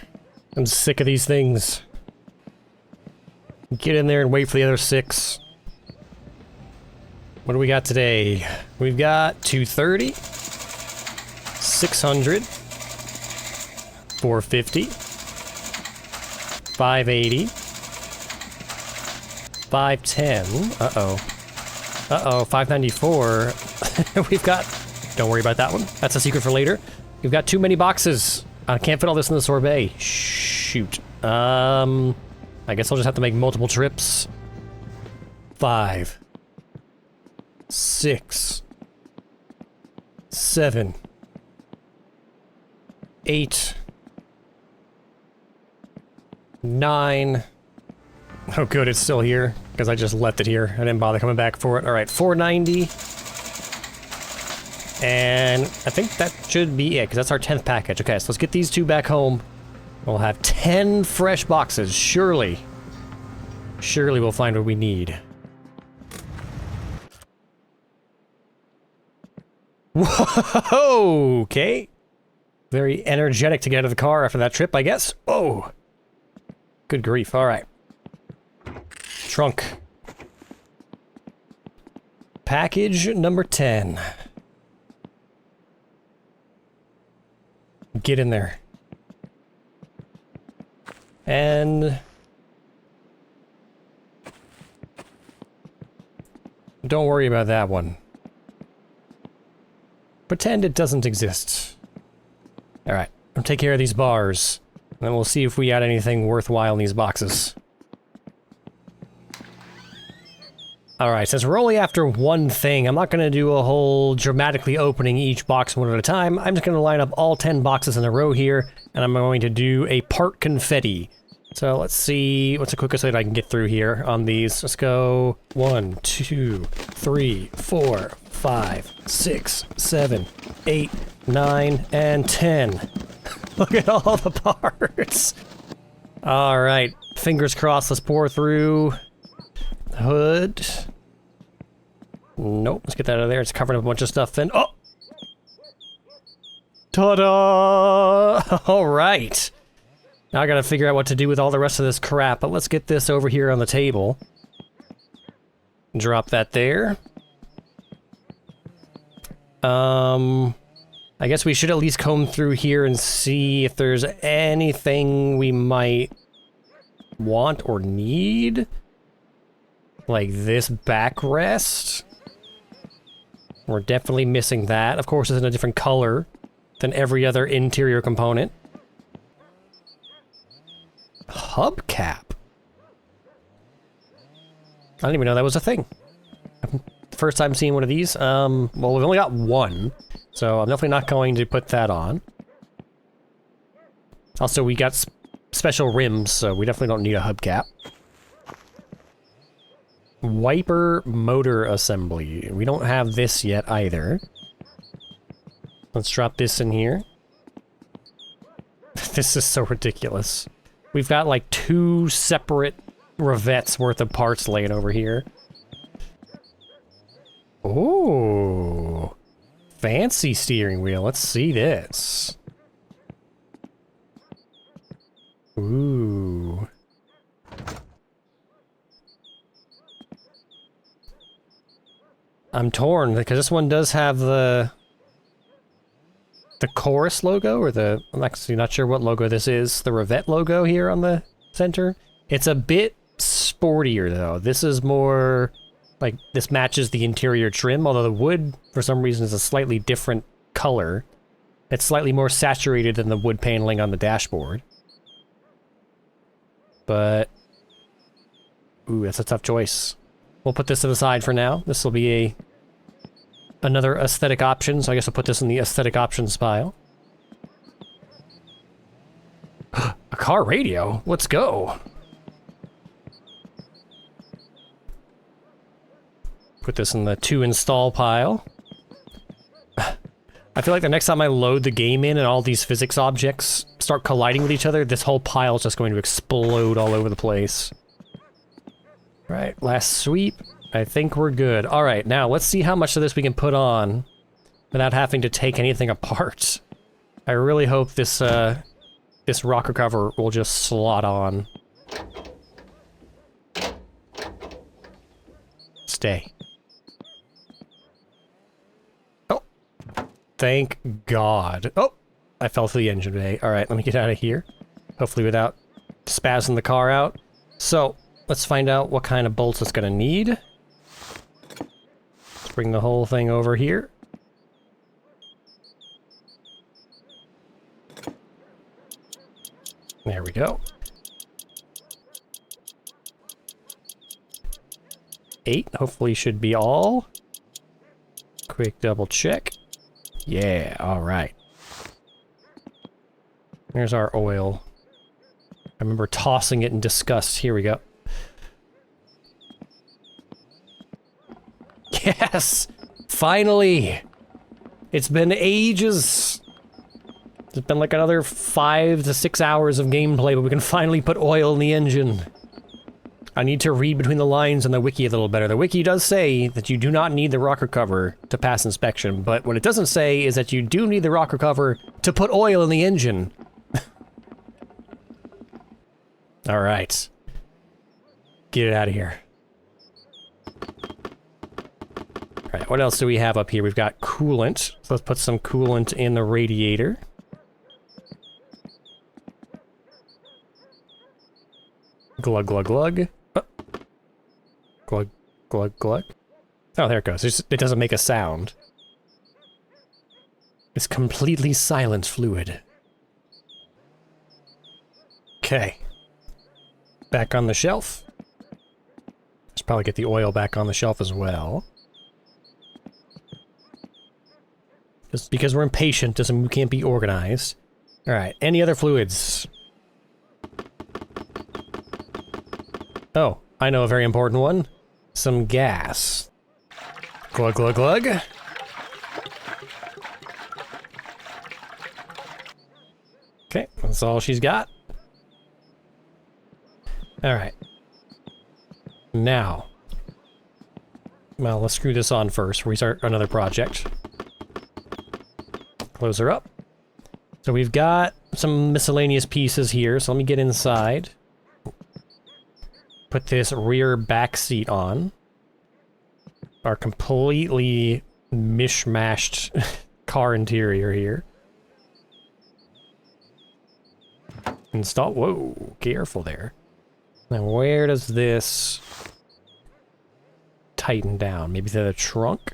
I'm sick of these things. Get in there and wait for the other 6. What do we got today? We've got 230. 600, 450, 580, 510, uh-oh, 594, we've got, don't worry about that one, that's a secret for later. We've got too many boxes, I can't fit all this in the sorbet, shoot, I guess I'll just have to make multiple trips. 5, 6, 7, 8, 9. Oh good, it's still here, because I just left it here. I didn't bother coming back for it. Alright, 490. And I think that should be it, because that's our 10th package. Okay, so let's get these 2 back home. We'll have 10 fresh boxes, surely. Surely we'll find what we need. Whoa, okay. Very energetic to get out of the car after that trip, I guess. Oh! Good grief, alright. Trunk. package number 10. Get in there. And... don't worry about that one. Pretend it doesn't exist. Alright, I'll take care of these bars. And then we'll see if we add anything worthwhile in these boxes. Alright, since we're only after one thing, I'm not going to do a whole dramatically opening each box one at a time. I'm just going to line up all 10 boxes in a row here, and I'm going to do a part confetti. So let's see, what's the quickest way that I can get through here on these? Let's go 1, 2, 3, 4, 5, 6, 7, 8, 9, and 10. Look at all the parts! Alright, fingers crossed, let's pour through. Hood. Nope, let's get that out of there. It's covering up a bunch of stuff and oh! Ta-da! Alright. Now I gotta figure out what to do with all the rest of this crap, but let's get this over here on the table. Drop that there. I guess we should at least comb through here and see if there's anything we might want or need. Like this backrest. We're definitely missing that. Of course, it's in a different color than every other interior component. Hubcap. I didn't even know that was a thing. First time seeing one of these. Well, we've only got one, so I'm definitely not going to put that on. Also, we got special rims, so we definitely don't need a hubcap. Wiper motor assembly. We don't have this yet either. Let's drop this in here. This is so ridiculous. We've got like 2 separate Rivett's worth of parts laying over here. Ooh. Fancy steering wheel. Let's see this. Ooh. I'm torn, because this one does have the chorus logo, or the... I'm actually not sure what logo this is. The Rivett logo here on the center. It's a bit sportier, though. This is more... like, this matches the interior trim, although the wood, for some reason, is a slightly different color. It's slightly more saturated than the wood paneling on the dashboard. But... ooh, that's a tough choice. We'll put this to the side for now. This will be another aesthetic option, so I guess I'll put this in the aesthetic options pile. A car radio? Let's go! Put this in the to install pile. I feel like the next time I load the game in and all these physics objects start colliding with each other, this whole pile is just going to explode all over the place. Right, last sweep. I think we're good. Alright, now let's see how much of this we can put on without having to take anything apart. I really hope this, this rocker cover will just slot on. Stay. Oh! Thank God. Oh! I fell through the engine bay. Alright, let me get out of here. Hopefully without spazzing the car out. So, let's find out what kind of bolts it's gonna need. Let's bring the whole thing over here. There we go. 8, hopefully should be all. Quick double check. Yeah, alright. There's our oil. I remember tossing it in disgust. Here we go. Yes! Finally! It's been ages! It's been like another 5 to 6 hours of gameplay, but we can finally put oil in the engine. I need to read between the lines on the wiki a little better. The wiki does say that you do not need the rocker cover to pass inspection, but what it doesn't say is that you do need the rocker cover to put oil in the engine. Alright. Get it out of here. right, what else do we have up here? We've got coolant. So let's put some coolant in the radiator. Glug, glug, glug. Oh. Glug, glug, glug. Oh, there it goes. It doesn't make a sound. It's completely silent fluid. Okay. Back on the shelf. Let's probably get the oil back on the shelf as well. Just because we're impatient doesn't mean we can't be organized. Alright, any other fluids? Oh, I know a very important one. Some gas. Glug, glug, glug. Okay, that's all she's got. Alright. Now. Well, let's screw this on first before we start another project. Close her up. So we've got some miscellaneous pieces here, so let me get inside. Put this rear back seat on. Our completely mishmashed car interior here. Install. Whoa, careful there. Now, where does this tighten down? Maybe to the trunk?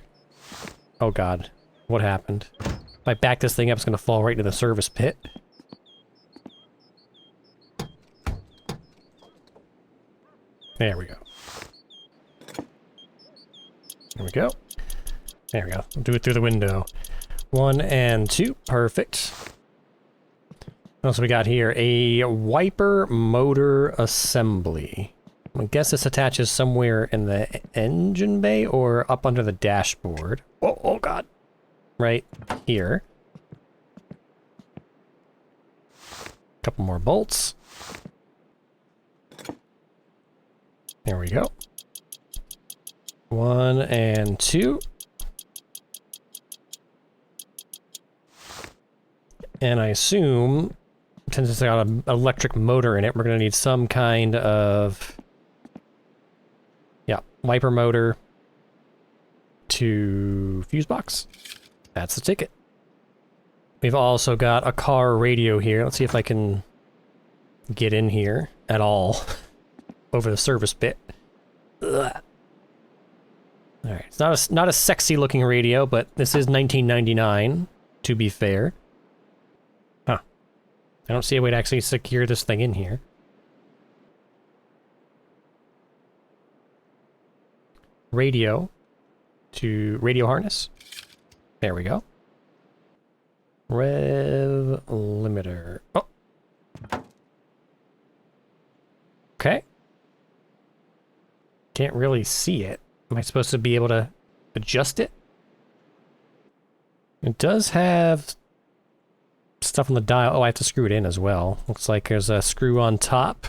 Oh god, what happened? If I back this thing up, it's gonna fall right into the service pit. There we go. There we go. There we go. We'll do it through the window. 1 and 2. Perfect. What else we got here? A wiper motor assembly. I guess this attaches somewhere in the engine bay or up under the dashboard. Oh, oh god. Right here. Couple more bolts. There we go. 1 and 2. And I assume, since it's got an electric motor in it, we're going to need some kind of, yeah, wiper motor to fuse box. That's the ticket. We've also got a car radio here. Let's see if I can get in here at all over the service pit. Ugh. All right, it's not a sexy looking radio, but this is 1999, to be fair. Huh. I don't see a way to actually secure this thing in here. Radio to radio harness. There we go. Rev limiter. Oh. Okay. Can't really see it. Am I supposed to be able to adjust it? It does have stuff on the dial. Oh, I have to screw it in as well. Looks like there's a screw on top.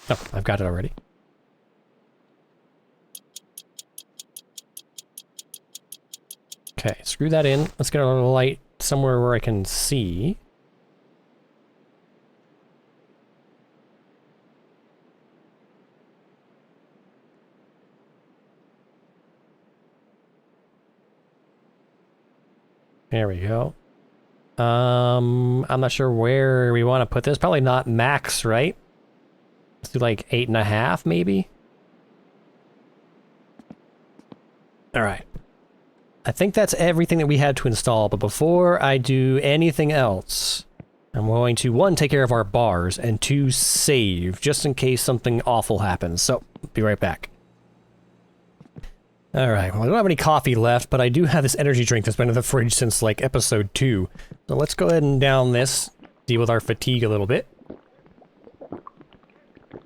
Oh, I've got it already. Okay, screw that in. Let's get a light somewhere where I can see. There we go. I'm not sure where we want to put this. Probably not max, right? Let's do like 8.5, maybe? Alright. I think that's everything that we had to install, but before I do anything else, I'm going to, 1, take care of our bars, and 2, save, just in case something awful happens. So, be right back. Alright, well I don't have any coffee left, but I do have this energy drink that's been in the fridge since, like, episode 2. So let's go ahead and down this, deal with our fatigue a little bit.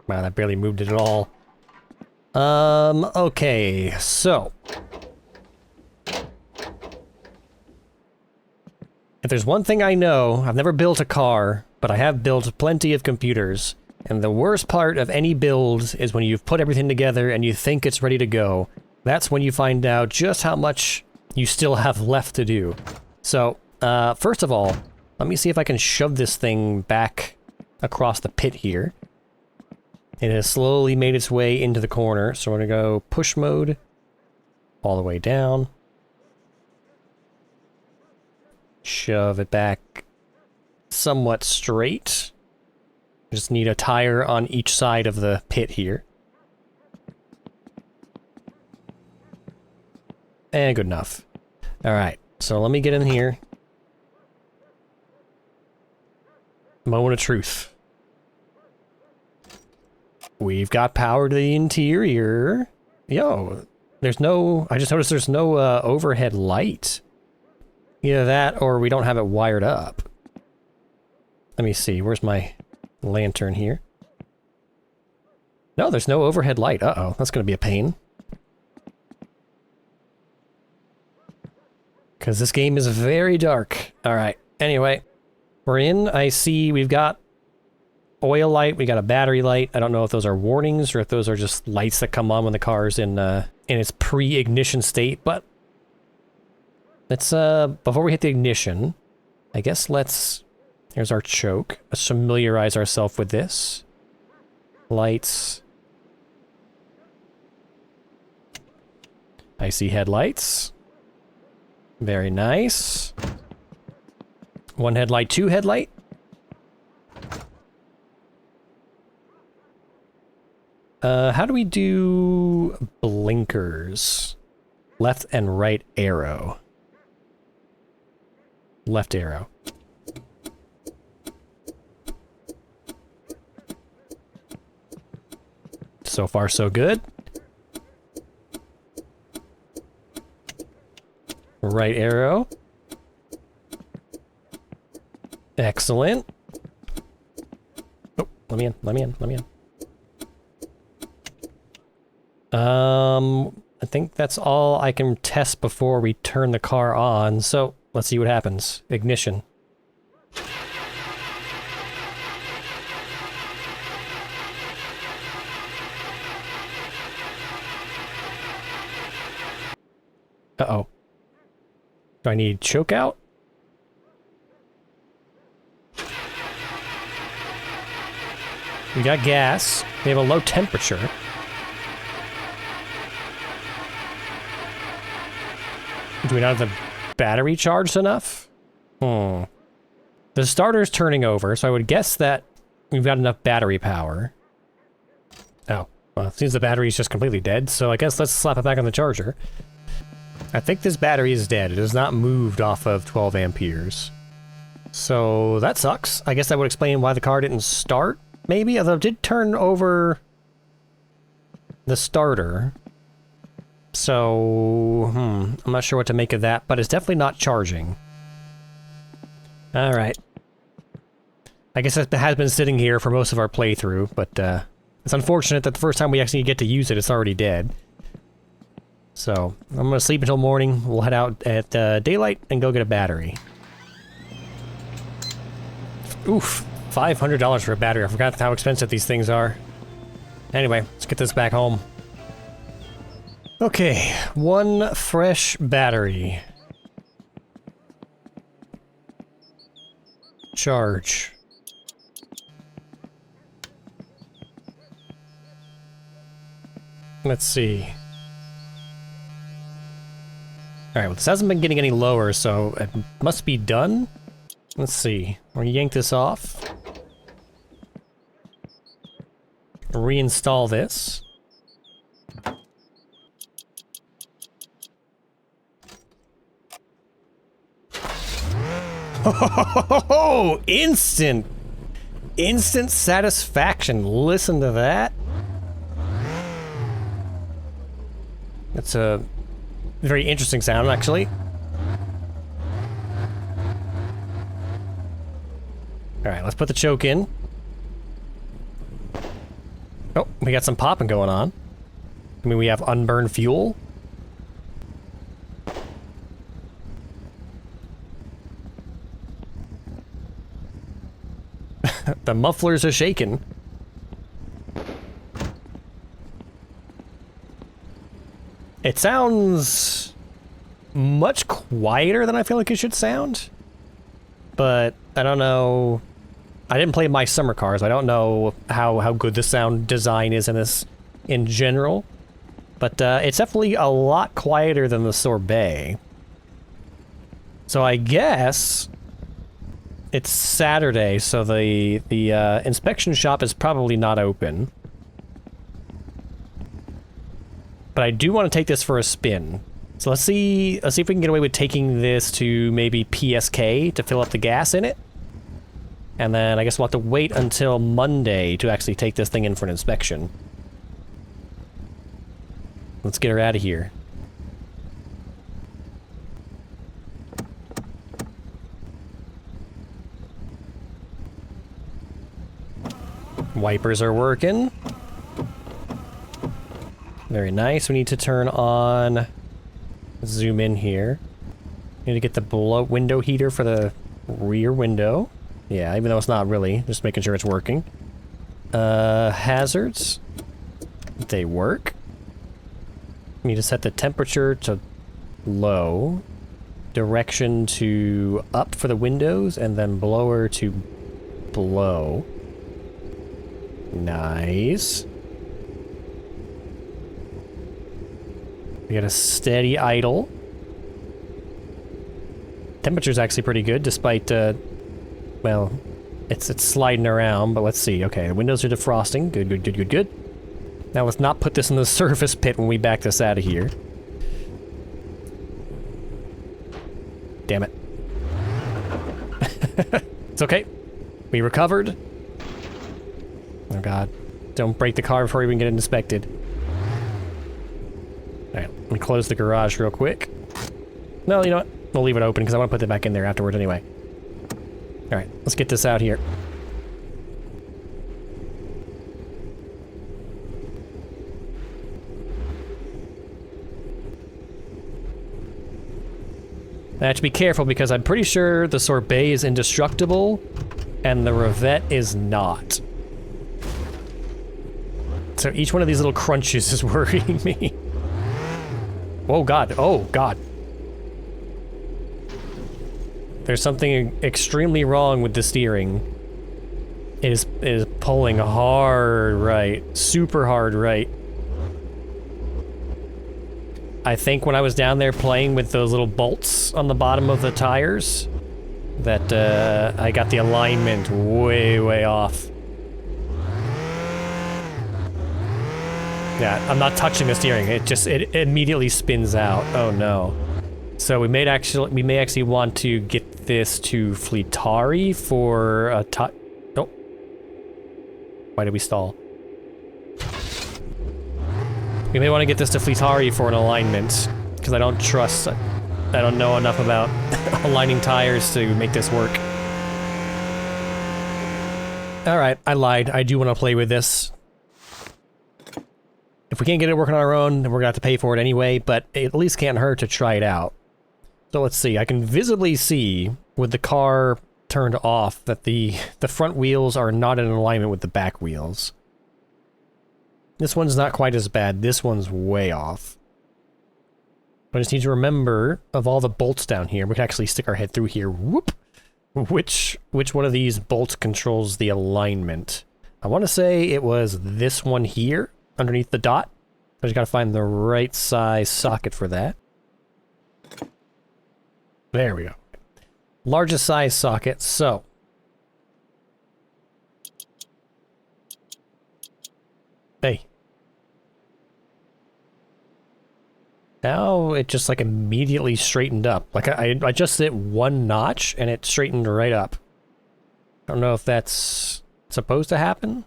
Wow, that barely moved it at all. Okay, so... if there's one thing I know, I've never built a car, but I have built plenty of computers. And the worst part of any build is when you've put everything together and you think it's ready to go. That's when you find out just how much you still have left to do. So, first of all, let me see if I can shove this thing back across the pit here. It has slowly made its way into the corner, so we're gonna go push mode. all the way down. Shove it back somewhat straight. Just need a tire on each side of the pit here. And good enough. Alright, so let me get in here. Moment of truth. We've got power to the interior. Yo, there's no... I just noticed there's no overhead light. Either that or we don't have it wired up. Let me see, where's my lantern here? No, there's no overhead light. Uh-oh, that's gonna be a pain. Because this game is very dark. Alright, anyway. We're in, I see we've got oil light, we got a battery light. I don't know if those are warnings or if those are just lights that come on when the car is in its pre-ignition state, but let's, before we hit the ignition, I guess here's our choke. Let's familiarize ourselves with this. Lights. I see headlights. Very nice. One headlight, two headlight. How do we do blinkers? Left and right arrow. Left arrow. So far, so good. Right arrow. Excellent. Oh, let me in, let me in, let me in. I think that's all I can test before we turn the car on, so let's see what happens. Ignition. Uh-oh. Do I need choke out? We got gas. We have a low temperature. Do we not have the battery charged enough? The starter's turning over, so I would guess that we've got enough battery power. Oh, well, it seems the battery's just completely dead, so I guess let's slap it back on the charger. I think this battery is dead. It has not moved off of 12 amperes. So that sucks. I guess that would explain why the car didn't start, maybe? Although it did turn over the starter. So, I'm not sure what to make of that, but it's definitely not charging. Alright. I guess it has been sitting here for most of our playthrough, but it's unfortunate that the first time we actually get to use it, it's already dead. So, I'm gonna sleep until morning, we'll head out at daylight and go get a battery. Oof, $500 for a battery. I forgot how expensive these things are. Anyway, let's get this back home. Okay, one fresh battery. Charge. Let's see. Alright, well this hasn't been getting any lower, so it must be done. Let's see. We'll yank this off. Reinstall this. Oh, instant satisfaction. Listen to that. That's a very interesting sound, actually. Alright, let's put the choke in. Oh, we got some popping going on. I mean, we have unburned fuel. The mufflers are shaking. It sounds much quieter than I feel like it should sound. But I don't know. I didn't play my summer cars. I don't know how good the sound design is in this in general. But it's definitely a lot quieter than the sorbet. So I guess it's Saturday, so the inspection shop is probably not open. But I do want to take this for a spin. So let's see if we can get away with taking this to maybe PSK to fill up the gas in it. And then I guess we'll have to wait until Monday to actually take this thing in for an inspection. Let's get her out of here. Wipers are working. Very nice. We need to turn on... Zoom in here. Need to get the window heater for the rear window. Yeah, even though it's not really. Just making sure it's working. Hazards. They work. Need to set the temperature to low. Direction to up for the windows, and then blower to blow. Nice. We got a steady idle. Temperature's actually pretty good, despite, well, it's sliding around, but let's see. Okay, the windows are defrosting. Good, good, good, good, good. Now let's not put this in the surface pit when we back this out of here. Damn it. It's okay. We recovered. Oh god. Don't break the car before we even get it inspected. Alright, let me close the garage real quick. No, you know what? We'll leave it open because I want to put it back in there afterwards anyway. Alright, let's get this out here. I have to be careful because I'm pretty sure the sorbet is indestructible and the Rivett is not. So each one of these little crunches is worrying me. Oh god, oh god. There's something extremely wrong with the steering. It is pulling hard right, super hard right. I think when I was down there playing with those little bolts on the bottom of the tires, that I got the alignment way, way off. Yeah, I'm not touching the steering. It immediately spins out. Oh no. So we may actually want to get this to Fleetari for a oh. Why did we stall? We may want to get this to Fleetari for an alignment, because I don't know enough about aligning tires to make this work. Alright, I lied. I do want to play with this. If we can't get it working on our own, then we're gonna have to pay for it anyway, but it at least can't hurt to try it out. So let's see, I can visibly see, with the car turned off, that the front wheels are not in alignment with the back wheels. This one's not quite as bad, this one's way off. I just need to remember, of all the bolts down here, we can actually stick our head through here, whoop! Which one of these bolts controls the alignment? I want to say it was this one here, underneath the dot. I just gotta find the right size socket for that. There we go. Largest size socket, so. Hey. Now it just like immediately straightened up. Like I just hit one notch and it straightened right up. I don't know if that's supposed to happen.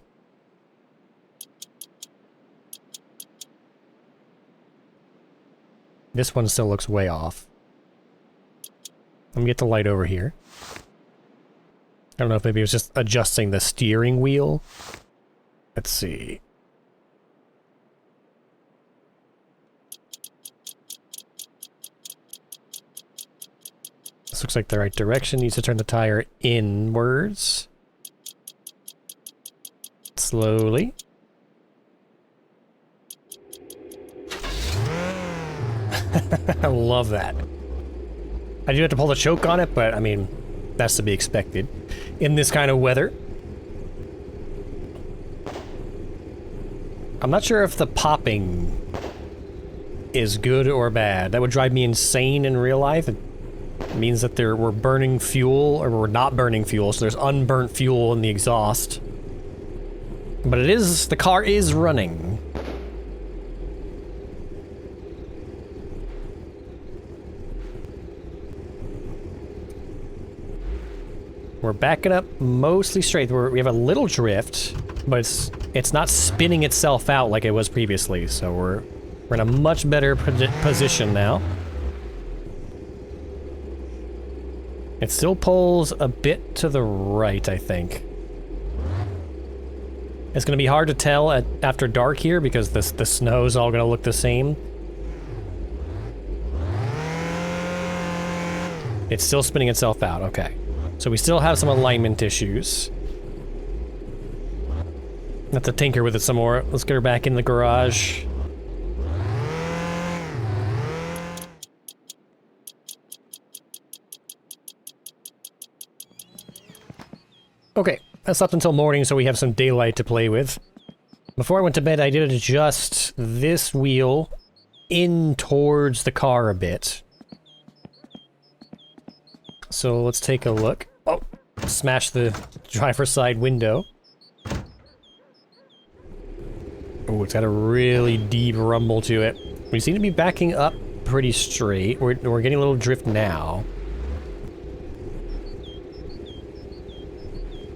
This one still looks way off. Let me get the light over here. I don't know if maybe it was just adjusting the steering wheel. Let's see. This looks like the right direction. Needs to turn the tire inwards. Slowly. I love that. I do have to pull the choke on it, but I mean, that's to be expected in this kind of weather. I'm not sure if the popping is good or bad. That would drive me insane in real life. It means that we're burning fuel, or we're not burning fuel, so there's unburnt fuel in the exhaust. But the car is running. We're backing up mostly straight. We have a little drift, but it's not spinning itself out like it was previously, so we're in a much better position now. It still pulls a bit to the right, I think. It's going to be hard to tell after dark here because the snow's all going to look the same. It's still spinning itself out, okay. So we still have some alignment issues. Have to tinker with it some more. Let's get her back in the garage. Okay, I slept until morning so we have some daylight to play with. Before I went to bed, I did adjust this wheel in towards the car a bit. So let's take a look. Oh, smash the driver's side window. Oh, it's got a really deep rumble to it. We seem to be backing up pretty straight. We're getting a little drift now.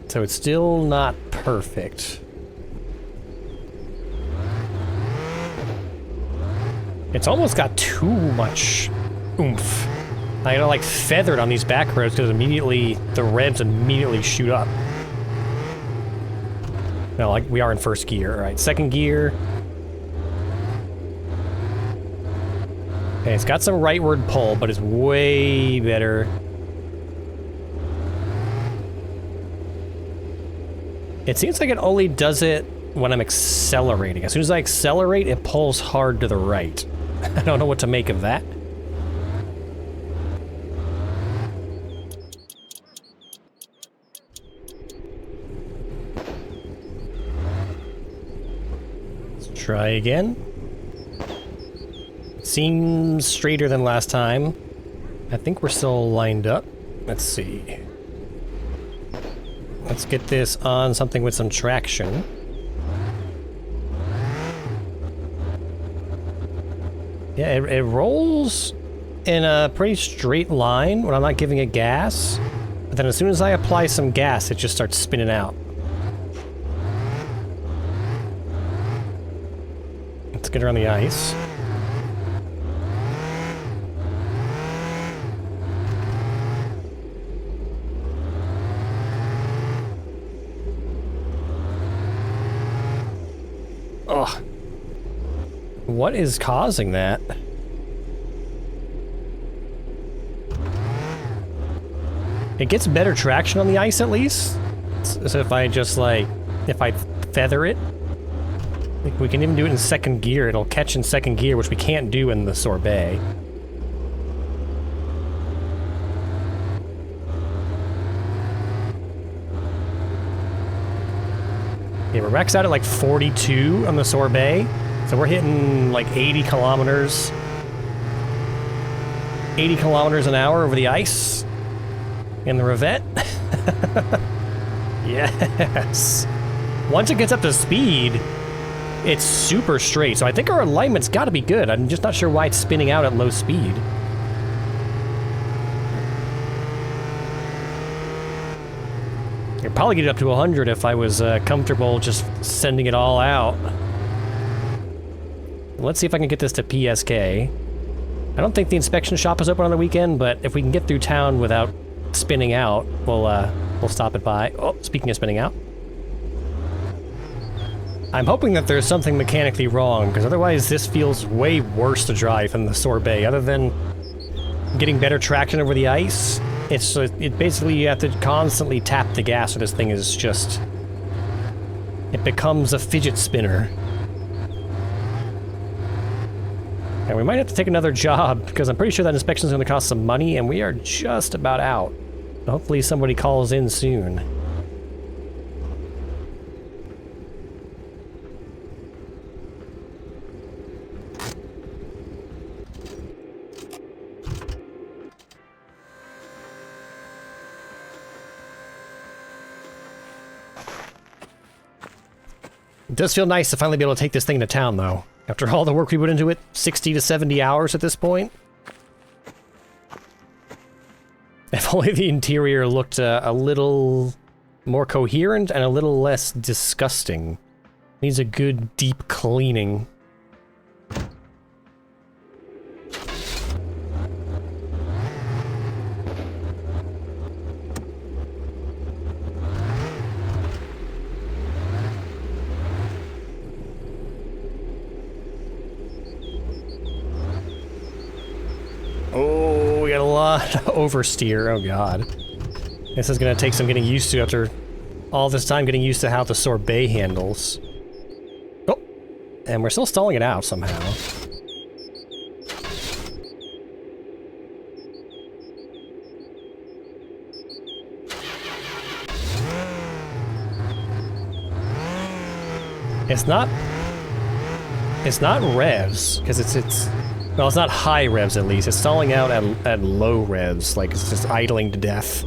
So it's still not perfect. It's almost got too much oomph. I gotta like feather it on these back roads because immediately the revs immediately shoot up. No, like we are in first gear. All right, second gear. Okay, it's got some rightward pull, but it's way better. It seems like it only does it when I'm accelerating. As soon as I accelerate, it pulls hard to the right. I don't know what to make of that. Let's try again. Seems straighter than last time. I think we're still lined up. Let's see. Let's get this on something with some traction. Yeah, it rolls in a pretty straight line when I'm not giving it gas. But then as soon as I apply some gas, it just starts spinning out. Let's get her on the ice. Ugh. What is causing that? It gets better traction on the ice at least. So if I just like, if I feather it, like we can even do it in second gear. It'll catch in second gear, which we can't do in the sorbet. Yeah, we're maxed out at like 42 on the sorbet. So we're hitting like 80 kilometers. 80 kilometers an hour over the ice. In the Rivett. Yes. Once it gets up to speed, it's super straight. So I think our alignment's got to be good. I'm just not sure why it's spinning out at low speed. I'd probably get it up to 100 if I was comfortable just sending it all out. Let's see if I can get this to PSK. I don't think the inspection shop is open on the weekend, but if we can get through town without spinning out, we'll stop it by. Oh, speaking of spinning out. I'm hoping that there's something mechanically wrong, because otherwise this feels way worse to drive than the sorbet. Other than getting better traction over the ice, it basically you have to constantly tap the gas, so this thing is just... It becomes a fidget spinner. And we might have to take another job, because I'm pretty sure that inspection is going to cost some money, and we are just about out. Hopefully somebody calls in soon. It does feel nice to finally be able to take this thing to town, though. After all the work we put into it, 60 to 70 hours at this point. If only the interior looked a little more coherent and a little less disgusting. Needs a good, deep cleaning. Oh, we got a lot of oversteer. Oh god. This is gonna take some getting used to after all this time getting used to how the sorbet handles. Oh, and we're still stalling it out somehow. It's not revs, because well, it's not high revs at least. It's stalling out at low revs, like it's just idling to death.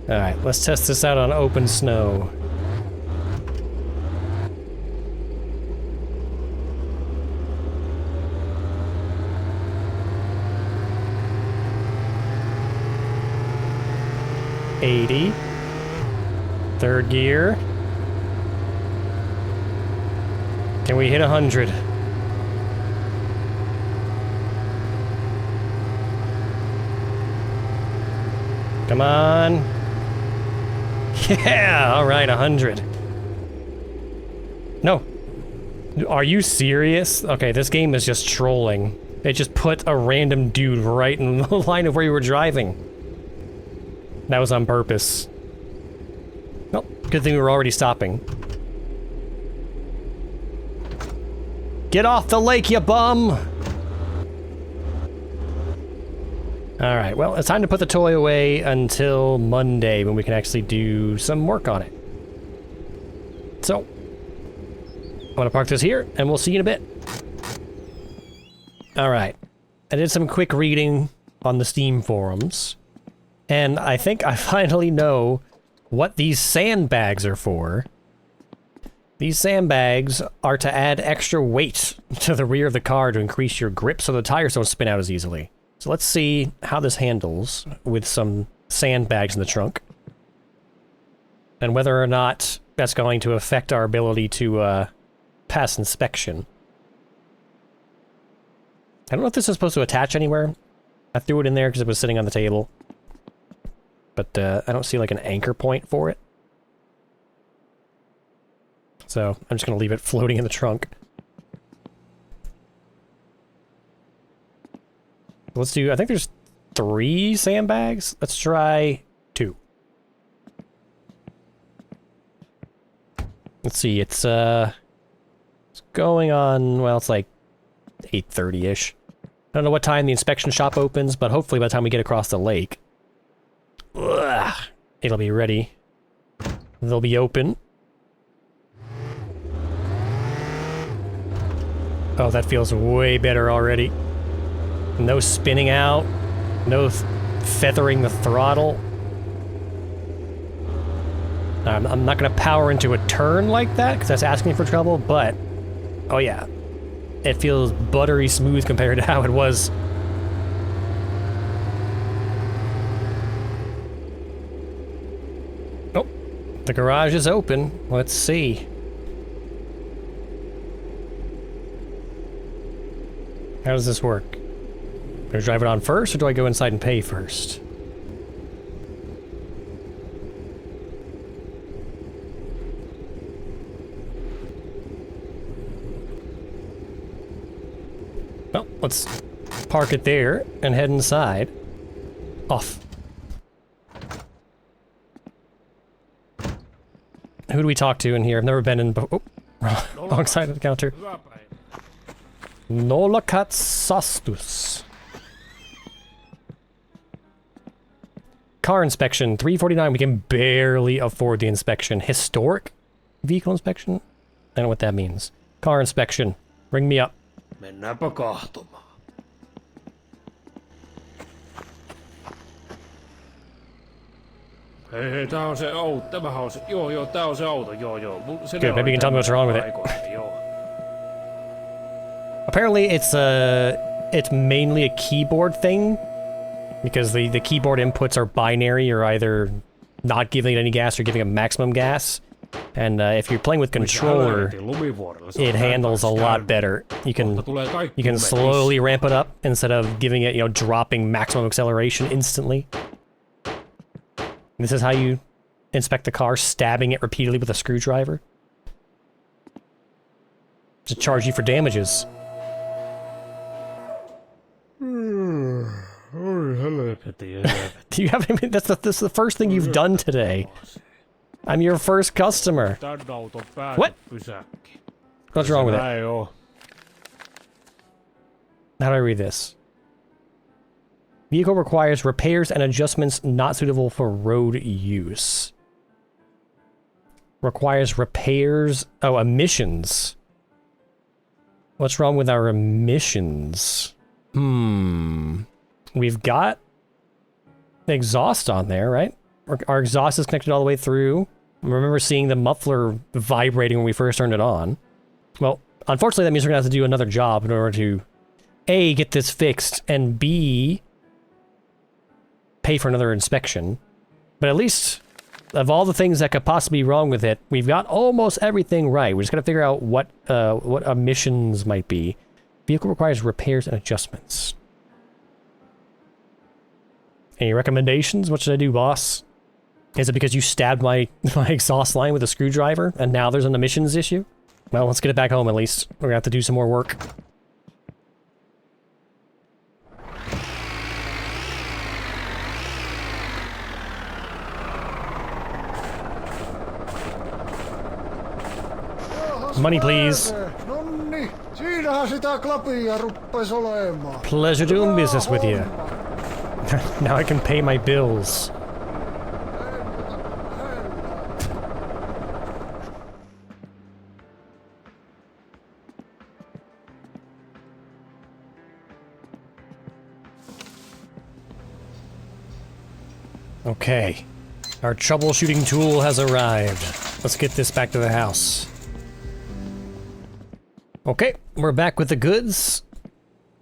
Alright, let's test this out on open snow. $80. Third gear. Can we hit 100? Come on. Yeah, alright, 100. No. Are you serious? Okay, this game is just trolling. It just put a random dude right in the line of where you were driving. That was on purpose. Well, good thing we were already stopping. Get off the lake, you bum! Alright, well, it's time to put the toy away until Monday when we can actually do some work on it. So, I'm gonna park this here, and we'll see you in a bit. Alright, I did some quick reading on the Steam forums, and I think I finally know what these sandbags are for. These sandbags are to add extra weight to the rear of the car to increase your grip so the tires don't spin out as easily. So let's see how this handles with some sandbags in the trunk. And whether or not that's going to affect our ability to pass inspection. I don't know if this is supposed to attach anywhere. I threw it in there because it was sitting on the table. But I don't see like an anchor point for it. So, I'm just gonna leave it floating in the trunk. Let's do, I think there's 3 sandbags. Let's try 2. Let's see, it's going on, well, it's like 8:30-ish. I don't know what time the inspection shop opens, but hopefully by the time we get across the lake, it'll be ready. They'll be open. Oh, that feels way better already. No spinning out. No feathering the throttle. I'm not gonna power into a turn like that, because that's asking for trouble, but... oh yeah. It feels buttery smooth compared to how it was. Oh, the garage is open. Let's see. How does this work? Do I drive it on first, or do I go inside and pay first? Well, let's park it there and head inside. Off. Who do we talk to in here? I've never been in... oh, wrong side of the counter. Nola Katsastus. Car inspection, $349. We can barely afford the inspection. Historic vehicle inspection? I don't know what that means. Car inspection. Ring me up. Mennäänpä kahtomaan. Hei, tää on se auto. Tämähän on se. Joo, tää on se auto. Joo. Good, maybe you can tell me what's wrong with it. Apparently it's mainly a keyboard thing, because the keyboard inputs are binary. You're either not giving it any gas or giving it maximum gas. And if you're playing with controller, it handles a lot better. You can slowly ramp it up instead of giving it, you know, dropping maximum acceleration instantly. This is how you inspect the car, stabbing it repeatedly with a screwdriver. To charge you for damages. Do you have any? That's the first thing you've done today. I'm your first customer. What? What's wrong with it? How do I read this? Vehicle requires repairs and adjustments not suitable for road use. Requires repairs... Oh, emissions. What's wrong with our emissions? We've got exhaust on there, right? Our exhaust is connected all the way through. I remember seeing the muffler vibrating when we first turned it on. Well, unfortunately that means we're gonna have to do another job in order to A, get this fixed, and B, pay for another inspection. But at least, of all the things that could possibly be wrong with it, we've got almost everything right. We just gotta figure out what emissions might be. Vehicle requires repairs and adjustments. Any recommendations? What should I do, boss? Is it because you stabbed my exhaust line with a screwdriver, and now there's an emissions issue? Well, let's get it back home at least. We're gonna have to do some more work. Money, please. Pleasure doing business with you. Now I can pay my bills. Okay. Our troubleshooting tool has arrived. Let's get this back to the house. Okay, we're back with the goods.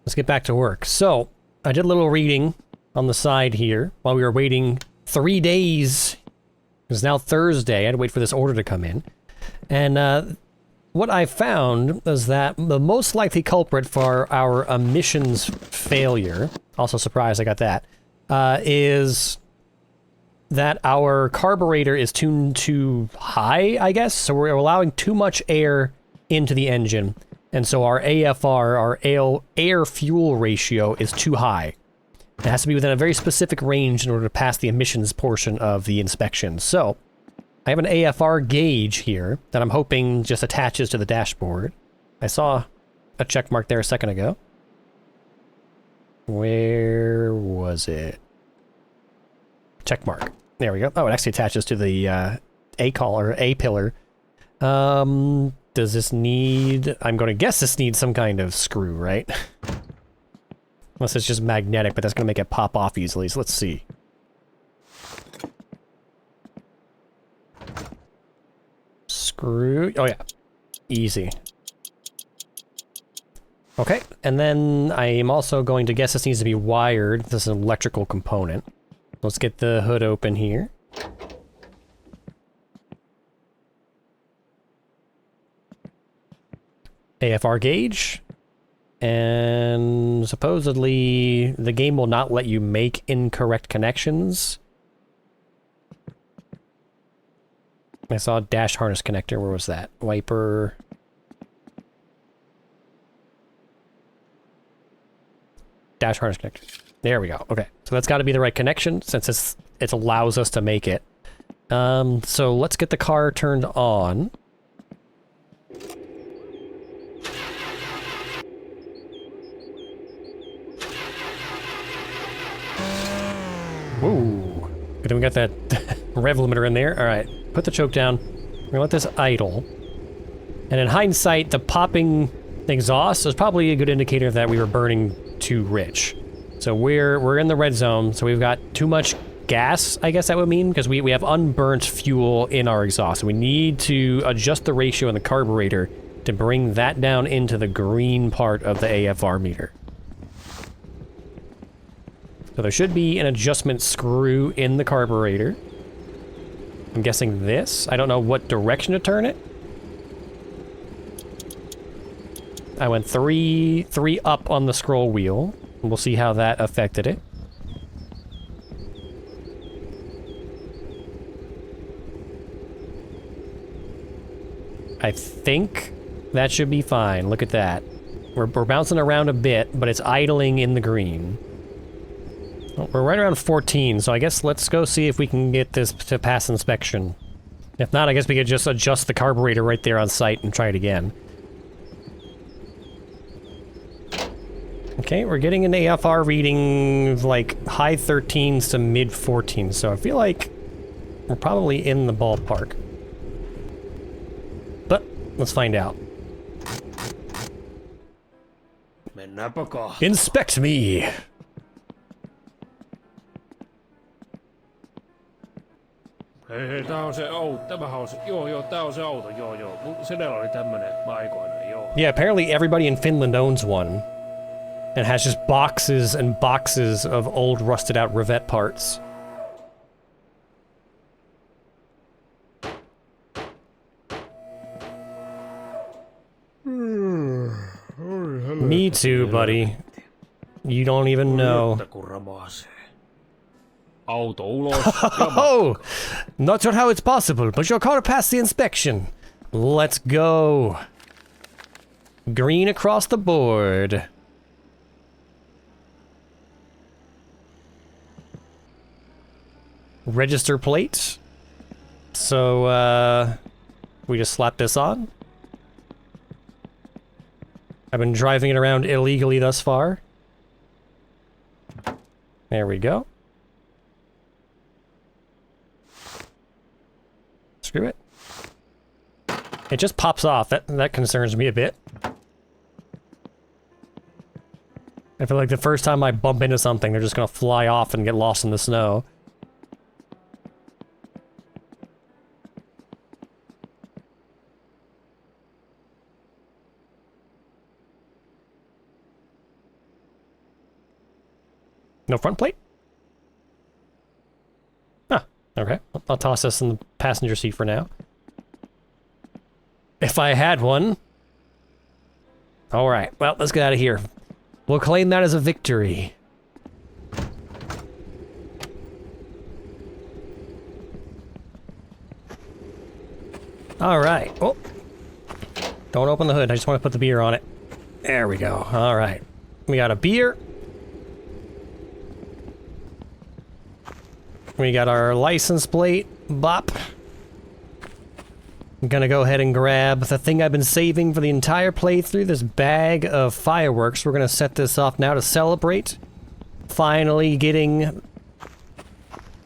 Let's get back to work. So, I did a little reading on the side here while we were waiting 3 days. It's now Thursday. I had to wait for this order to come in. And what I found is that the most likely culprit for our emissions failure, also surprised I got that, is that our carburetor is tuned too high, I guess. So we're allowing too much air into the engine. And so our AFR, our air-fuel ratio, is too high. It has to be within a very specific range in order to pass the emissions portion of the inspection. So, I have an AFR gauge here that I'm hoping just attaches to the dashboard. I saw a check mark there a second ago. Where was it? Check mark. There we go. Oh, it actually attaches to the A pillar. Does this need... I'm going to guess this needs some kind of screw, right? Unless it's just magnetic, but that's going to make it pop off easily, so let's see. Screw... Oh yeah. Easy. Okay, and then I am also going to guess this needs to be wired. This is an electrical component. Let's get the hood open here. AFR gauge. And supposedly the game will not let you make incorrect connections. I saw a dash harness connector. Where was that? Wiper. Dash harness connector. There we go. Okay. So that's got to be the right connection since it allows us to make it. So let's get the car turned on. Whoa. Good thing we got that rev limiter in there. Alright, put the choke down. We're gonna let this idle. And in hindsight, the popping exhaust is probably a good indicator that we were burning too rich. So we're in the red zone, so we've got too much gas, I guess that would mean, because we have unburnt fuel in our exhaust. So we need to adjust the ratio in the carburetor to bring that down into the green part of the AFR meter. So there should be an adjustment screw in the carburetor. I'm guessing this. I don't know what direction to turn it. I went three up on the scroll wheel. We'll see how that affected it. I think that should be fine. Look at that. We're bouncing around a bit, but it's idling in the green. We're right around 14, so I guess let's go see if we can get this to pass inspection. If not, I guess we could just adjust the carburetor right there on site and try it again. Okay, we're getting an AFR reading of like high 13s to mid 14s, so I feel like we're probably in the ballpark. But let's find out. Inspect me! Hei, tää on se auto. Tämähän on se, joo, tää on se auto, joo. Mun sedällä oli tämmönen aikoinaan, joo. Yeah, apparently everybody in Finland owns one. And has just boxes and boxes of old rusted out Rivett parts. Me too, buddy. You don't even know. Auto ulos. Oh! Not sure how it's possible, but your car passed the inspection. Let's go. Green across the board. Register plate. So, we just slap this on. I've been driving it around illegally thus far. There we go. Screw it. It just pops off. That concerns me a bit. I feel like the first time I bump into something, they're just gonna fly off and get lost in the snow. No front plate? Huh, okay. I'll toss this in the passenger seat for now. If I had one. Alright, well, let's get out of here. We'll claim that as a victory. Alright, oh. Don't open the hood, I just want to put the beer on it. There we go, alright. We got a beer. We got our license plate, bop. I'm gonna go ahead and grab the thing I've been saving for the entire playthrough, this bag of fireworks. We're gonna set this off now to celebrate. Finally getting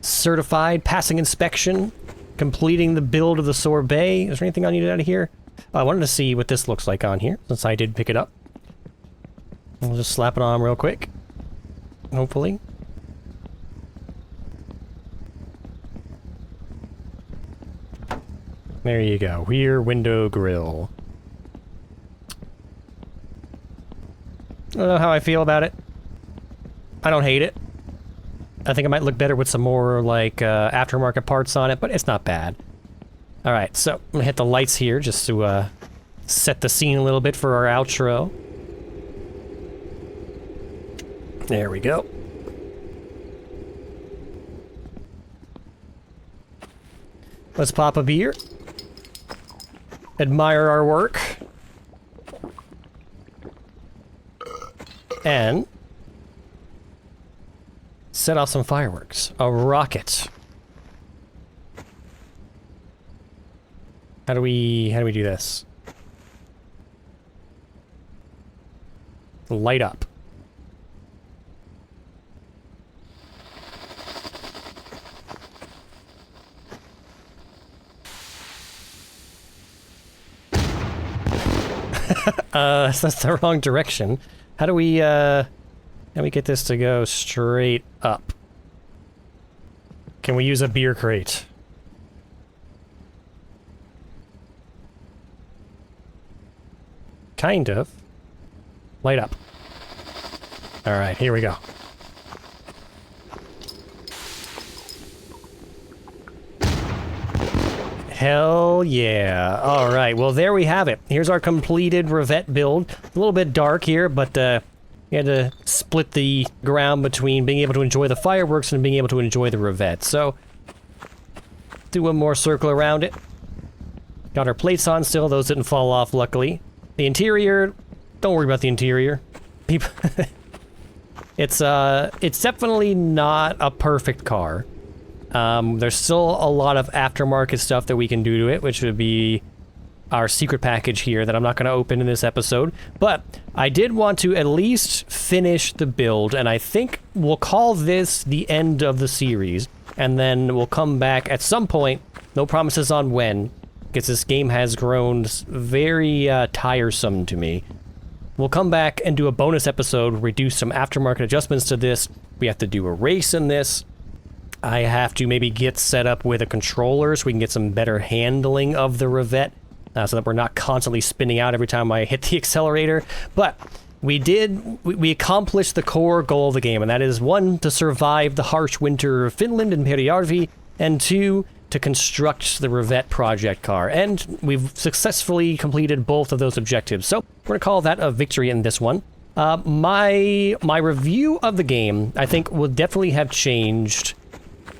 certified, passing inspection, completing the build of the sorbet. Is there anything I needed out of here? I wanted to see what this looks like on here, since I did pick it up. We'll just slap it on real quick. Hopefully. There you go. Rear window grill. I don't know how I feel about it. I don't hate it. I think it might look better with some more, like, aftermarket parts on it, but it's not bad. Alright, so I'm gonna hit the lights here just to, set the scene a little bit for our outro. There we go. Let's pop a beer. Admire our work. And set off some fireworks. A rocket. How do we do this? Light up. That's the wrong direction. How do we get this to go straight up? Can we use a beer crate? Kind of. Light up. Alright, here we go. Hell yeah. Alright, well there we have it. Here's our completed Rivett build. A little bit dark here, but we had to split the ground between being able to enjoy the fireworks and being able to enjoy the Rivett. So, do one more circle around it. Got our plates on still, those didn't fall off luckily. The interior, don't worry about the interior. People it's definitely not a perfect car. There's still a lot of aftermarket stuff that we can do to it, which would be our secret package here that I'm not going to open in this episode. But I did want to at least finish the build, and I think we'll call this the end of the series. And then we'll come back at some point, no promises on when, because this game has grown very tiresome to me. We'll come back and do a bonus episode, reduce some aftermarket adjustments to this. We have to do a race in this. I have to maybe get set up with a controller so we can get some better handling of the Rivett, so that we're not constantly spinning out every time I hit the accelerator. But we accomplished the core goal of the game, and that is 1, to survive the harsh winter of Finland and Perijärvi, and 2, to construct the Rivett project car. And we've successfully completed both of those objectives, so we're going to call that a victory in this one. My review of the game, I think, will definitely have changed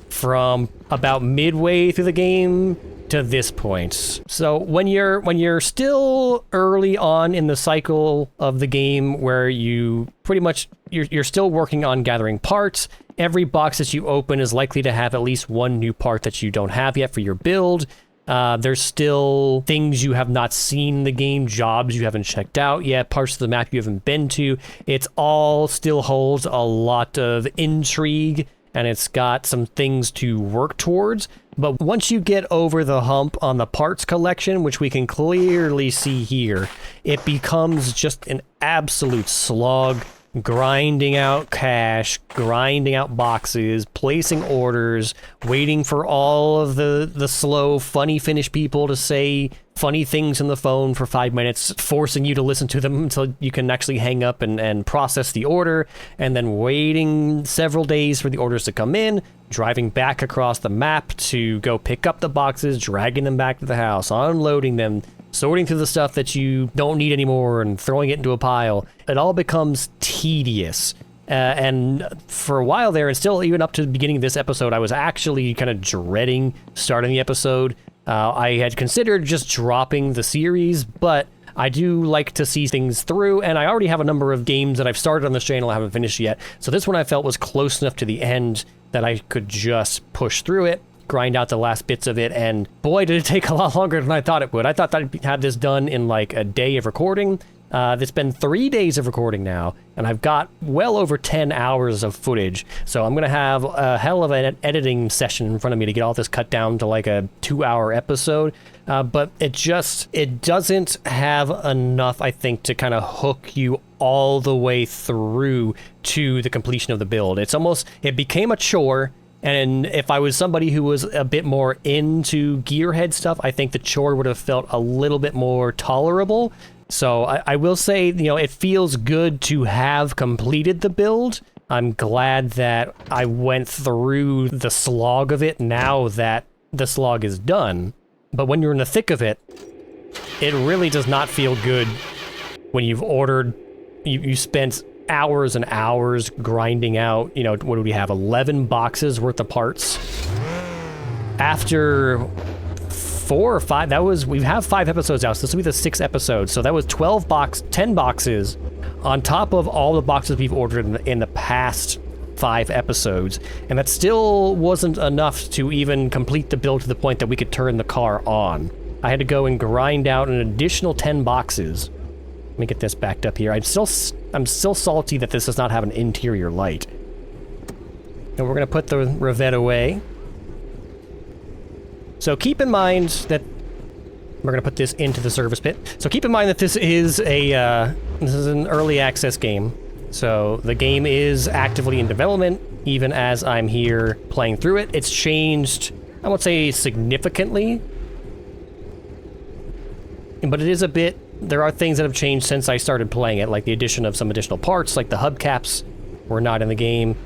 from about midway through the game to this point. So when you're still early on in the cycle of the game, where you pretty much you're still working on gathering parts, every box that you open is likely to have at least one new part that you don't have yet for your build. There's still things you have not seen in the game, jobs you haven't checked out yet, parts of the map you haven't been to. It's all still holds a lot of intrigue, and it's got some things to work towards. But once you get over the hump on the parts collection, which we can clearly see here, it becomes just an absolute slog, grinding out cash, grinding out boxes, placing orders, waiting for all of the slow, funny Finnish people to say funny things on the phone for 5 minutes, forcing you to listen to them until you can actually hang up and process the order, and then waiting several days for the orders to come in, driving back across the map to go pick up the boxes, dragging them back to the house, unloading them, sorting through the stuff that you don't need anymore and throwing it into a pile. It all becomes tedious. And for a while there, and still even up to the beginning of this episode, I was actually kind of dreading starting the episode. I had considered just dropping the series, but I do like to see things through, and I already have a number of games that I've started on this channel I haven't finished yet. So this one I felt was close enough to the end that I could just push through it, grind out the last bits of it, and boy, did it take a lot longer than I thought it would. I thought that I'd have this done in like a day of recording. It's been 3 days of recording now, and I've got well over 10 hours of footage, so I'm going to have a hell of an editing session in front of me to get all this cut down to like a 2-hour episode, but it doesn't have enough, I think, to kind of hook you all the way through to the completion of the build. It became a chore. And if I was somebody who was a bit more into gearhead stuff, I think the chore would have felt a little bit more tolerable. So I will say, it feels good to have completed the build. I'm glad that I went through the slog of it now that the slog is done. But when you're in the thick of it, it really does not feel good when you've ordered, you spent hours and hours grinding out, what do we have, 11 boxes worth of parts. After 4 or 5, we have 5 episodes out, so this will be the 6th episode. So that was 10 boxes on top of all the boxes we've ordered in the past 5 episodes. And that still wasn't enough to even complete the build to the point that we could turn the car on. I had to go and grind out an additional 10 boxes. Let me get this backed up here. I'm still salty that this does not have an interior light. And we're going to put the Rivett away. So keep in mind that we're going to put this into the service pit. So keep in mind that this is an early access game. So the game is actively in development. even as I'm here playing through it. It's changed, I won't say significantly, but it is a bit, there are things that have changed since I started playing it, like the addition of some additional parts, like the hubcaps were not in the game.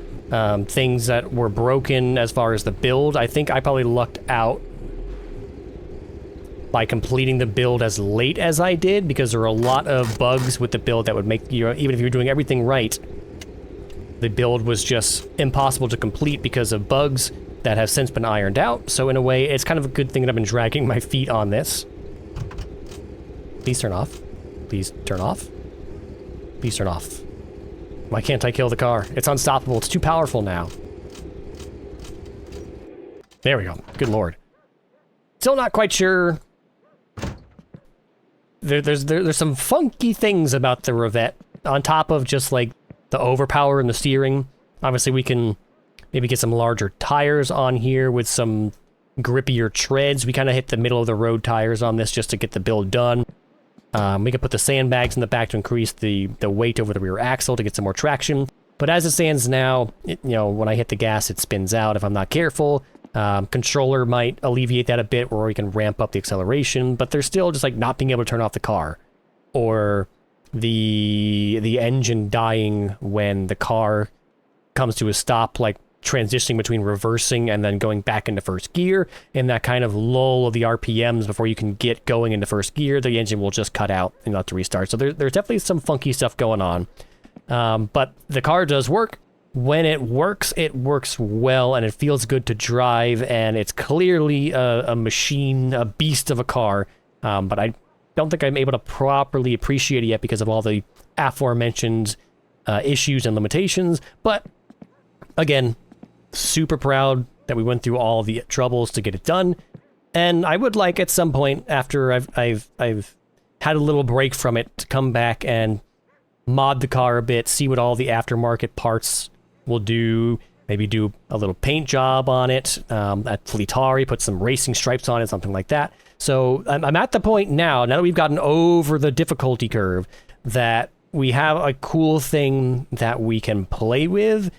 Things that were broken as far as the build. I think I probably lucked out by completing the build as late as I did, because there were a lot of bugs with the build that would make you, even if you were doing everything right, the build was just impossible to complete because of bugs that have since been ironed out. So in a way, it's kind of a good thing that I've been dragging my feet on this. Please turn off. Please turn off. Please turn off. Why can't I kill the car? It's unstoppable. It's too powerful now. There we go. Good lord. Still not quite sure. There's some funky things about the Rivett, on top of just like the overpower and the steering. Obviously we can maybe get some larger tires on here with some grippier treads. We kind of hit the middle of the road tires on this just to get the build done. We can put the sandbags in the back to increase the weight over the rear axle to get some more traction. But as it stands now, when I hit the gas, it spins out if I'm not careful. Controller might alleviate that a bit, or we can ramp up the acceleration, but there's still just like not being able to turn off the car, or the engine dying when the car comes to a stop, like transitioning between reversing and then going back into first gear, and that kind of lull of the RPMs before you can get going into first gear, the engine will just cut out and you'll have to restart. So there's definitely some funky stuff going on. But the car does work. When it works well, and it feels good to drive, and it's clearly a machine, a beast of a car. But I don't think I'm able to properly appreciate it yet because of all the aforementioned issues and limitations. But again, super proud that we went through all the troubles to get it done. And I would like at some point after I've had a little break from it to come back and mod the car a bit, see what all the aftermarket parts will do, maybe do a little paint job on it, at Fleetari, put some racing stripes on it, something like that. So I'm at the point now that we've gotten over the difficulty curve, that we have a cool thing that we can play with.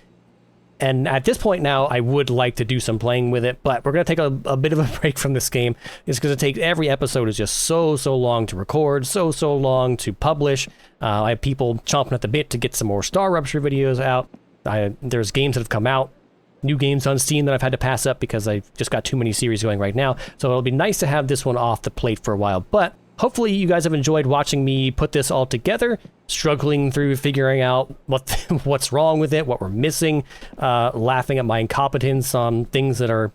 And at this point now, I would like to do some playing with it, but we're going to take a bit of a break from this game. It's because it takes, every episode is just so long to record, so long to publish. I have people chomping at the bit to get some more Star Rupture videos out. There's games that have come out, new games on Steam that I've had to pass up because I've just got too many series going right now. So it'll be nice to have this one off the plate for a while. But hopefully you guys have enjoyed watching me put this all together, struggling through figuring out what's wrong with it, what we're missing, laughing at my incompetence on things that are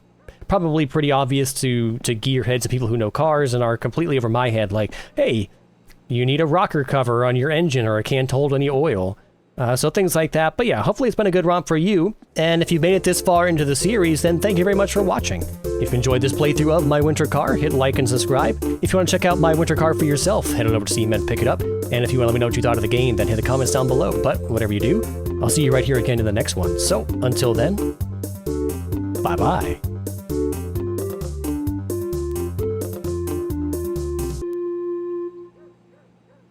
probably pretty obvious to gearheads and people who know cars and are completely over my head, like, hey, you need a rocker cover on your engine or it can't hold any oil. So things like that. But yeah, hopefully it's been a good romp for you. And if you've made it this far into the series, then thank you very much for watching. If you enjoyed this playthrough of My Winter Car, hit like and subscribe. If you want to check out My Winter Car for yourself, head on over to Steam and pick it up. And if you want to let me know what you thought of the game, then hit the comments down below. But whatever you do, I'll see you right here again in the next one. So until then, bye-bye.